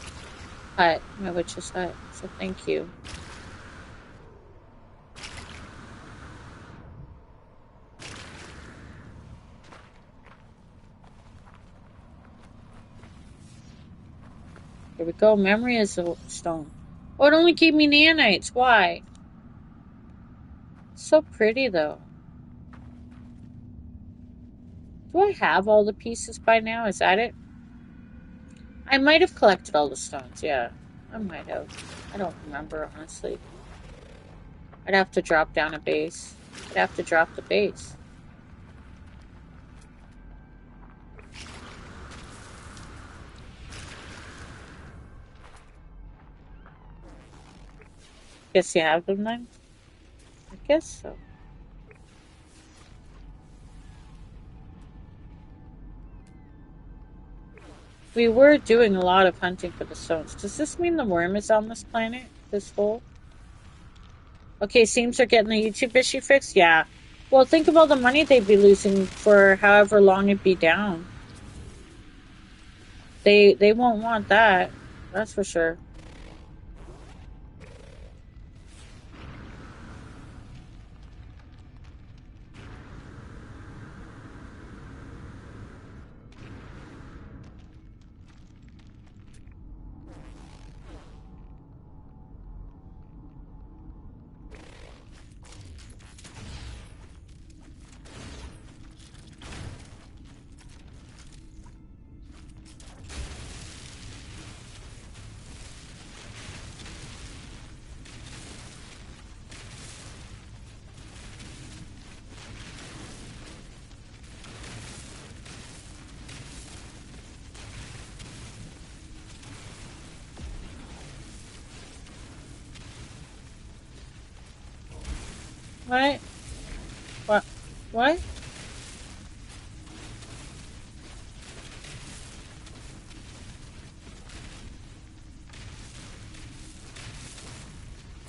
hut, my witch's hut. So thank you. Here we go. Memory is a stone. Oh, it only gave me nanites. Why? So pretty, though. Do I have all the pieces by now? Is that it? I might have collected all the stones, yeah. I might have. I don't remember, honestly. I'd have to drop down a base. I'd have to drop the base. Guess you have them then? I guess so. We were doing a lot of hunting for the stones. Does this mean the worm is on this planet? This hole? Okay, seems they're getting the YouTube issue fixed? Yeah. Well, think of all the money they'd be losing for however long it'd be down. They won't want that. That's for sure. What? What? What?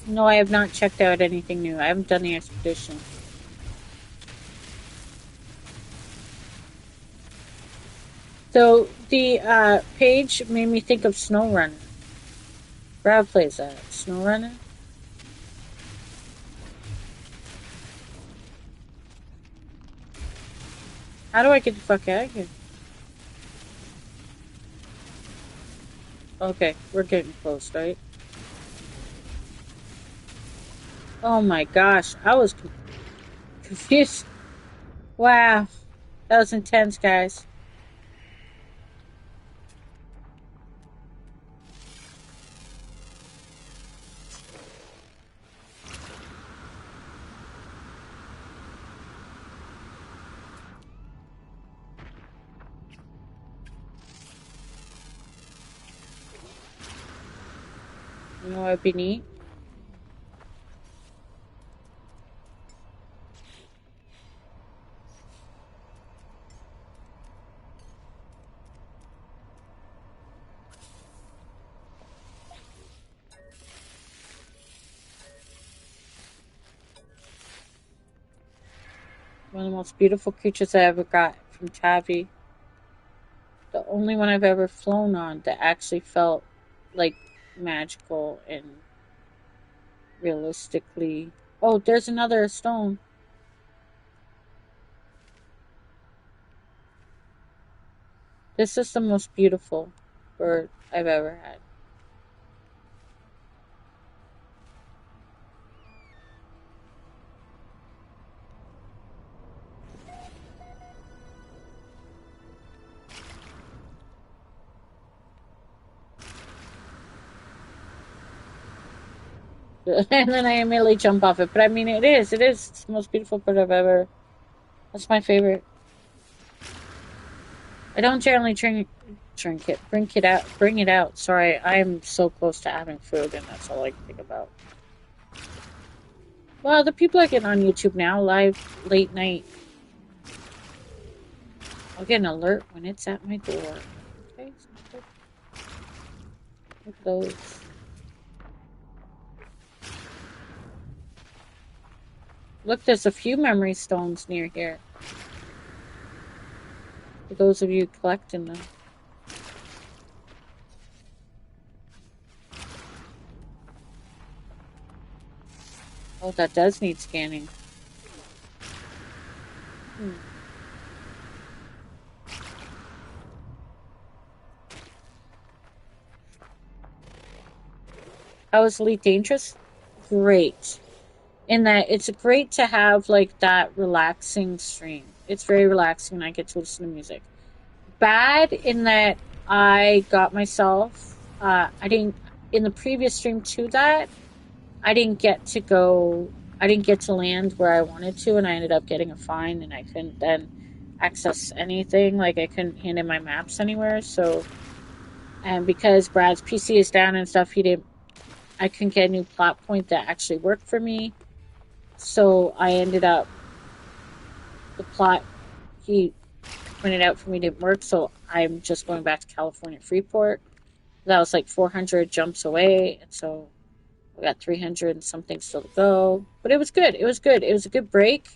No, I have not checked out anything new. I haven't done the expedition. So the page made me think of SnowRunner. Brad plays that. SnowRunner? How do I get the fuck out of here? Okay, we're getting close, right? Oh my gosh, I was confused. Wow, that was intense, guys. You know what would be neat? One of the most beautiful creatures I ever got from Tavi. The only one I've ever flown on that actually felt like magical and realistically. Oh, there's another stone. This is the most beautiful bird I've ever had. And then I immediately jump off it. But I mean, it is. It's the most beautiful bird I've ever. That's my favorite. I don't generally bring it out. Sorry, I'm so close to having food, and that's all I can think about. Well, the people are getting on YouTube now, live late night. I'll get an alert when it's at my door. Okay, so look at those. Look, there's a few memory stones near here. For those of you collecting them. Oh, that does need scanning. Hmm. How is Elite Dangerous? Great. In that it's great to have like that relaxing stream. It's very relaxing and I get to listen to music. Bad in that I got myself I didn't in the previous stream to that, I didn't get to go I didn't get to land where I wanted to and I ended up getting a fine and I couldn't then access anything. Like I couldn't hand in my maps anywhere, so and because Brad's PC is down and stuff, I couldn't get a new plot point that actually worked for me. So I ended up the plot he pointed out for me didn't work, so I'm just going back to California Freeport. That was like 400 jumps away, and so we got 300 and something still to go. But it was good. It was good. It was a good break.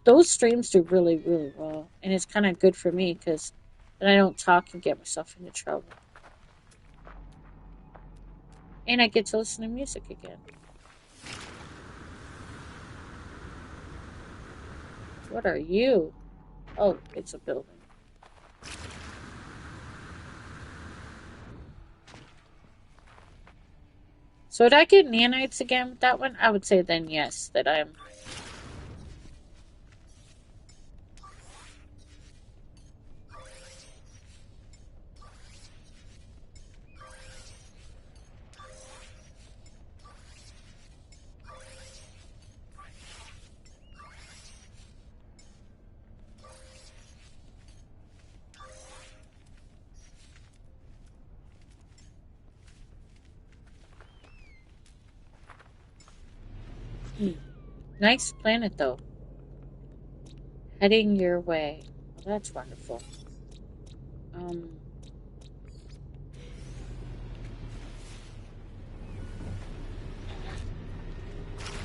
Those streams do really, really well, and it's kind of good for me because then I don't talk and get myself into trouble, and I get to listen to music again. What are you? Oh, it's a building. So would I get nanites again with that one? I would say then yes, that I'm. Nice planet, though. Heading your way. Well, that's wonderful. Um,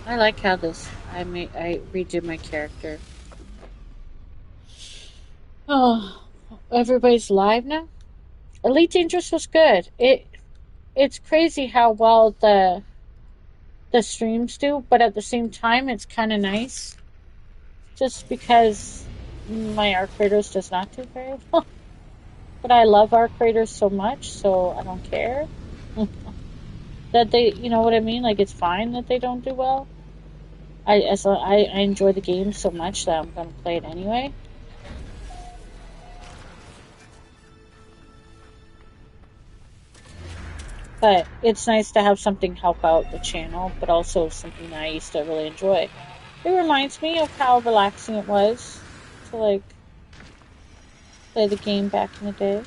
I like how I redid my character. Oh, everybody's live now? Elite Dangerous was good. It's crazy how well the streams do, but at the same time, it's kind of nice. Just because my Arc Raiders does not do very well. But I love Arc Raiders so much, so I don't care. That they, you know what I mean? Like, it's fine that they don't do well. I enjoy the game so much that I'm going to play it anyway. But it's nice to have something help out the channel, but also something that I used to really enjoy. It reminds me of how relaxing it was to, like, play the game back in the day.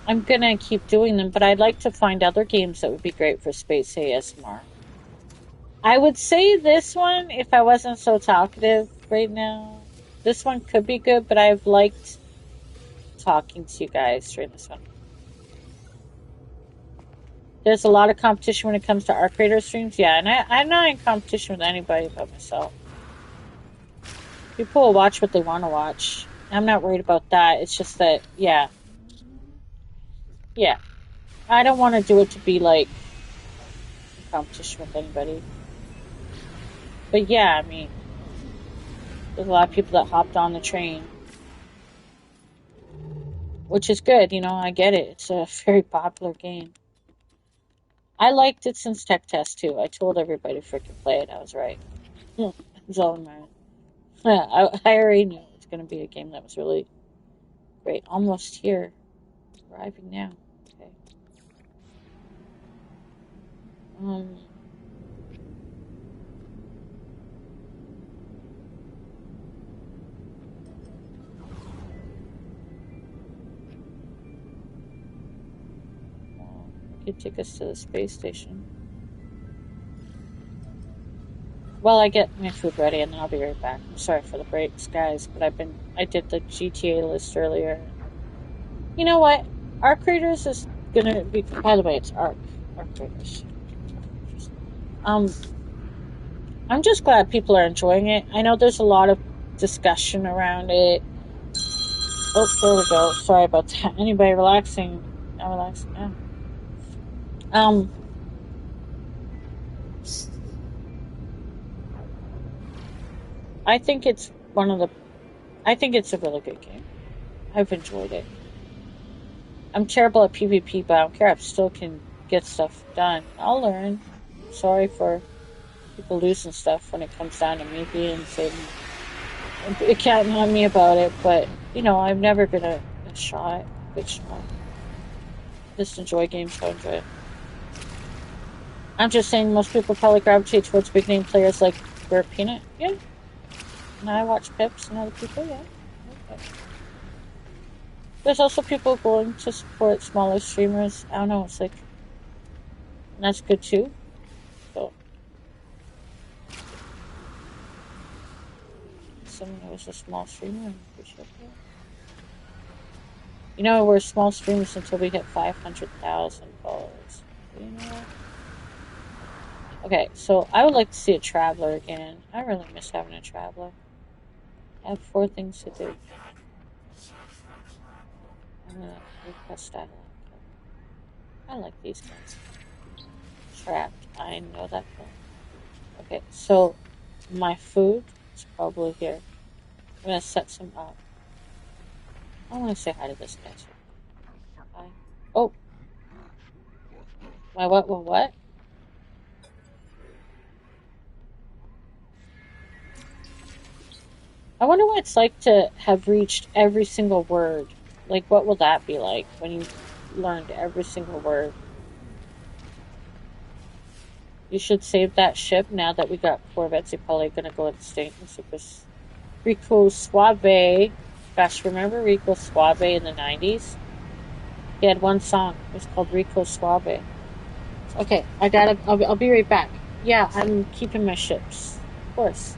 I'm gonna keep doing them, but I'd like to find other games that would be great for Space ASMR. I would say this one, if I wasn't so talkative right now. This one could be good, but I've liked talking to you guys during this one. There's a lot of competition when it comes to Arc Raider streams. Yeah, and I'm not in competition with anybody but myself. People will watch what they want to watch. I'm not worried about that. It's just that, yeah. Yeah. I don't want to do it to be, like, in competition with anybody. But yeah, I mean, there's a lot of people that hopped on the train. Which is good, you know, I get it. It's a very popular game. I liked it since Tech Test, too. I told everybody to freaking play it. I was right. It's all in my... Yeah, I already knew it was going to be a game that was really great. Almost here. Arriving now. Okay. You could take us to the space station. Well, I get my food ready and then I'll be right back. I'm sorry for the breaks, guys, but I did the GTA list earlier. You know what? Arc Raiders is gonna be, by the way, it's Arc Raiders. I'm just glad people are enjoying it. I know there's a lot of discussion around it. Oh, there we go. Sorry about that. Anybody relaxing? Not relaxing now. I think it's a really good game. I've enjoyed it. I'm terrible at PvP, but I don't care. I still can get stuff done. I'll learn. Sorry for people losing stuff when it comes down to me being saving. It can't on me about it, but, you know, I've never been a big shot. Just enjoy games, so I enjoy it. I'm just saying most people probably gravitate towards big name players like Bear Peanut. Yeah. And I watch Pips and other people, yeah. Okay. There's also people going to support smaller streamers. I don't know, it's like, and that's good too. So, someone who was a small streamer, I appreciate that. You know, we're small streamers until we hit 500,000 followers. You know? Okay, so I would like to see a traveler again. I really miss having a traveler. I have 4 things to do. I'm gonna request dialogue. I like these guys. Trapped. I know that one. Okay, so my food is probably here. I'm gonna set some up. I want to say hi to this guy too. Hi. Oh. My what? I wonder what it's like to have reached every single word. Like, what will that be like when you learned every single word? You should save that ship now that we got Corvettes. You're probably gonna go extinct. And super Rico Suave. Gosh, remember Rico Suave in the 90s? He had one song. It was called Rico Suave. Okay, I'll be right back. Yeah, I'm keeping my ships. Of course.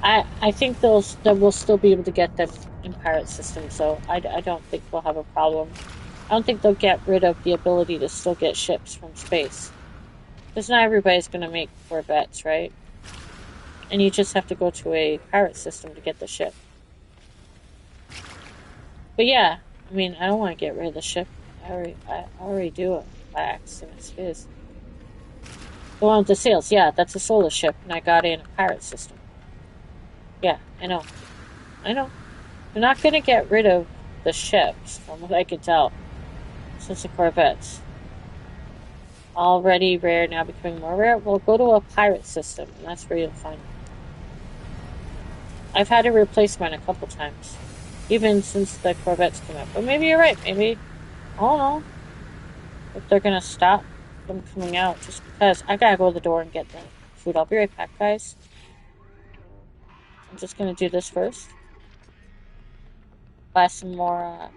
I think that we'll still be able to get them in pirate systems, so I don't think we'll have a problem. I don't think they'll get rid of the ability to still get ships from space. Because not everybody's going to make Corvettes, right? And you just have to go to a pirate system to get the ship. But yeah, I mean, I don't want to get rid of the ship. I already do it by accident. It is. The one with the sails, yeah, that's a solar ship, and I got it in a pirate system. Yeah, I know. I know. They're not going to get rid of the ships, from what I can tell, since the Corvettes. Already rare, now becoming more rare. Well, go to a pirate system, and that's where you'll find them. I've had to replace mine a couple times, even since the Corvettes came out. But maybe you're right. Maybe, I don't know, if they're going to stop them coming out just because. I gotta go to the door and get the food. I'll be right back, guys. I'm just going to do this first. Buy some more,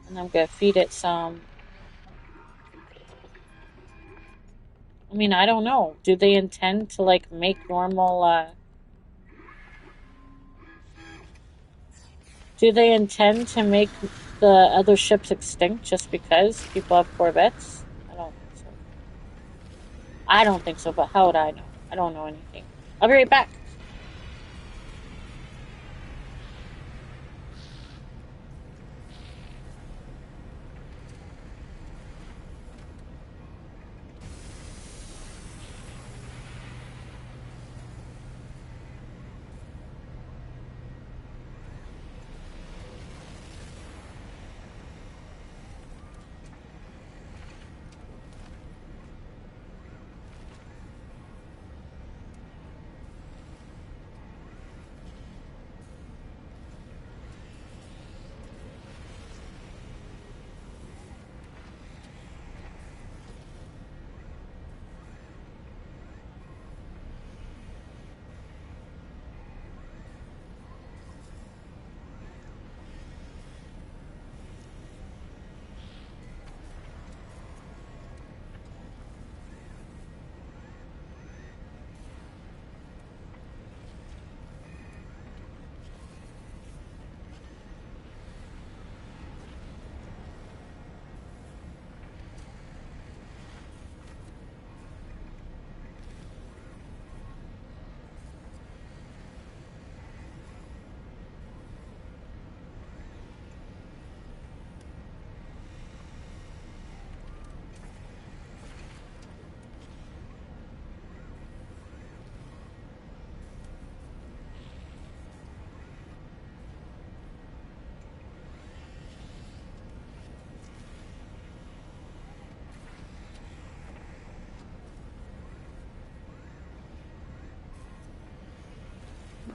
and I'm going to feed it some. I mean, I don't know. Do they intend to, like, make normal, do they intend to make the other ships extinct just because people have Corvettes? I don't think so. I don't think so, but how would I know? I don't know anything. I'll be right back.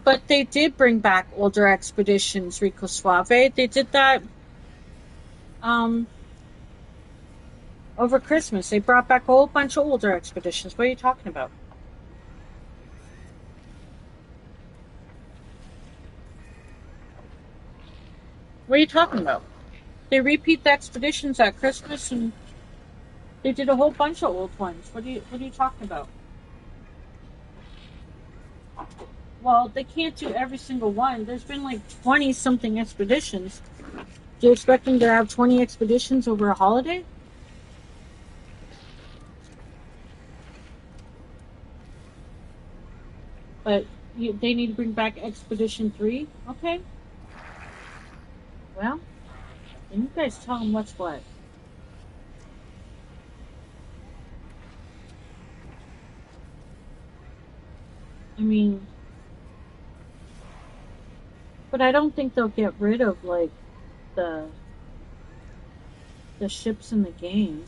But they did bring back older expeditions, Rico Suave. They did that um, over Christmas. They brought back a whole bunch of older expeditions. What are you talking about? What are you talking about? They repeat the expeditions at Christmas, and they did a whole bunch of old ones. What are you talking about? Well, they can't do every single one. There's been like 20 something expeditions. Do you expect them to have 20 expeditions over a holiday? But they need to bring back Expedition 3? Okay. Well, then you guys tell them what's what. I mean, but I don't think they'll get rid of like the the ships in the game.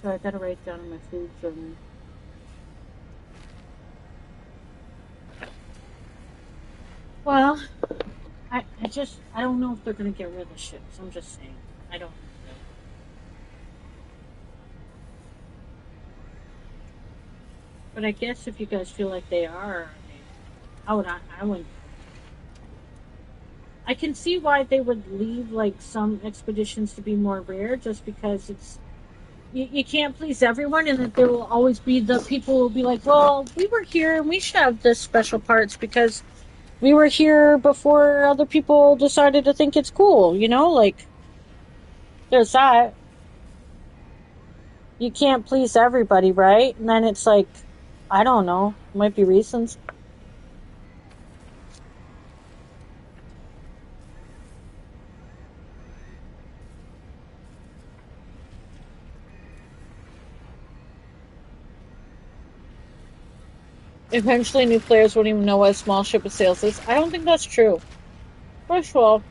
So I gotta write down in my food journal. Well, I don't know if they're going to get rid of the ships. I'm just saying. I don't know. But I guess if you guys feel like they are, I mean, I wouldn't. I can see why they would leave like some expeditions to be more rare, just because you can't please everyone, and that there will always be the people who will be like, well, we were here and we should have this special parts because we were here before other people decided to think it's cool. Like there's that. You can't please everybody, right? And then it's like, I don't know, might be reasons. Eventually, new players won't even know what a small ship of sails is. I don't think that's true. First of all,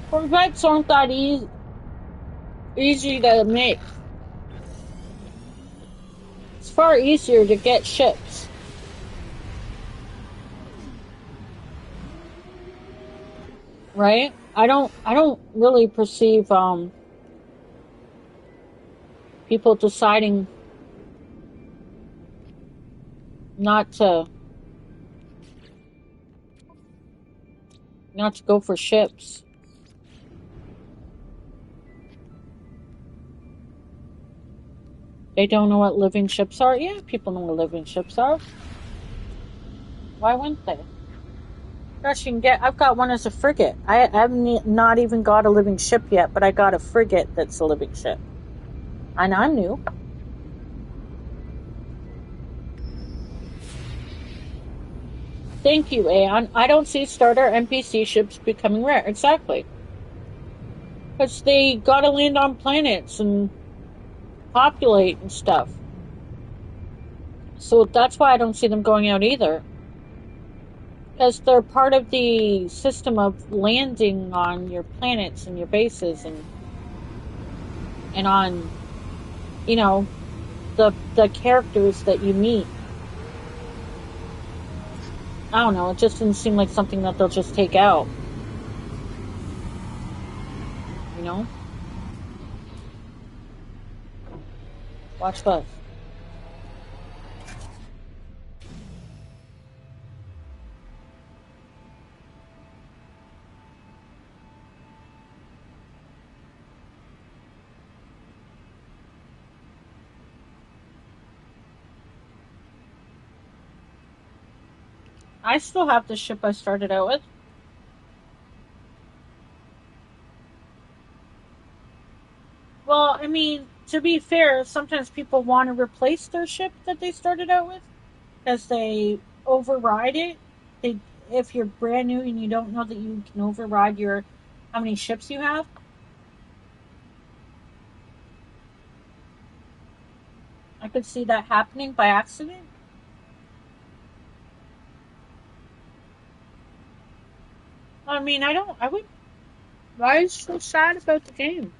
corvettes aren't that easy to make. It's far easier to get ships, right? I don't really perceive people deciding not to not to go for ships. They don't know what living ships are. Yeah, people know what living ships are. Why wouldn't they? Gosh, you can get. I've got one as a frigate. I haven't not even got a living ship yet, but I got a frigate that's a living ship, and I'm new. Thank you, Aeon. I don't see starter NPC ships becoming rare. Exactly, because they gotta land on planets and populate and stuff. So that's why I don't see them going out either. Because they're part of the system of landing on your planets and your bases and on, you know, the characters that you meet. I don't know, it just didn't seem like something that they'll just take out, you know? Watch this. I still have the ship I started out with. Well, I mean, to be fair, sometimes people want to replace their ship that they started out with because they override it. They, if you're brand new and you don't know that you can override your how many ships you have, I could see that happening by accident. I mean, I don't. I would. Why is so sad about the game?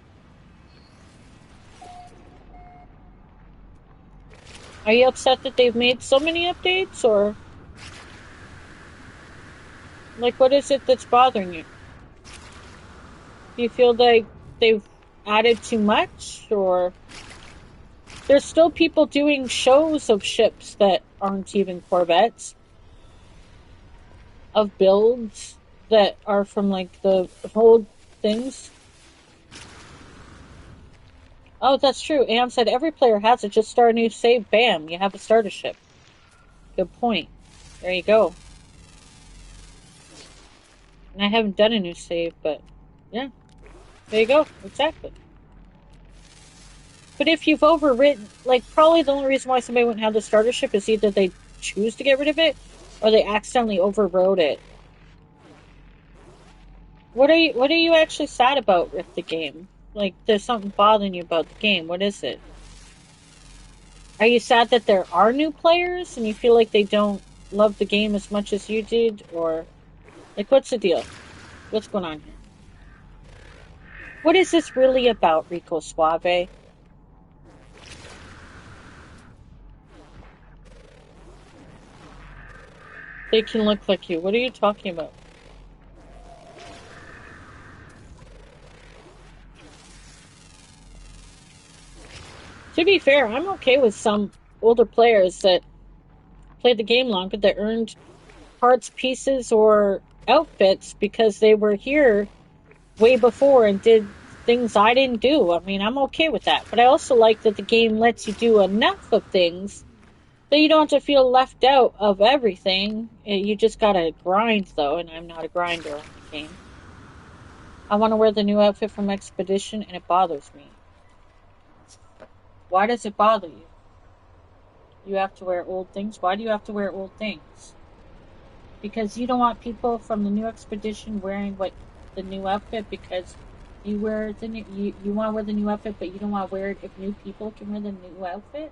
Are you upset that they've made so many updates, or like what is it that's bothering you? Do you feel like they've added too much, or there's still people doing shows of ships that aren't even Corvettes, of builds that are from like the old things? Oh, that's true. Anne said every player has it. Just start a new save. Bam, you have a starter ship. Good point. There you go. And I haven't done a new save, but yeah, there you go. Exactly. But if you've overwritten, like, probably the only reason why somebody wouldn't have the starter ship is either they choose to get rid of it or they accidentally overrode it. What are you actually sad about with the game? Like, there's something bothering you about the game. What is it? Are you sad that there are new players and you feel like they don't love the game as much as you did? Or, like, what's the deal? What's going on here? What is this really about, Rico Suave? They can look like you. What are you talking about? To be fair, I'm okay with some older players that played the game longer that earned parts, pieces, or outfits because they were here way before and did things I didn't do. I mean, I'm okay with that. But I also like that the game lets you do enough of things that you don't have to feel left out of everything. You just gotta grind, though, and I'm not a grinder on the game. I want to wear the new outfit from Expedition, and it bothers me. Why does it bother you? You have to wear old things? Why do you have to wear old things? Because you don't want people from the new Expedition wearing the new outfit because you wear the new, you want to wear the new outfit, but you don't want to wear it if new people can wear the new outfit?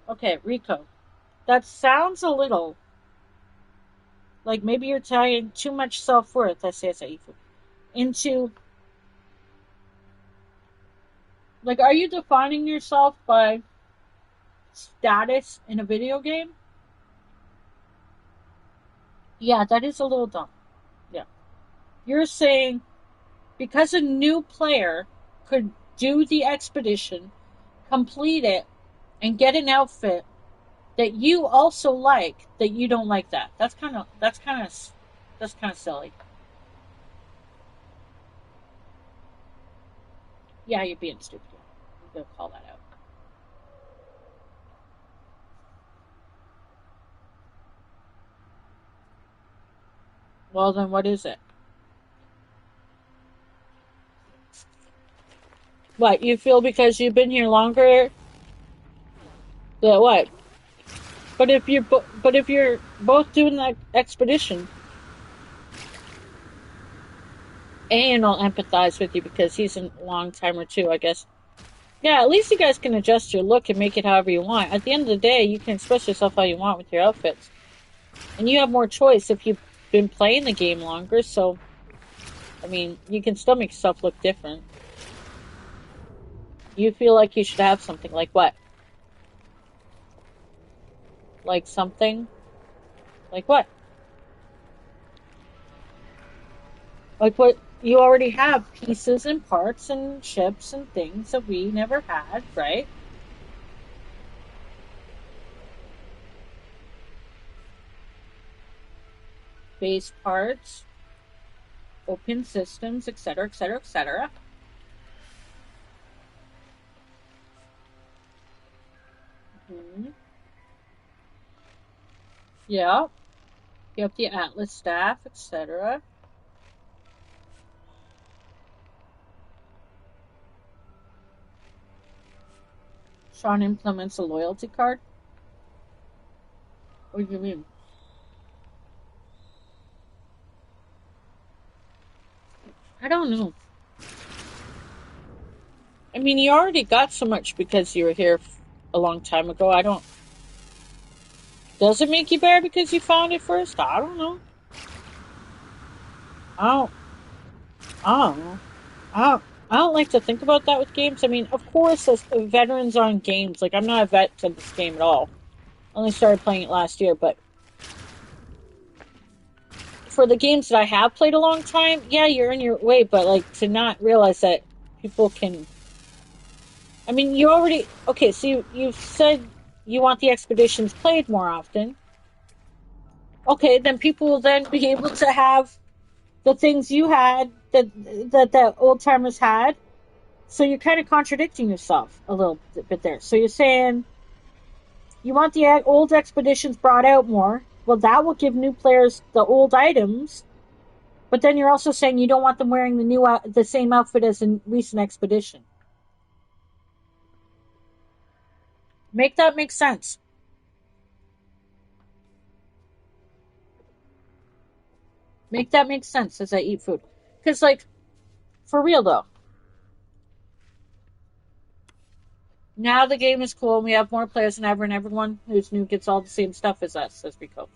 Okay, Rico. That sounds a little like maybe you're tying too much self-worth, I say, into, like, are you defining yourself by status in a video game? Yeah, that is a little dumb. Yeah. You're saying because a new player could do the expedition, complete it, and get an outfit that you also like, that you don't like that. That's kind of silly. Yeah, you're being stupid. I'm gonna call that out. Well, then what is it? What, you feel because you've been here longer that what? But if you're both doing that expedition, and I'll empathize with you because he's a long timer too, I guess. Yeah, at least you guys can adjust your look and make it however you want. At the end of the day, you can express yourself how you want with your outfits. And you have more choice if you've been playing the game longer, so, I mean, you can still make yourself look different. You feel like you should have something like what? Like something? Like what? Like what? You already have pieces and parts and chips and things that we never had, right? Base parts, open systems, etc., etc., etc. Hmm. Yeah, you have the Atlas staff, etc. Sean implements a loyalty card. What do you mean? I don't know. I mean, you already got so much because you were here a long time ago. I don't. Does it make you better because you found it first? I don't know. I don't. I don't know. I don't. I don't like to think about that with games. I mean, of course, as veterans on games, like I'm not a vet to this game at all. I only started playing it last year, but for the games that I have played a long time, yeah, you're in your way, but like to not realize that people can. I mean, you already okay. So you said you want the expeditions played more often. Okay, then people will then be able to have the things you had that the old timers had. So you're kind of contradicting yourself a little bit there. So you're saying you want the old expeditions brought out more. Well, that will give new players the old items. But then you're also saying you don't want them wearing the same outfit as a recent expedition. Make that make sense. Make that make sense as I eat food. Because, like, for real though, now the game is cool and we have more players than ever, and everyone who's new gets all the same stuff as us, says Rico.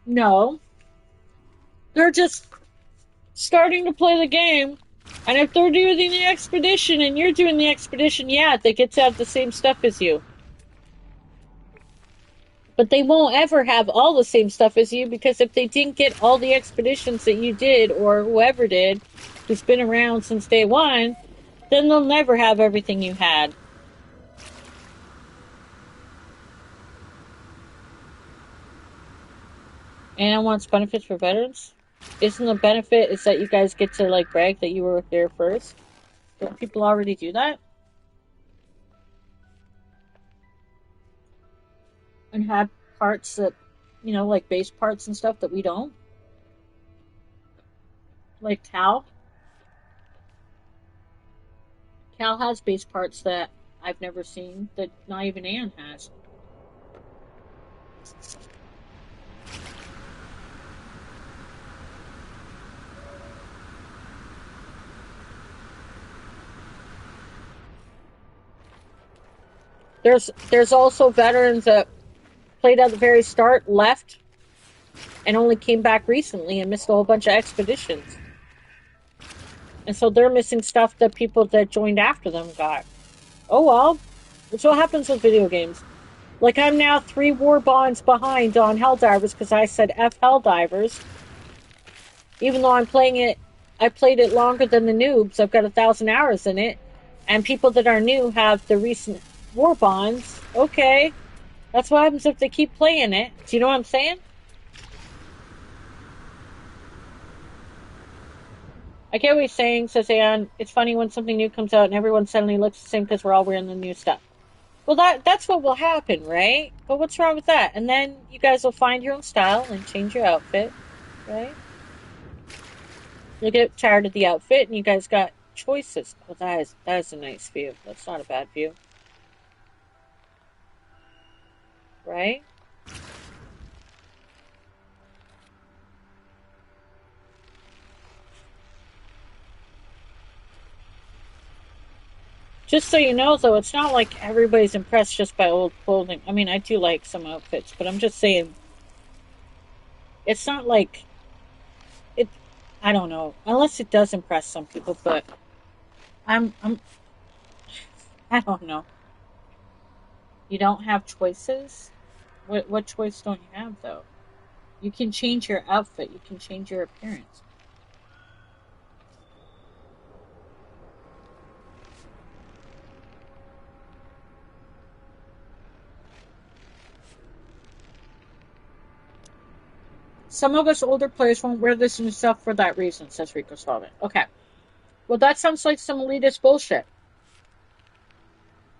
No, they're just starting to play the game, and if they're doing the expedition and you're doing the expedition, yeah, they get to have the same stuff as you. But they won't ever have all the same stuff as you, because if they didn't get all the expeditions that you did, or whoever did, who's been around since day one, then they'll never have everything you had. And wants benefits for veterans? Isn't the benefit is that you guys get to like brag that you were there first? Don't people already do that? And have parts that, like base parts and stuff that we don't? Like Cal? Cal has base parts that I've never seen, that not even Anne has. There's also veterans that played at the very start, left, and only came back recently and missed a whole bunch of expeditions. And so they're missing stuff that people that joined after them got. Oh well. That's what happens with video games. Like, I'm now 3 war bonds behind on Helldivers because I said F Helldivers. Even though I played it longer than the noobs. I've got 1,000 hours in it. And people that are new have the recent war bonds. Okay. That's what happens if they keep playing it. Do you know what I'm saying? I get what he's saying, says Anne. It's funny when something new comes out and everyone suddenly looks the same because we're all wearing the new stuff. Well, that's what will happen, right? But what's wrong with that? And then you guys will find your own style and change your outfit, right? You'll get tired of the outfit and you guys got choices. Well, that is a nice view. That's not a bad view. Right? Just so you know, though, it's not like everybody's impressed just by old clothing. I mean, I do like some outfits, but I'm just saying, it's not like it. I don't know, unless it does impress some people, but I'm, I don't know. You don't have choices. What choice don't you have though? You can change your outfit. You can change your appearance. Some of us older players won't wear this new stuff for that reason, says Rico Solomon. Okay. Well, that sounds like some elitist bullshit.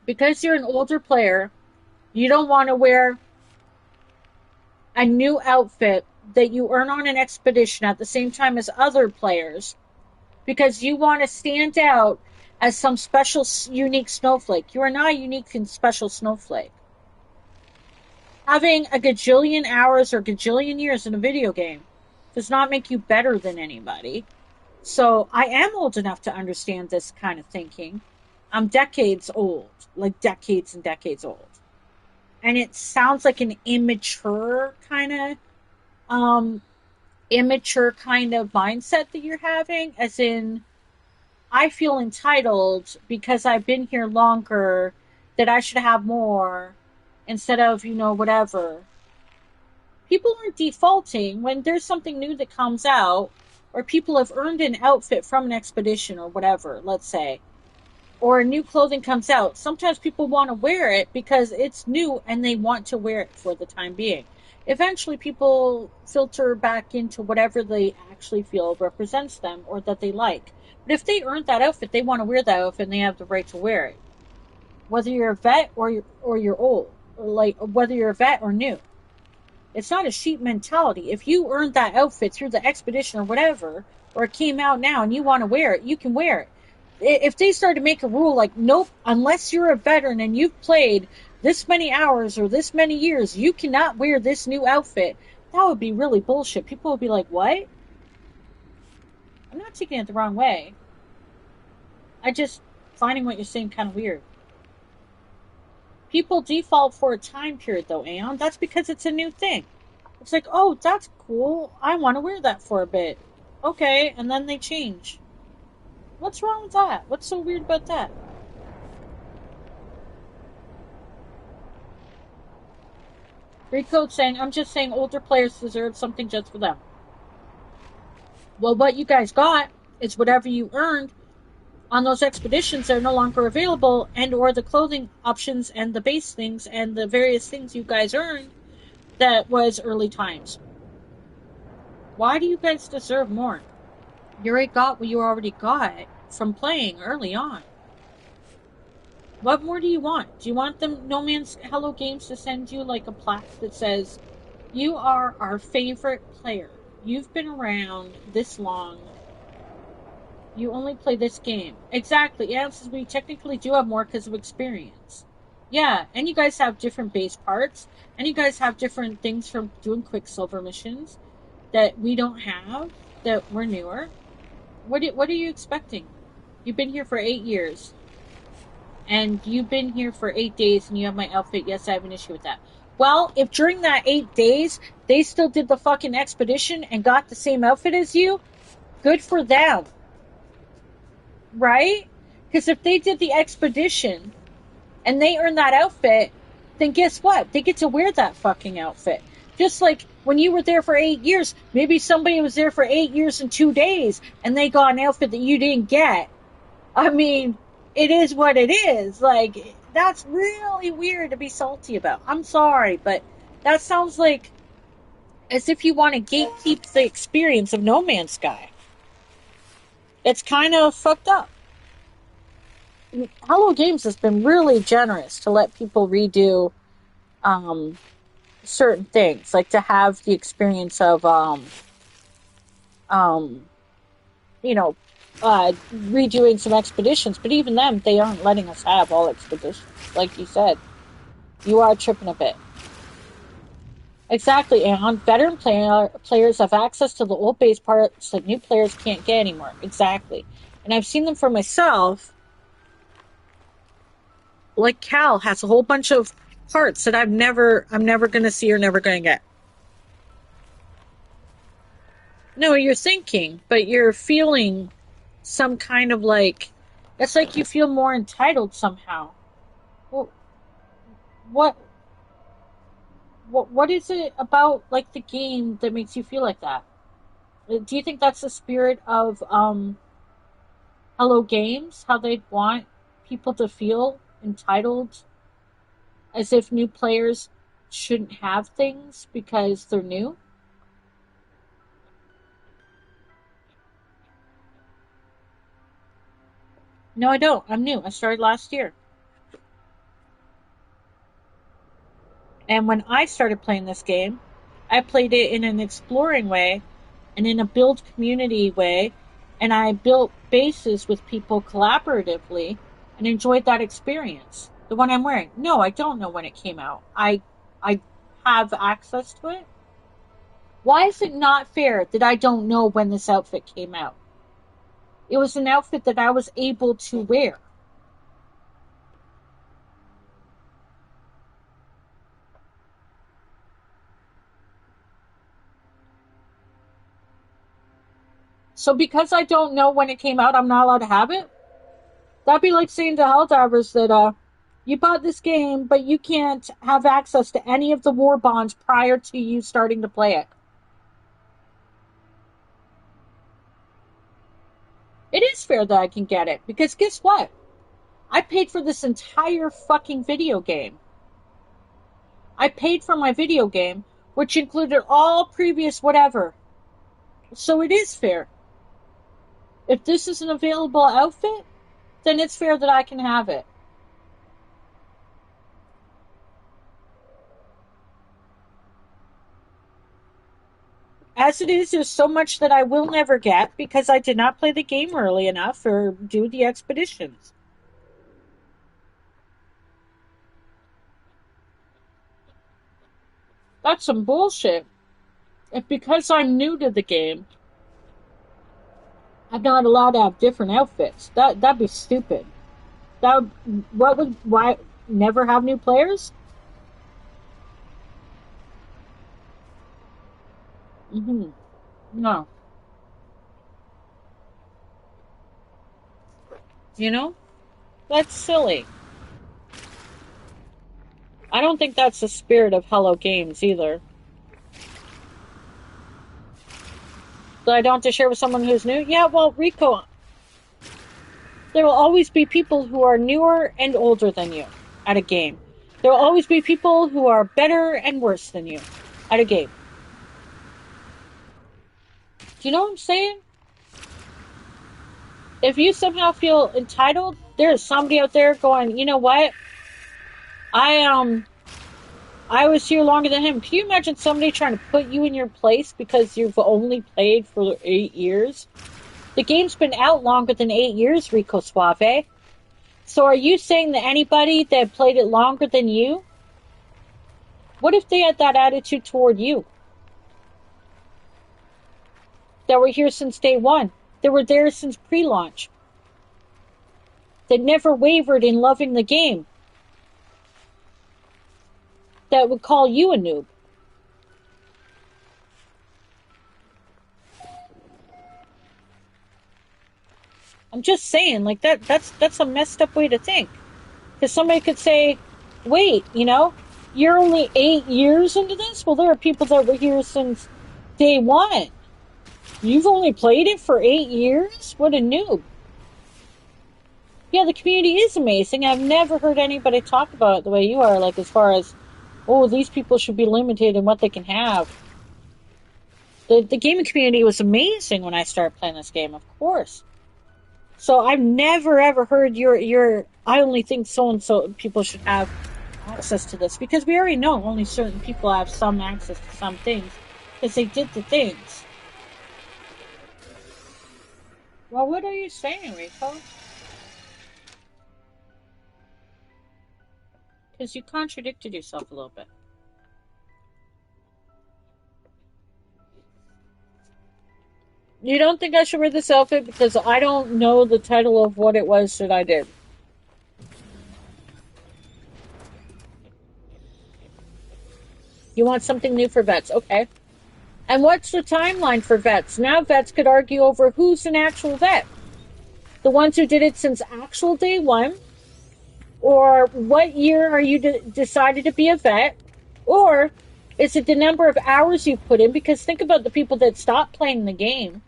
Because you're an older player, you don't want to wear a new outfit that you earn on an expedition at the same time as other players because you want to stand out as some special, unique snowflake. You are not a unique and special snowflake. Having a gajillion hours or gajillion years in a video game does not make you better than anybody. So I am old enough to understand this kind of thinking. I'm decades old, like decades and decades old. And it sounds like an immature kind of mindset that you're having, as in, I feel entitled because I've been here longer, that I should have more instead of, whatever. People aren't defaulting when there's something new that comes out, or people have earned an outfit from an expedition or whatever, let's say, or new clothing comes out. Sometimes people want to wear it because it's new and they want to wear it for the time being. Eventually, people filter back into whatever they actually feel represents them or that they like. But if they earned that outfit, they want to wear that outfit and they have the right to wear it. Whether you're a vet or you're old, or like whether you're a vet or new. It's not a sheep mentality. If you earned that outfit through the expedition or whatever, or it came out now and you want to wear it, you can wear it. If they start to make a rule like, nope, unless you're a veteran and you've played this many hours or this many years, you cannot wear this new outfit, that would be really bullshit. People would be like, what? I'm not taking it the wrong way. I just finding what you're saying kind of weird. People default for a time period, though, Aeon. That's because it's a new thing. It's like, oh, that's cool. I want to wear that for a bit. Okay, and then they change. What's wrong with that? What's so weird about that? Rico's saying, I'm just saying older players deserve something just for them. Well, what you guys got is whatever you earned on those expeditions that are no longer available, and or the clothing options and the base things and the various things you guys earned that was early times. Why do you guys deserve more? You already got what you already got from playing early on. What more do you want? Do you want them No Man's Hello Games to send you like a plaque that says, you are our favorite player. You've been around this long. You only play this game. Exactly. Yeah, since we technically do have more because of experience. Yeah, and you guys have different base parts, and you guys have different things from doing Quicksilver missions that we don't have, that we're newer. What are you expecting? You've been here for 8 years, and you've been here for 8 days, and you have my outfit. Yes, I have an issue with that. Well, if during that 8 days they still did the fucking expedition and got the same outfit as you, good for them, right? Because if they did the expedition and they earn that outfit, then guess what? They get to wear that fucking outfit. Just like when you were there for 8 years, maybe somebody was there for 8 years and 2 days and they got an outfit that you didn't get. I mean, it is what it is. Like, that's really weird to be salty about. I'm sorry, but that sounds like as if you want to gatekeep the experience of No Man's Sky. It's kind of fucked up. Hello Games has been really generous to let people redo um, certain things, like to have the experience of um, you know, redoing some expeditions. But even them, they aren't letting us have all expeditions. Like you said, you are tripping a bit. Exactly, and veteran players have access to the old base parts that new players can't get anymore. Exactly, and I've seen them for myself. Like Cal has a whole bunch of parts that I'm never going to see or never going to get. No, you're thinking, but you're feeling some kind of like, it's like you feel more entitled somehow. Well, what what is it about like the game that makes you feel like that? Do you think that's the spirit of Hello Games? How they'd want people to feel entitled, as if new players shouldn't have things because they're new? No, I don't. I'm new. I started last year. And when I started playing this game, I played it in an exploring way and in a build community way, and I built bases with people collaboratively and enjoyed that experience. The one I'm wearing. No, I don't know when it came out. I have access to it. Why is it not fair that I don't know when this outfit came out? It was an outfit that I was able to wear. So because I don't know when it came out, I'm not allowed to have it? That'd be like saying to Helldivers that you bought this game, but you can't have access to any of the war bonds prior to you starting to play it. It is fair that I can get it, because guess what? I paid for this entire fucking video game. I paid for my video game, which included all previous whatever. So it is fair. If this is an available outfit, then it's fair that I can have it. As it is, there's so much that I will never get because I did not play the game early enough or do the expeditions. That's some bullshit. If because I'm new to the game, I'm not allowed to have different outfits. That'd be stupid. That what would why never have new players? Mm-hmm. No, you know that's silly. I don't think that's the spirit of Hello Games either. So I don't have to share with someone who's new? Yeah, well, Rico, there will always be people who are newer and older than you at a game. There will always be people who are better and worse than you at a game. Do you know what I'm saying? If you somehow feel entitled, there's somebody out there going, you know what? I I was here longer than him. Can you imagine somebody trying to put you in your place because you've only played for 8 years? The game's been out longer than 8 years, Rico Suave. So are you saying that anybody that played it longer than you, what if they had that attitude toward you? That were here since day one. That were there since pre-launch. That never wavered in loving the game. That would call you a noob. I'm just saying, like that's a messed up way to think. Because somebody could say, wait, you're only 8 years into this? Well, there are people that were here since day one. You've only played it for 8 years? What a noob. Yeah, the community is amazing. I've never heard anybody talk about it the way you are, like as far as, oh, these people should be limited in what they can have. The gaming community was amazing when I started playing this game, of course. So I've never ever heard your I only think so and so people should have access to this, because we already know only certain people have some access to some things because they did the things. Well, what are you saying, Rico? Because you contradicted yourself a little bit. You don't think I should wear this outfit because I don't know the title of what it was that I did. You want something new for vets, okay. And what's the timeline for vets? Now vets could argue over who's an actual vet. The ones who did it since actual day one, or what year are you decided to be a vet, or is it the number of hours you've put in? Because think about the people that stopped playing the game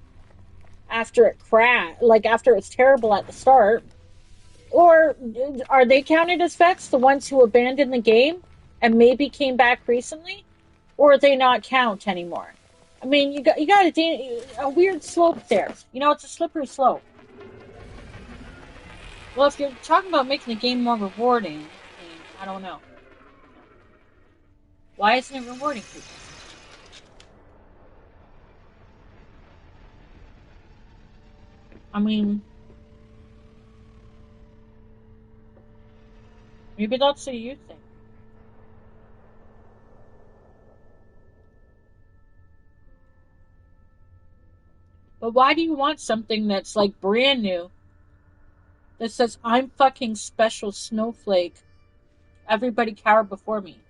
after it crashed, like after it's terrible at the start. Or are they counted as vets, the ones who abandoned the game and maybe came back recently? Or they not count anymore? I mean, you got a weird slope there. It's a slippery slope. Well, if you're talking about making the game more rewarding, I don't know. Why isn't it rewarding people? I mean, maybe that's a you thing. But why do you want something that's like brand new that says, I'm fucking special snowflake? Everybody cower before me.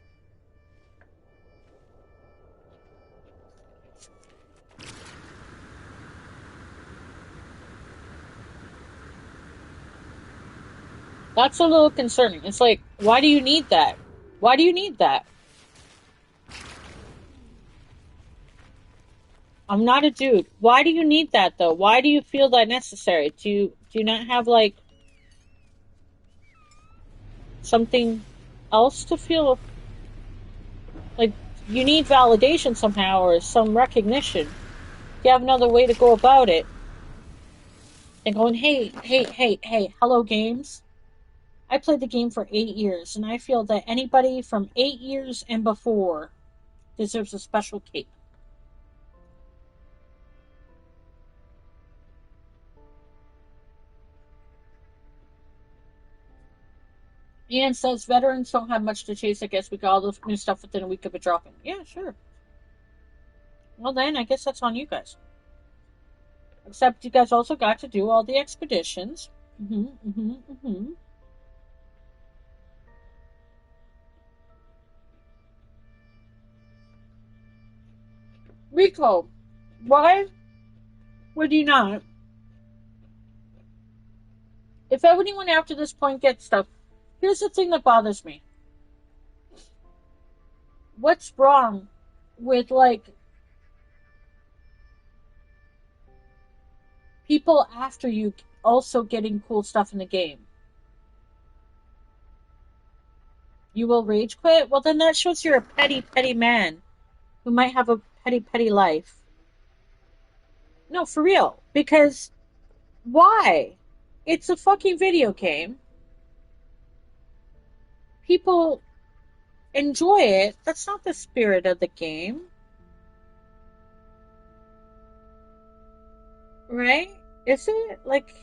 That's a little concerning. It's like, why do you need that? Why do you need that? I'm not a dude. Why do you need that though? Why do you feel that necessary? Do you not have like something else to feel like you need validation somehow or some recognition? You have another way to go about it than going, hey, hello games. I played the game for 8 years, and I feel that anybody from 8 years and before deserves a special cape. Ian says veterans don't have much to chase. I guess we got all the new stuff within a week of it dropping. Yeah, sure. Well, then, I guess that's on you guys. Except you guys also got to do all the expeditions. Rico, why would you not? If anyone after this point gets stuff, here's the thing that bothers me. what's wrong with like people after you also getting cool stuff in the game? You will rage quit? Well, then that shows you're a petty, petty man who might have a petty, petty life. No, for real. Because why? It's a fucking video game. People enjoy it. That's not the spirit of the game. Right? Is it? Like,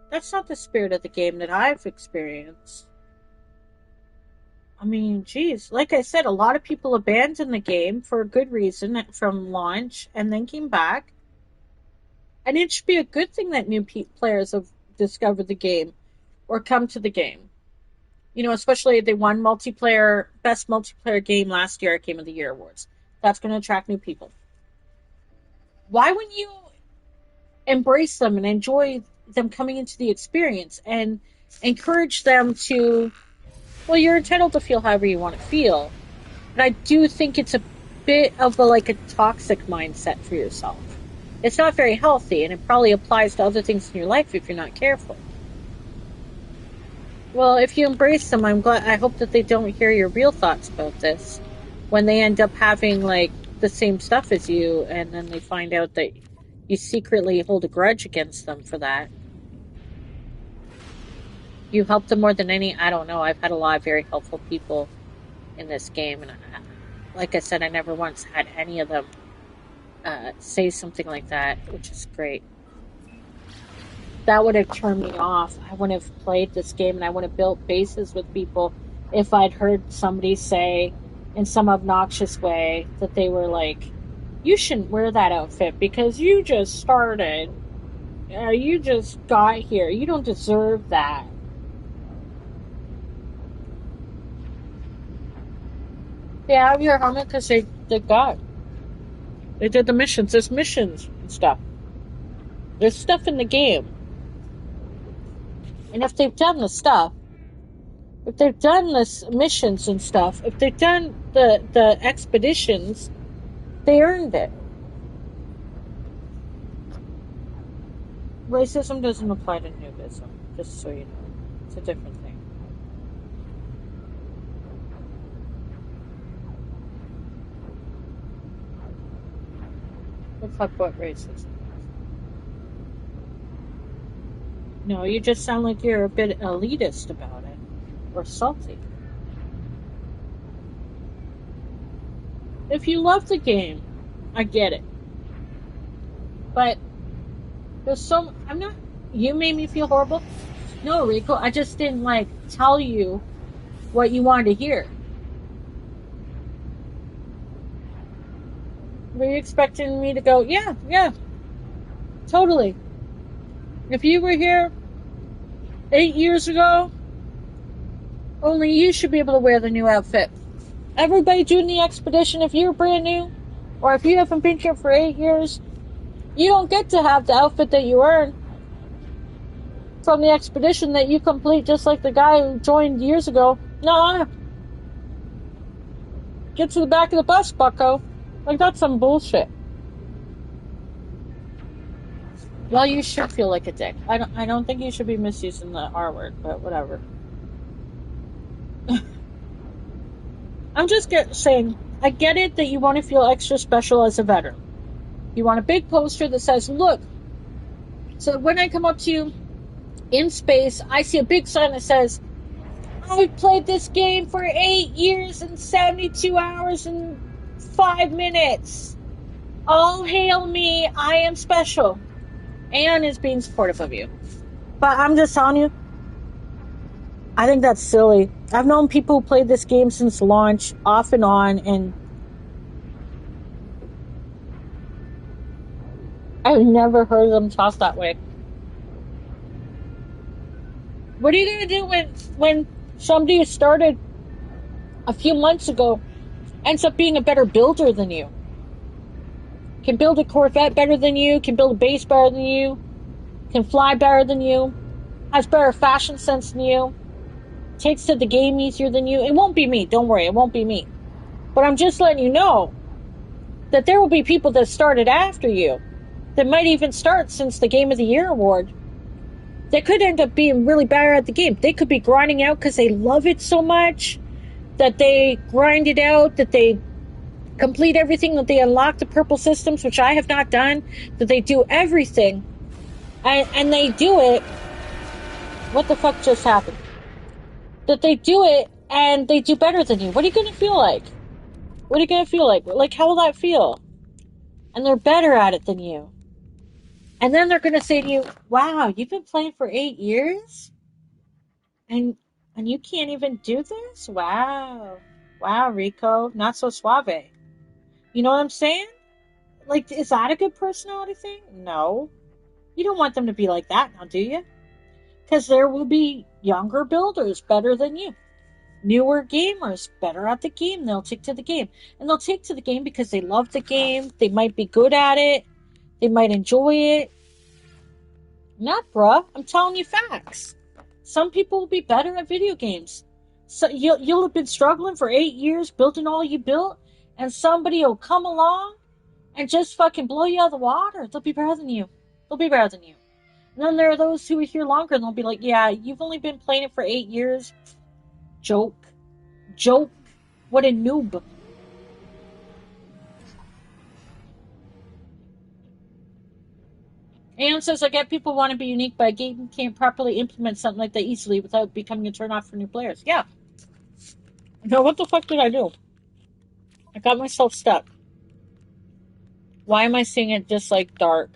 that's not the spirit of the game that I've experienced. I mean, geez, like I said, a lot of people abandoned the game for a good reason from launch and then came back. And it should be a good thing that new players have discovered the game or come to the game. You know, especially they won best multiplayer game last year at Game of the Year Awards. That's going to attract new people. Why wouldn't you embrace them and enjoy them coming into the experience and encourage them to, well, you're entitled to feel however you want to feel. But I do think it's a bit of a toxic mindset for yourself. It's not very healthy, and it probably applies to other things in your life if you're not careful. Well, if you embrace them, I hope that they don't hear your real thoughts about this when they end up having the same stuff as you, and then they find out that you secretly hold a grudge against them for that. You help them more than any, I don't know. I've had a lot of very helpful people in this game, and like I said, I never once had any of them say something like that, which is great. That would have turned me off. I wouldn't have played this game, and I would have built bases with people if I'd heard somebody say in some obnoxious way that they were like, you shouldn't wear that outfit because you just started. You just got here. You don't deserve that. They have your helmet because they got. They did the missions. There's missions and stuff. There's stuff in the game. And if they've done the stuff, if they've done the missions and stuff, if they've done the expeditions, they earned it. Racism doesn't apply to noobism, just so you know. It's a different thing. Let's talk about racism. No, you just sound like you're a bit elitist about it. Or salty. If you love the game, I get it. But I'm not, you made me feel horrible. No, Rico, I just didn't tell you what you wanted to hear. Were you expecting me to go, yeah, totally. If you were here 8 years ago, only you should be able to wear the new outfit. Everybody doing the expedition, if you're brand new, or if you haven't been here for 8 years, you don't get to have the outfit that you earned from the expedition that you complete, just like the guy who joined years ago. No, get to the back of the bus, bucko. That's some bullshit. Well, you should feel like a dick. I don't think you should be misusing the R word, but whatever. I'm just saying, I get it that you want to feel extra special as a veteran. You want a big poster that says, look. So when I come up to you in space, I see a big sign that says, I've played this game for 8 years and 72 hours and 5 minutes. All hail me, I am special. And is being supportive of you. But I'm just telling you, I think that's silly. I've known people who played this game since launch, off and on, and I've never heard them talk that way. What are you going to do when somebody who started a few months ago ends up being a better builder than you? Can build a Corvette better than you, can build a base better than you, can fly better than you, has better fashion sense than you, takes to the game easier than you. It won't be me, don't worry, it won't be me. But I'm just letting you know that there will be people that started after you that might even start since the Game of the Year award. They could end up being really bad at the game. They could be grinding out because they love it so much that they grind it out, that they complete everything, that they unlock the purple systems, which I have not done, that they do everything, and they do it. What the fuck just happened? That they do it and they do better than you. What are you going to feel like? What are you going to feel like? Like, how will that feel? And they're better at it than you. And then they're going to say to you, wow, you've been playing for 8 years? And you can't even do this? Wow. Wow, Rico. Not so suave. You know what I'm saying? Like, is that a good personality thing? No. You don't want them to be like that now, do you? Because there will be younger builders better than you. Newer gamers better at the game. They'll take to the game. And they'll take to the game because they love the game. They might be good at it. They might enjoy it. Not, bruh. I'm telling you facts. Some people will be better at video games. So you'll have been struggling for 8 years building all you built, and somebody will come along and just fucking blow you out of the water. They'll be better than you. They'll be better than you. And then there are those who are here longer, and they'll be like, yeah, you've only been playing it for 8 years. Joke. Joke. What a noob. Anne says, I get people want to be unique, but a game can't properly implement something like that easily without becoming a turnoff for new players. Yeah. No, what the fuck did I do? I got myself stuck. Why am I seeing it just like dark?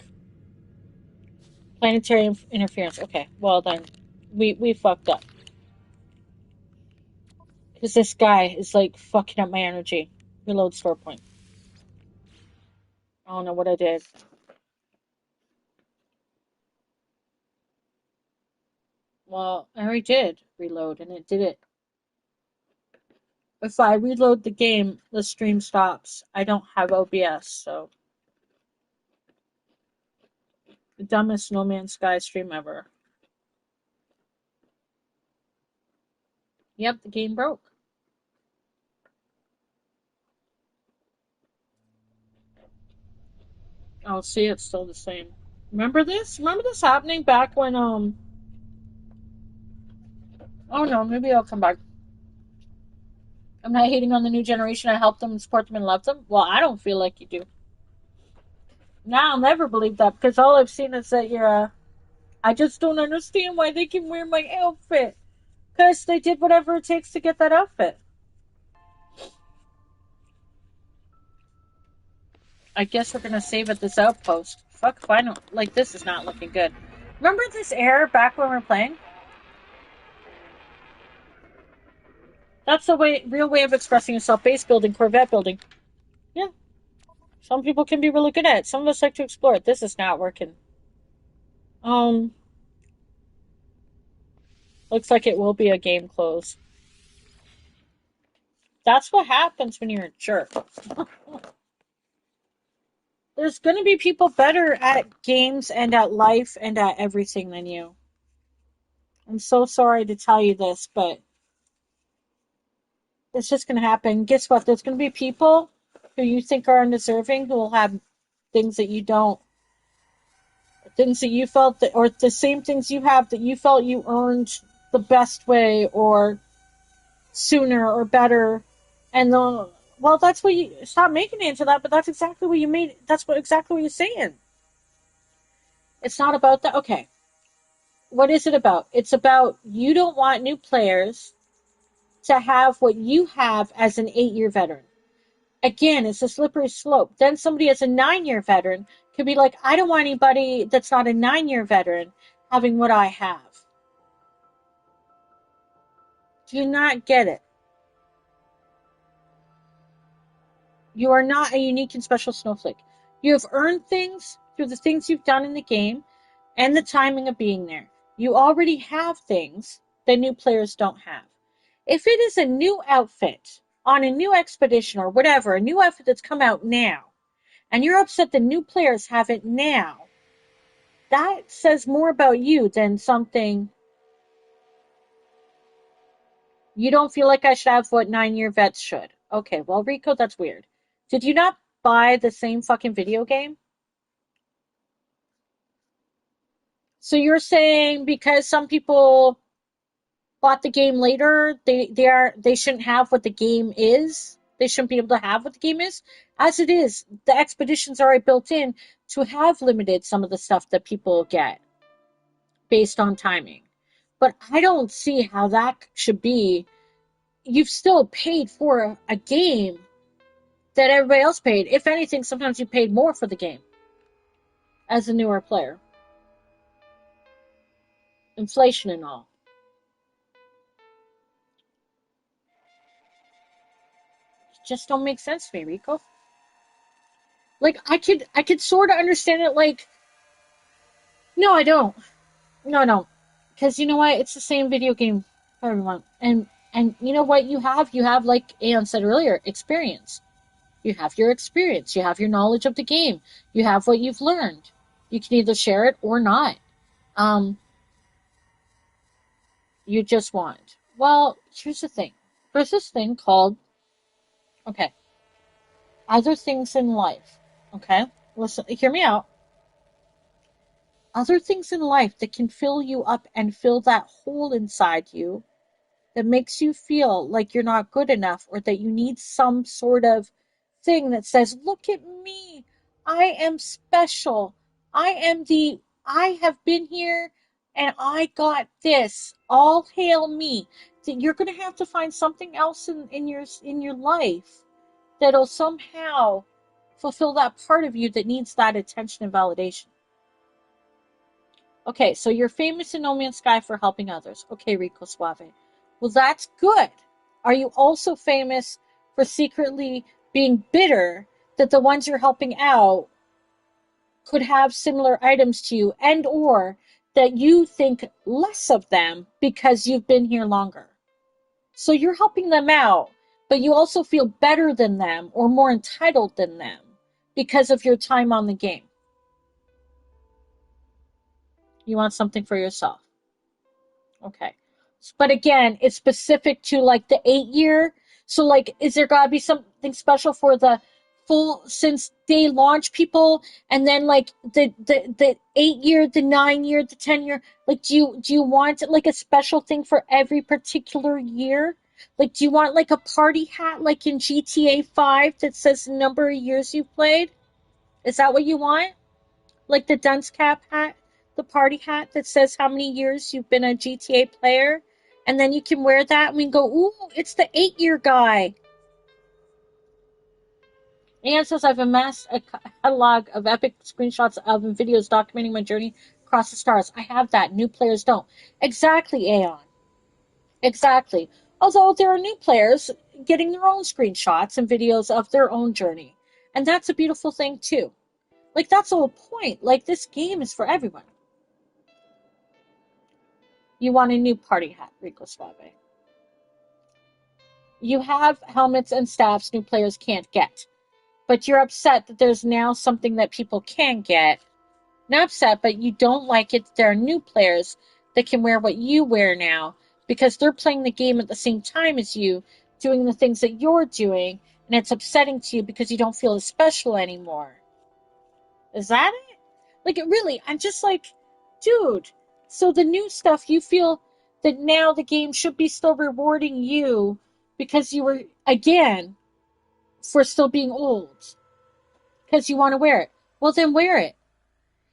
Planetary interference. Okay, well then, we fucked up. Because this guy is like fucking up my energy. Reload store point. I don't know what I did. Well, I already did reload, and it did it. If I reload the game, the stream stops. I don't have OBS, so the dumbest No Man's Sky stream ever. Yep, the game broke. Oh, see, it's still the same. Remember this? Remember this happening back when Oh no, maybe I'll come back. I'm not hating on the new generation. I help them and support them and love them. Well, I don't feel like you do. Now I'll never believe that because all I've seen is that you're I just don't understand why they can wear my outfit. Because they did whatever it takes to get that outfit. I guess we're gonna save at this outpost. Fuck, final. Like, this is not looking good. Remember this error back when we were playing? That's the real way of expressing yourself. Base building, Corvette building. Yeah. Some people can be really good at it. Some of us like to explore it. This is not working. Looks like it will be a game close. That's what happens when you're a jerk. There's going to be people better at games and at life and at everything than you. I'm so sorry to tell you this, but it's just going to happen. Guess what? There's going to be people who you think are undeserving who will have things that you don't, things that you felt that, or the same things you have that you felt you earned the best way or sooner or better. And well, that's what you stop making it into that, but that's exactly what you made. That's exactly what you're saying. It's not about that. Okay. What is it about? It's about you don't want new players to have what you have as an 8-year veteran. Again, it's a slippery slope. Then somebody as a 9-year veteran could be like, I don't want anybody that's not a 9-year veteran having what I have. Do you not get it? You are not a unique and special snowflake. You have earned things through the things you've done in the game and the timing of being there. You already have things that new players don't have. If it is a new outfit on a new expedition or whatever, a new outfit that's come out now, and you're upset that new players have it now, that says more about you than something you don't feel like I should have what 9-year vets should. Okay, well, Rico, that's weird. Did you not buy the same fucking video game? So you're saying because some people bought the game later, they shouldn't have what the game is? They shouldn't be able to have what the game is? As it is, the expeditions are already built in to have limited some of the stuff that people get based on timing. But I don't see how that should be. You've still paid for a game that everybody else paid. If anything, sometimes you paid more for the game as a newer player. Inflation and all. It just don't make sense to me, Rico. Like I could sort of understand it like no, I don't. No, I don't. Because you know what? It's the same video game for everyone. And you know what you have like Aeon said earlier, experience. You have your experience, you have your knowledge of the game, you have what you've learned. You can either share it or not. Um you just want. Well, here's the thing. There's this thing called okay, other things in life. Okay? Listen, hear me out. Other things in life that can fill you up and fill that hole inside you that makes you feel like you're not good enough or that you need some sort of thing that says, look at me. I am special. I have been here and I got this. All hail me. That you're going to have to find something else in your life that'll somehow fulfill that part of you that needs that attention and validation. Okay, so you're famous in No Man's Sky for helping others. Okay, Rico Suave. Well, that's good. Are you also famous for secretly being bitter that the ones you're helping out could have similar items to you and or that you think less of them because you've been here longer? So you're helping them out, but you also feel better than them or more entitled than them because of your time on the game. You want something for yourself. Okay. But again, it's specific to like the 8 year. So like, is there gotta be something special for the full since they launch people and then like the 8 year, the 9 year, the 10 year? Like do you want like a special thing for every particular year? Like do you want like a party hat like in GTA 5 that says the number of years you've played? Is that what you want? Like the dunce cap hat, the party hat that says how many years you've been a GTA player, and then you can wear that and we can go, ooh, it's the 8 year guy. Anne says I've amassed a catalog of epic screenshots of and videos documenting my journey across the stars. I have that. New players don't. Exactly, Aeon. Exactly. Although there are new players getting their own screenshots and videos of their own journey. And that's a beautiful thing too. Like that's the whole point. Like this game is for everyone. You want a new party hat, Rico Suave. You have helmets and staffs new players can't get. But you're upset that there's now something that people can get. Not upset, but you don't like it that there are new players that can wear what you wear now because they're playing the game at the same time as you, doing the things that you're doing, and it's upsetting to you because you don't feel as special anymore. Is that it? Like, it really, I'm just like, dude, so the new stuff, you feel that now the game should be still rewarding you because you were, again, for still being old. Because you want to wear it. Well, then wear it.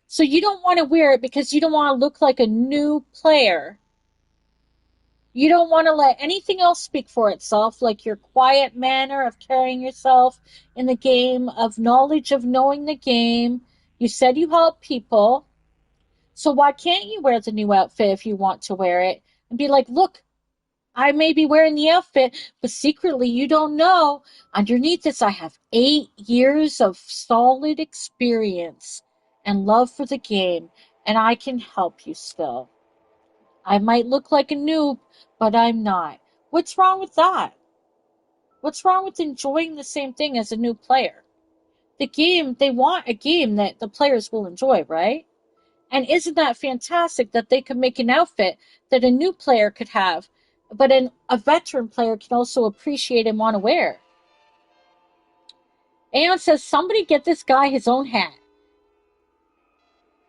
So you don't want to wear it because you don't want to look like a new player. You don't want to let anything else speak for itself, like your quiet manner of carrying yourself in the game, of knowledge of knowing the game. You said you help people. So why can't you wear the new outfit if you want to wear it and be like, look, I may be wearing the outfit, but secretly you don't know. Underneath this, I have 8 years of solid experience and love for the game, and I can help you still. I might look like a noob, but I'm not. What's wrong with that? What's wrong with enjoying the same thing as a new player? The game, they want a game that the players will enjoy, right? And isn't that fantastic that they could make an outfit that a new player could have, but a veteran player can also appreciate and want to wear? Aeon says, somebody get this guy his own hat.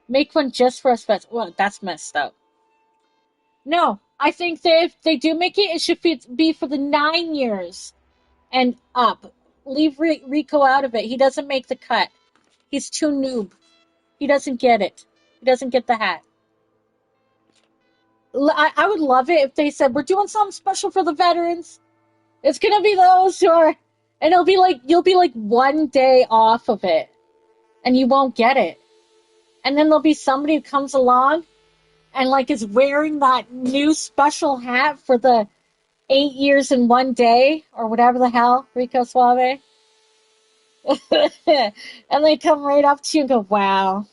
Make one just for us vets. Well, that's messed up. No, I think that if they do make it, it should be for the 9 years and up. Leave Rico out of it. He doesn't make the cut. He's too noob. He doesn't get it. He doesn't get the hat. I would love it if they said, we're doing something special for the veterans. It's going to be those who are, and it'll be like, you'll be like 1 day off of it, and you won't get it. And then there'll be somebody who comes along and like is wearing that new special hat for the 8 years in 1 day, or whatever the hell, Rico Suave. And they come right up to you and go, wow,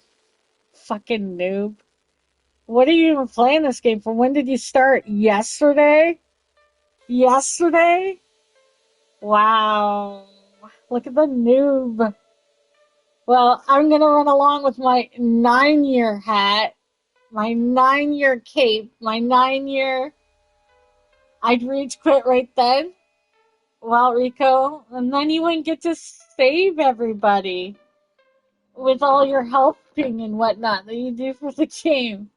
fucking noob. What are you even playing this game for? When did you start? Yesterday? Yesterday? Wow. Look at the noob. Well, I'm going to run along with my 9-year hat, my 9-year cape, my 9-year. I'd rage quit right then. Well, Rico, and then you wouldn't get to save everybody with all your helping and whatnot that you do for the game.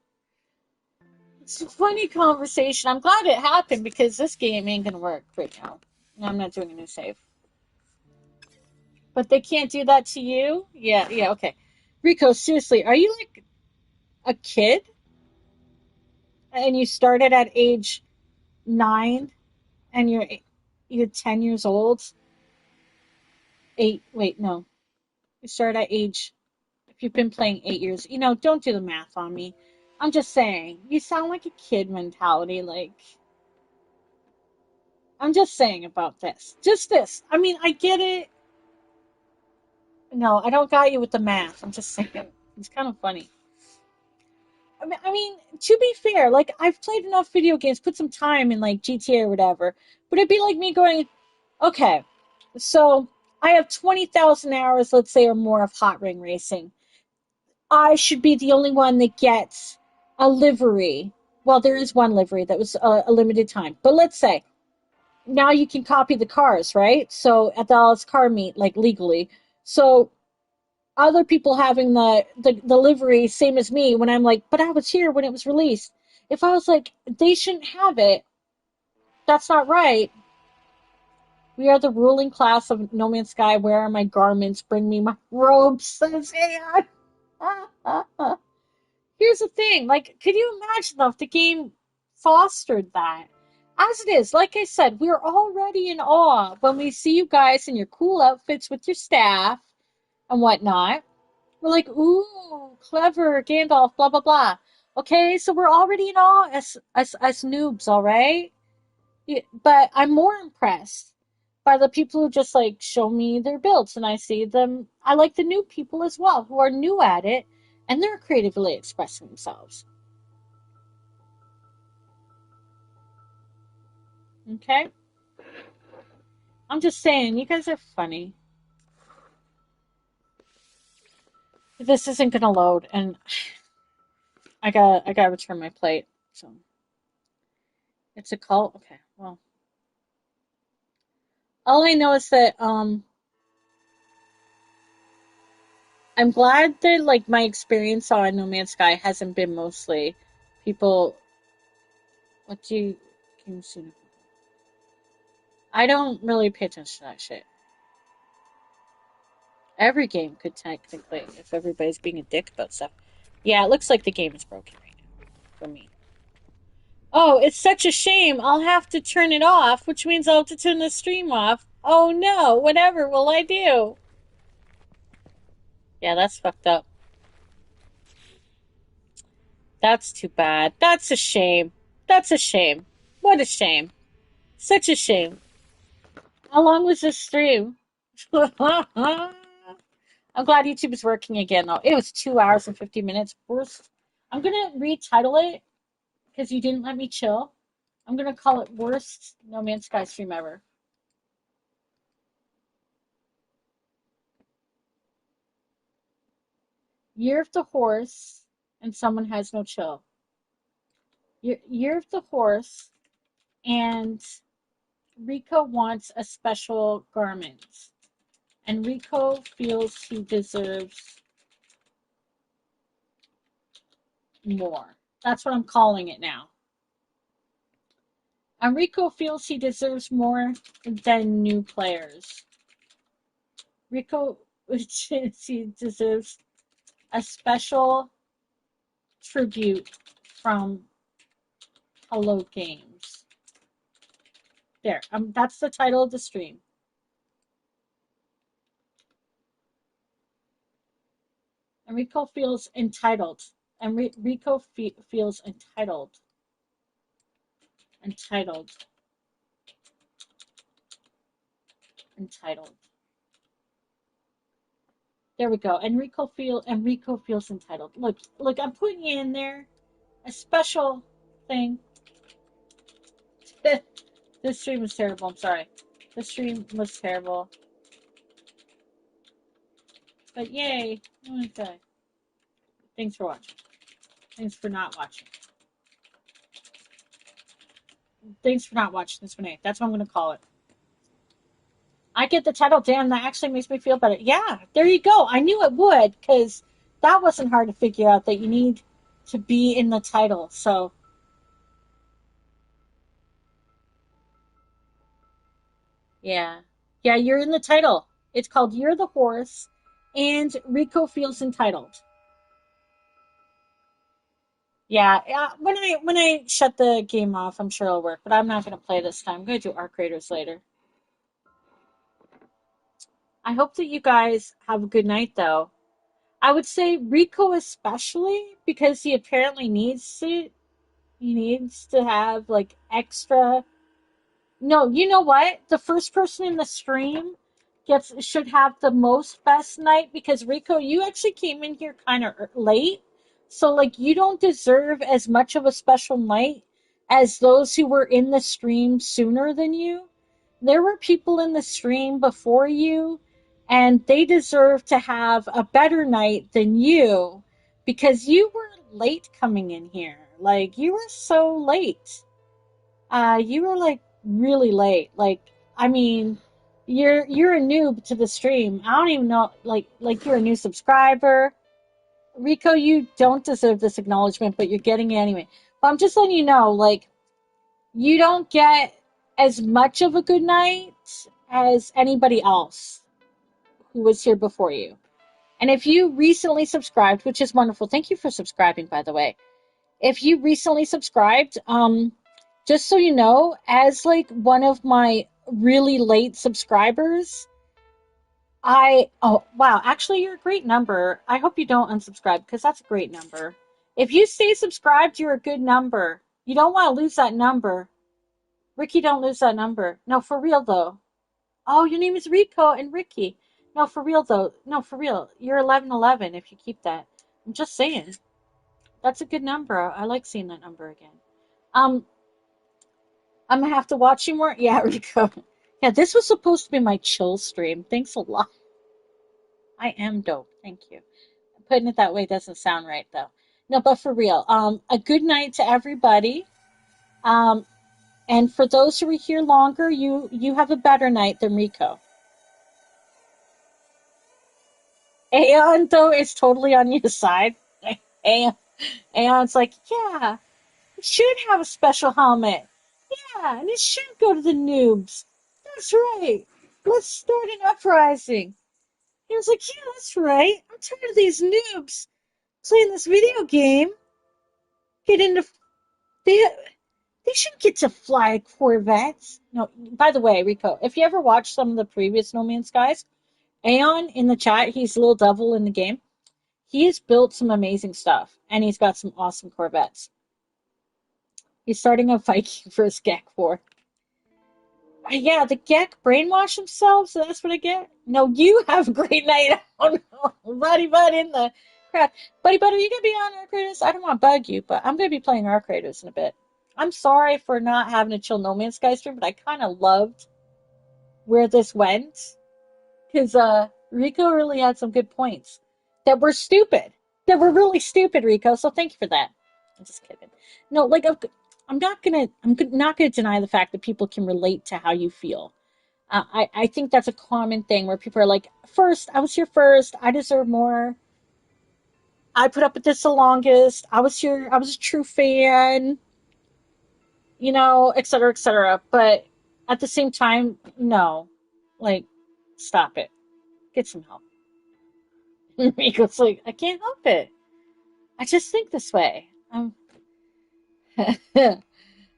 It's a funny conversation. I'm glad it happened because this game ain't gonna work right now. I'm not doing a new save. But they can't do that to you? Yeah, okay. Rico, seriously, are you like a kid? And you started at age 9 and you're 10 years old? 8, wait, no. You started at age, if you've been playing 8 years, don't do the math on me. I'm just saying, you sound like a kid mentality, like, I'm just saying about this. Just this. I mean, I get it. No, I don't got you with the math. I'm just saying. It's kind of funny. I mean, to be fair, like I've played enough video games, put some time in like GTA or whatever, but it'd be like me going, okay, so I have 20,000 hours, let's say, or more of hot ring racing. I should be the only one that gets a livery. Well, there is one livery that was a limited time, but let's say now you can copy the cars, right? So at the Alice car meet, like legally. So other people having the livery same as me, when I'm like, but I was here when it was released. If I was like, they shouldn't have it, that's not right. We are the ruling class of No Man's Sky. Where are my garments? Bring me my robes, says Aeon. Here's the thing, like, could you imagine though if the game fostered that? As it is, like I said, we're already in awe when we see you guys in your cool outfits with your staff and whatnot. We're like, ooh, clever, Gandalf, blah blah blah. Okay, so we're already in awe as noobs, all right? Yeah, but I'm more impressed by the people who just like show me their builds, and I see them. I like the new people as well who are new at it, and they're creatively expressing themselves. Okay, I'm just saying, you guys are funny. This isn't gonna load, and I gotta return my plate. So it's a cult. Okay, well, all I know is that I'm glad that like my experience on No Man's Sky hasn't been mostly people. What do you can you see? I don't really pay attention to that shit. Every game could technically, if everybody's being a dick about stuff. Yeah, it looks like the game is broken right now for me. Oh, it's such a shame. I'll have to turn it off, which means I'll have to turn the stream off. Oh no, whatever will I do? Yeah, that's fucked up. That's too bad. That's a shame. That's a shame. What a shame. Such a shame. How long was this stream? I'm glad YouTube is working again, though. It was 2 hours and 50 minutes. Worst. I'm gonna retitle it because you didn't let me chill. I'm gonna call it worst No Man's Sky stream ever. Year of the horse, and someone has no chill. Year of the horse, and Rika wants a special garment. And Rico feels he deserves more. That's what I'm calling it now. Enrico feels he deserves more than new players. Rico he deserves a special tribute from Hello Games. There, that's the title of the stream. Enrico feels entitled. Enrico feels entitled. Entitled. Entitled. There we go. Enrico feels entitled. Look, I'm putting you in there. A special thing. This stream was terrible. I'm sorry. This stream was terrible. But yay. Okay. Thanks for watching. Thanks for not watching. Thanks for not watching this one. That's what I'm going to call it. I get the title. Damn, that actually makes me feel better. Yeah, there you go. I knew it would, because that wasn't hard to figure out, that you need to be in the title. So, yeah. Yeah, you're in the title. It's called You're the Horse, and Rico feels entitled. Yeah, when I shut the game off, I'm sure it'll work, but I'm not going to play this time. I'm going to do Arc Raiders later. I hope that you guys have a good night, though. I would say Rico especially, because he apparently needs it. He needs to have like extra. No, you know what? The first person in the stream should have the most best night, because Rico, you actually came in here kind of late. So like you don't deserve as much of a special night as those who were in the stream sooner than you. There were people in the stream before you, and they deserve to have a better night than you, because you were late coming in here. Like you were so late. You were like really late. Like, I mean, you're a noob to the stream. I don't even know, like you're a new subscriber. Rico, you don't deserve this acknowledgement, but you're getting it anyway. But I'm just letting you know, like, you don't get as much of a good night as anybody else who was here before you. And if you recently subscribed, which is wonderful, thank you for subscribing, by the way. If you recently subscribed, just so you know, as like one of my really late subscribers, oh wow, actually you're a great number. I hope you don't unsubscribe, because that's a great number. If you stay subscribed, you're a good number. You don't want to lose that number. Ricky, don't lose that number. No, for real though. Oh, your name is Rico and Ricky. No, for real though. No, for real. You're 1111 if you keep that. I'm just saying. That's a good number. I like seeing that number again. Um, I'm gonna have to watch you more. Yeah, Rico. Yeah, this was supposed to be my chill stream. Thanks a lot. I am dope. Thank you. Putting it that way doesn't sound right though. No, but for real. A good night to everybody. Um, and for those who are here longer, you have a better night than Rico. Aeon though is totally on your side. Aeon's like, yeah, it should have a special helmet. Yeah, and it should go to the noobs. That's right. Let's start an uprising. He was like, yeah, that's right. I'm tired of these noobs playing this video game. Get into they they shouldn't get to fly Corvettes. No, by the way, Rico, if you ever watched some of the previous No Man's Skies, Aeon in the chat, he's Little Devil in the game. He has built some amazing stuff, and he's got some awesome Corvettes. He's starting a Viking versus Gek war. Yeah, the Gek brainwash themselves, so that's what I get. No, you have a great night. Oh no, Buddy Bud in the crowd. Buddy Bud, are you gonna be on Arc Raiders? I don't want to bug you, but I'm gonna be playing Arc Raiders in a bit. I'm sorry for not having a chill No Man's Sky stream, but I kind of loved where this went, because Rico really had some good points that were stupid, that were really stupid, Rico. So thank you for that. I'm just kidding. No, like I'm not gonna deny the fact that people can relate to how you feel. I think that's a common thing where people are like, first, I was here first. I deserve more. I put up with this the longest. I was here. I was a true fan, et cetera, et cetera. But at the same time, no, like, stop it. Get some help. Rico's like, I can't help it. I just think this way.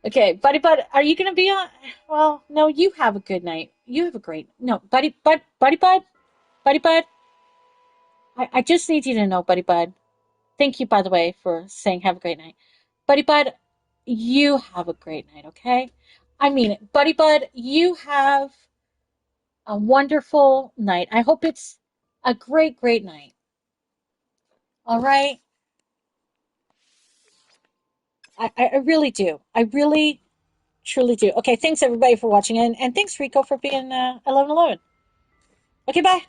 Okay, buddy, bud, are you gonna be on? Well, no, you have a good night. You have a great no, buddy, bud. I just need you to know, buddy, bud. Thank you, by the way, for saying have a great night, buddy, bud. You have a great night, okay? I mean it, buddy, bud. You have a wonderful night. I hope it's a great, great night. All right. I really do. I really, truly do. Okay, thanks everybody for watching, and thanks Rico for being 1111. Okay, bye.